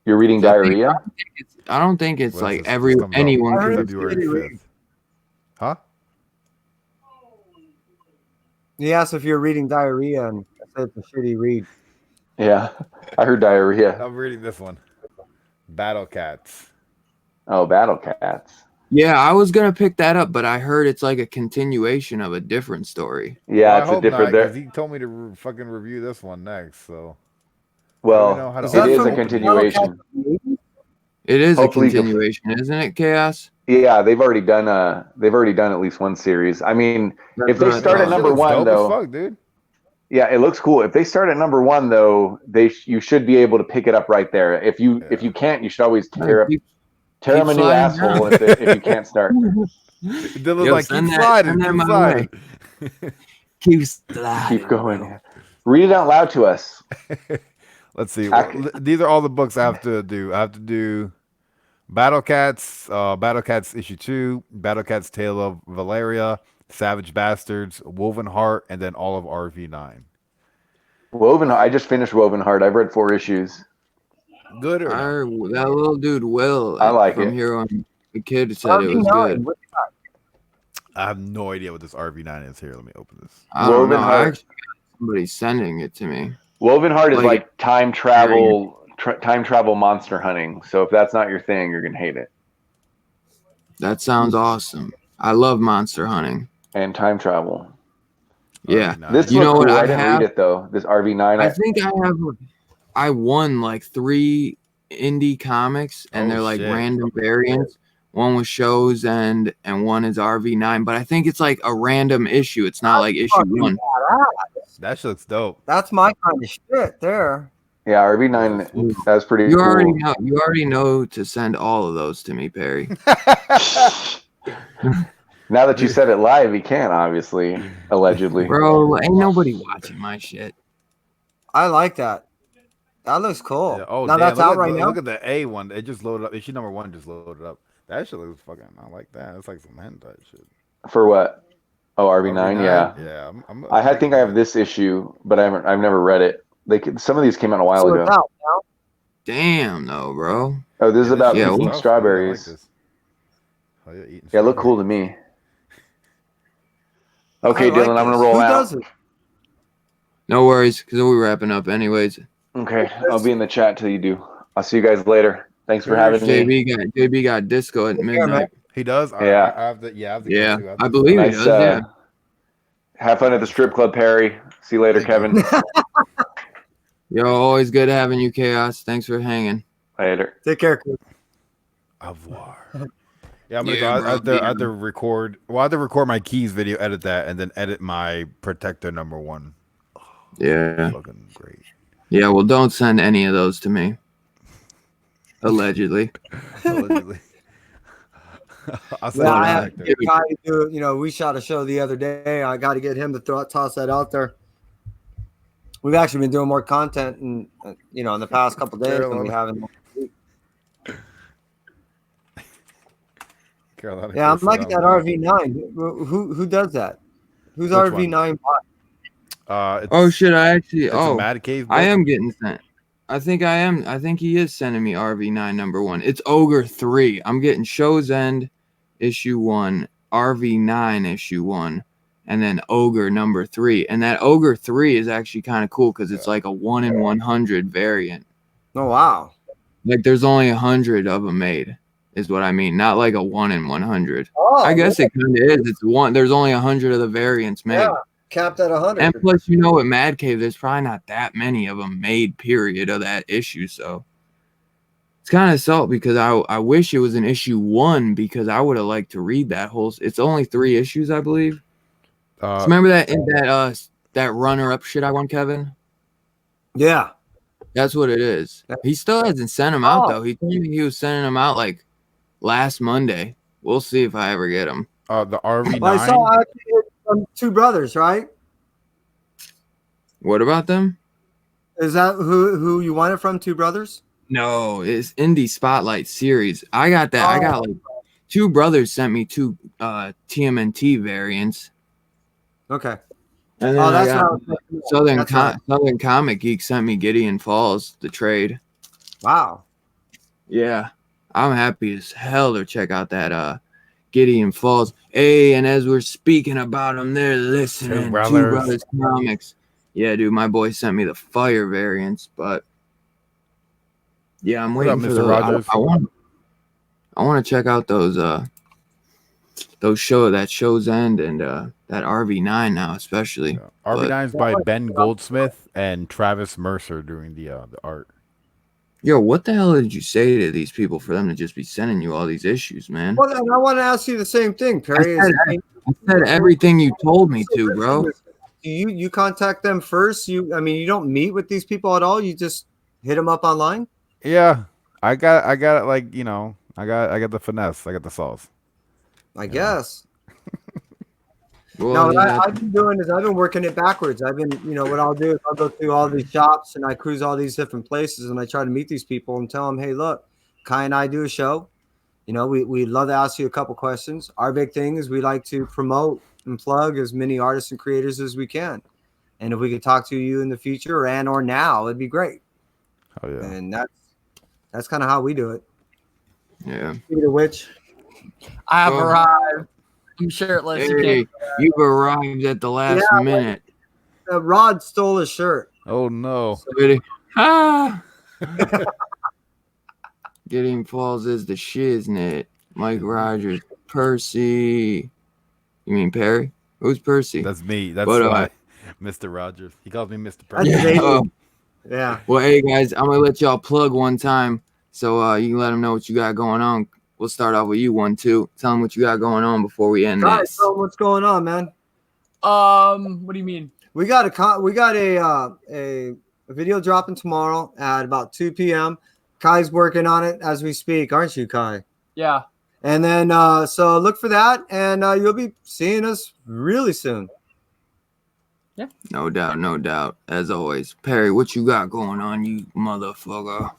You're reading I think- diarrhea? I don't think it's What is like this? every This comes out anyone I heard can. February Shitty 5th. Read. Huh? He asked if you're reading diarrhea, and I said it's a shitty read. Yeah. I heard diarrhea. I'm reading this one. Battle Cats. Oh, Battle Cats. Yeah, I was gonna pick that up, but I heard it's like a continuation of a different story. Yeah, I it's a hope different. not, 'cause There. he told me to fucking review this one next. So know Well, how to it open is it. a continuation. It is Hopefully a you can- continuation, isn't it, Chaos? Yeah, they've already done at least one series. I mean, if they That's what I start at thought. number Looks one, dope as though, fuck, dude. yeah, it looks cool. If they start at number one, though, you should be able to pick it up right there. If you can't, you should always tear Keep them a new sliding asshole if you can't start. Dylan's Yo, like, send keep that- sliding, send that keep my sliding. Keep sliding. Keep going. Read it out loud to us. Let's see. Ac- These are all the books I have to do. I have to do Battle Cats issue 2, Battle Cats Tale of Valeria, Savage Bastards, Woven Heart, and then all of RV9. Woven. I just finished Woven Heart. I've read 4 issues. Good or not? That little dude Will. I like from it. Hero and the Kid said it was good. I have no idea what this RV9 is. Here, let me open this. I don't know. Woven Heart. Actually, somebody's sending it to me. Woven Heart is Like- like time travel, time travel monster hunting. So if that's not your thing, you're gonna hate it. That sounds awesome. I love monster hunting. And time travel. Yeah. RV9. This You know looked what cool. I I didn't have? read it though. This RV9. I think I won like 3 indie comics, and Oh, they're like shit. random variants. One was Show's End, and one is RV9. But I think it's like a random issue. It's not like issue Fucking 1. badass. That shit looks dope. That's my kind of shit there. Yeah, RV9. Whoops. That's pretty You cool. already know to send all of those to me, Perry. Now that you said it live, he can obviously, allegedly. Bro, ain't nobody watching my shit. I like that. That looks cool. Yeah, oh, now damn, that's look out at right the, now. Look at the A one. It just loaded up. Issue number 1 just loaded up. That shit looks fucking. I like that. It's like some hentai shit. For what? Oh, RV9. Yeah. Yeah. I think I have this issue, but I've never read it. Some of these came out a while So ago. it's out now. Damn, though, bro. Oh, this is about Yeah, eating well- strawberries. Oh, yeah, eating Yeah, look cool to strawberries. me. Okay, I like Dylan, I'm gonna this. roll Who out. does it? No worries, because we're wrapping up anyways. Okay, I'll be in the chat till you do. I'll see you guys later. Thanks for having me. JB got disco at Take care, midnight. He does. Yeah. I have the. Yeah, I have the. Yeah, go-to. I believe he Nice. does. Yeah. Have fun at the strip club, Perry. See you later, Thank you. Kevin. Yo, always good having you, Chaos. Thanks for hanging. Later. Take care, Chris. Au revoir. Yeah, I'm gonna Yeah, go. bro, I have to record. Well, I have to record my keys video, edit that, and then edit my protector number 1. Yeah. Fucking great. Yeah, well, don't send any of those to me. Allegedly. Allegedly. I'll send Yeah, you I a have to protector. get Kai to do. We shot a show the other day. I got to get him to toss that out there. We've actually been doing more content, and in the past couple days than we have in. Carolina Yeah, I'm Chris liking said that I'm- RV9. Who does that? Who's Which RV9 bought? It's, Oh shit! I actually. it's a Oh, Mad Cave. I book. am getting sent. I think I am. I think he is sending me RV9 number 1. It's Ogre 3. I'm getting Show's End issue 1, RV9 issue 1, and then Ogre number 3. And that Ogre 3 is actually kind of cool because it's like a 1 in 100 variant. Oh wow! Like there's only 100 of them made, is what I mean. Not like a 1 in 100. Oh, I guess it kind of is. It's one. There's only 100 of the variants made. yeah, capped at 100. And plus, at Mad Cave, there's probably not that many of them made, period, of that issue. So it's kind of salt because I wish it was an issue 1 because I would have liked to read that whole. It's only 3 issues, I believe. So remember that runner-up shit I won, Kevin? Yeah. That's what it is. He still hasn't sent them out, Oh. though. He told me he was sending them out like last Monday. We'll see if I ever get them. the RV9. Well, I saw actually from Two Brothers, right? What about them? Is that who you want it from? Two Brothers? No, it's Indie Spotlight series. I got that. I got like Two Brothers sent me 2 TMNT variants. Okay. And then Oh, I that's got not. Southern Comic Geek sent me Gideon Falls, the trade. Wow. Yeah. I'm happy as hell to check out that Gideon Falls. Hey, and as we're speaking about them, they're listening. Two Brothers Comics. Yeah, dude, my boy sent me the fire variants, but yeah, I'm waiting up, for Mr. the. Rogers? I want to check out those Show's End and that RV9 now, especially. Yeah. RV9's by Ben Goldsmith and Travis Mercer doing the art. Yo, what the hell did you say to these people for them to just be sending you all these issues, man? Well, and I want to ask you the same thing, Perry. I said everything you told me to, bro. Do you contact them first? You don't meet with these people at all. You just hit them up online. Yeah, I got it. Like I got the finesse. I got the sauce. I guess. Well, No, what yeah, I've been doing is I've been working it backwards. I've been, what I'll do is I'll go through all these shops and I cruise all these different places and I try to meet these people and tell them, hey, look, Kai and I do a show. We'd love to ask you a couple questions. Our big thing is we like to promote and plug as many artists and creators as we can. And if we could talk to you in the future or now, it'd be great. Oh yeah. And that's kind of how we do it. yeah. Speaking of which, I have Well, arrived. I'm shirtless. You Hey, can't. you've arrived at the last Yeah, minute. Rod stole his shirt. Oh no. Ah! Gideon Falls is the shiznit. Mike Rogers, Percy. You mean Perry? Who's Percy? That's me. That's But, why Mr. Rogers. He calls me Mr. That's Percy. his Yeah. agent. Yeah. Well, hey guys, I'm gonna let y'all plug one time, so you can let them know what you got going on. We'll start off with you, 1-2. Tell them what you got going on before we end Guys, this. so what's going on, man? What do you mean? We got a video dropping tomorrow at about 2 p.m. Kai's working on it as we speak, aren't you, Kai? Yeah. And then so look for that, and you'll be seeing us really soon. No doubt, no doubt. As always, Perry, what you got going on, you motherfucker?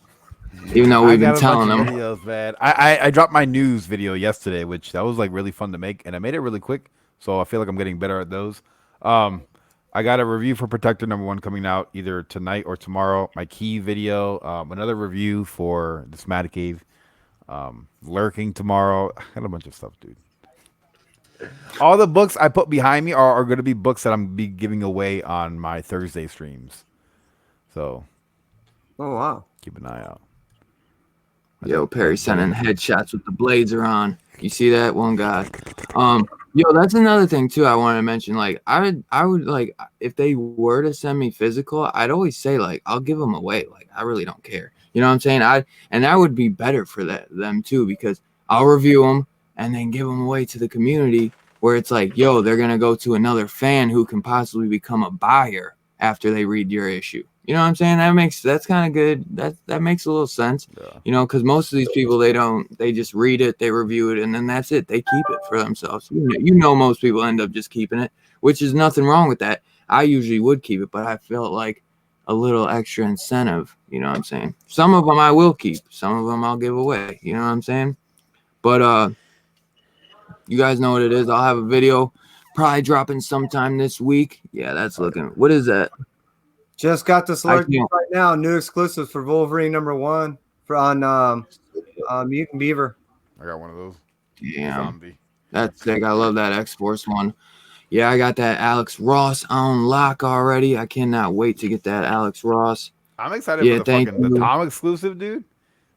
Even though we've been telling them. Videos, man. I dropped my news video yesterday, which that was like really fun to make, and I made it really quick, so I feel like I'm getting better at those. I got a review for Protector #1 coming out either tonight or tomorrow. My key video, another review for the Smatic Cave, Lurking tomorrow. I got a bunch of stuff, dude. All the books I put behind me are going to be books that I'm be giving away on my Thursday streams. So, Oh wow! keep an eye out. Yo, Perry sending headshots with the blades are on. You see that one guy? Yo, that's another thing too. I want to mention. Like, I would like if they were to send me physical, I'd always say like I'll give them away. Like, I really don't care. You know what I'm saying? And that would be better for them too, because I'll review them and then give them away to the community, where it's like, yo, they're gonna go to another fan who can possibly become a buyer after they read your issue. You know what I'm saying? That's kind of good. That makes a little sense. Yeah. You know, because most of these people, they just read it, they review it, and then that's it. They keep it for themselves. You know, most people end up just keeping it, which is nothing wrong with that. I usually would keep it, but I felt like a little extra incentive. You know what I'm saying? Some of them I will keep. Some of them I'll give away. You know what I'm saying? But you guys know what it is. I'll have a video probably dropping sometime this week. Yeah, that's looking. What is that? Just got this I alert can't- right now. New exclusive for Wolverine #1 for on Mutant Beaver. I got one of those. Yeah, Zombie. that's sick. I love that X-Force one. Yeah, I got that Alex Ross on lock already. I cannot wait to get that Alex Ross. I'm excited Yeah, for the thank fucking the you. Tom exclusive, dude.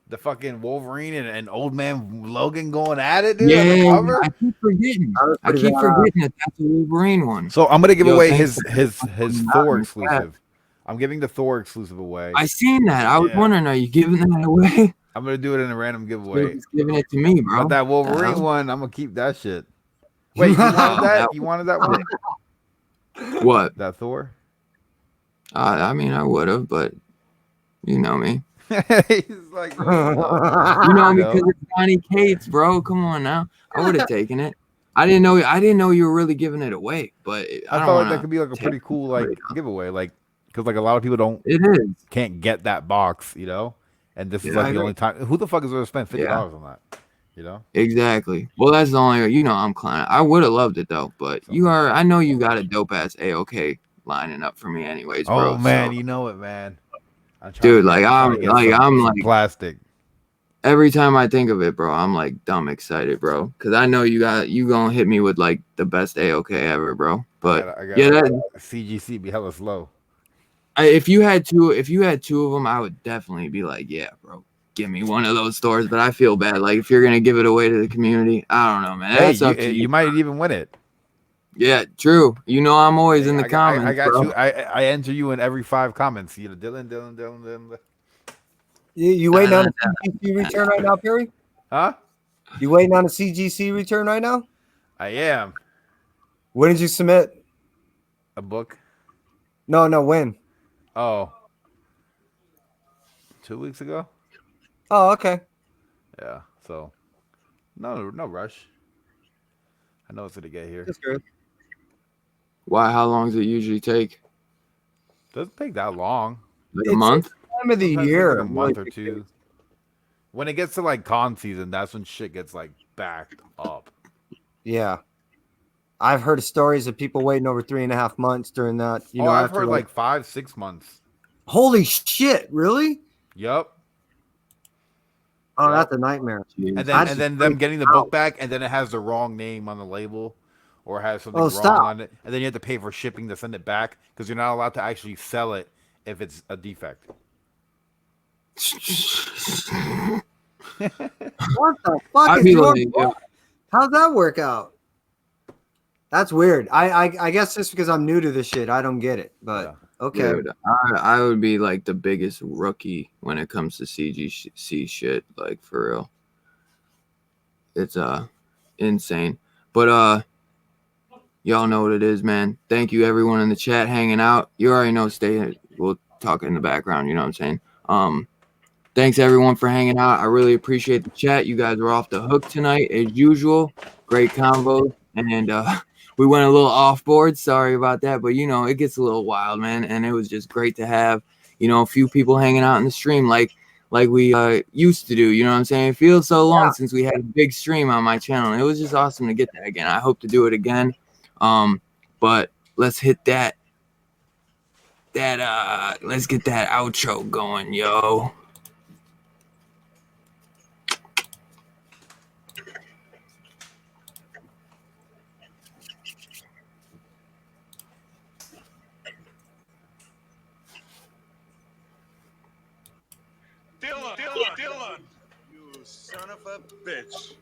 The fucking Wolverine and Old Man Logan going at it, dude. On the Yeah, cover. I keep forgetting. That was I pretty keep badass. forgetting that that's a Wolverine one. So I'm gonna give Yo, away thanks his for- Thor Not exclusive. I'm giving the Thor exclusive away. I seen that. I was Yeah. wondering, are you giving that away? I'm gonna do it in a random giveaway. He's giving it to me, bro. But that Wolverine Uh-huh. one, I'm gonna keep that shit. Wait, you wanted that? You wanted that one? What? That Thor? I mean, I would have, but you know me. He's like, You know me Yo. because it's Johnny Cates, bro. Come on now. I would have taken it. I didn't know you were really giving it away, but I I don't felt like want that could be like a pretty cool like it. giveaway, like because like a lot of people It is. can't get that box, you know. And this is Yeah, I like the agree. only time. Who the fuck is gonna spend $50 Yeah. on that? You know. Exactly. Well, that's the only, I'm clowning. I would have loved it though, but I know you got a dope ass AOK lining up for me anyways, bro. Oh man, so you know it, man. I'm trying Dude, to- like, trying I'm- to get like, some- I'm, some like- plastic. every time I think of it, bro, I'm like dumb excited, bro. Cause I know you gonna hit me with like the best AOK ever, bro. But I got yeah, that, CGC be hella slow. if you had two of them, I would definitely be like, yeah, bro, give me one of those stores. But I feel bad. Like if you're gonna give it away to the community, I don't know, man. Hey, That's up to you might even win it. Yeah, true. You know I'm always in the I got comments. I got bro. you. I enter you in every 5 comments. You know, Dylan. You waiting on a CGC return right now, Perry? Huh? You waiting on a CGC return right now? I am When did you submit? a book. No, when? Oh, 2 weeks ago. Oh, okay. Yeah. So, no rush. I know it's gonna get here. That's good. Why? How long does it usually take? Doesn't take that long. Like a It's- month? Time of the Sometimes it year. takes like a month or like, two. When it gets to like con season, that's when shit gets like backed up. Yeah. I've heard stories of people waiting over 3.5 months during that. I've after, heard like 5-6 months. holy shit, really? Yup. Oh, Yeah. that's a nightmare. And then That's and then just them freaked getting the out. book back, and then it has the wrong name on the label, or has something Oh, wrong stop. on it, and then you have to pay for shipping to send it back because you're not allowed to actually sell it if it's a defect. What the fuck I'd is be your like, book? How'd that work out? That's weird. I guess just because I'm new to this shit, I don't get it. But okay. dude, I would be like the biggest rookie when it comes to CGC shit, like for real. It's insane. But y'all know what it is, man. Thank you everyone in the chat hanging out. You already know, we'll talk in the background, you know what I'm saying? Thanks everyone for hanging out. I really appreciate the chat. You guys were off the hook tonight as usual. Great convo. And we went a little off board. Sorry about that, but you know, it gets a little wild, man. And it was just great to have, you know, a few people hanging out in the stream like we used to do. You know what I'm saying? It feels so long since we had a big stream on my channel. It was just awesome to get that again. I hope to do it again. But let's hit that let's get that outro going, yo. Dylan, you son of a bitch.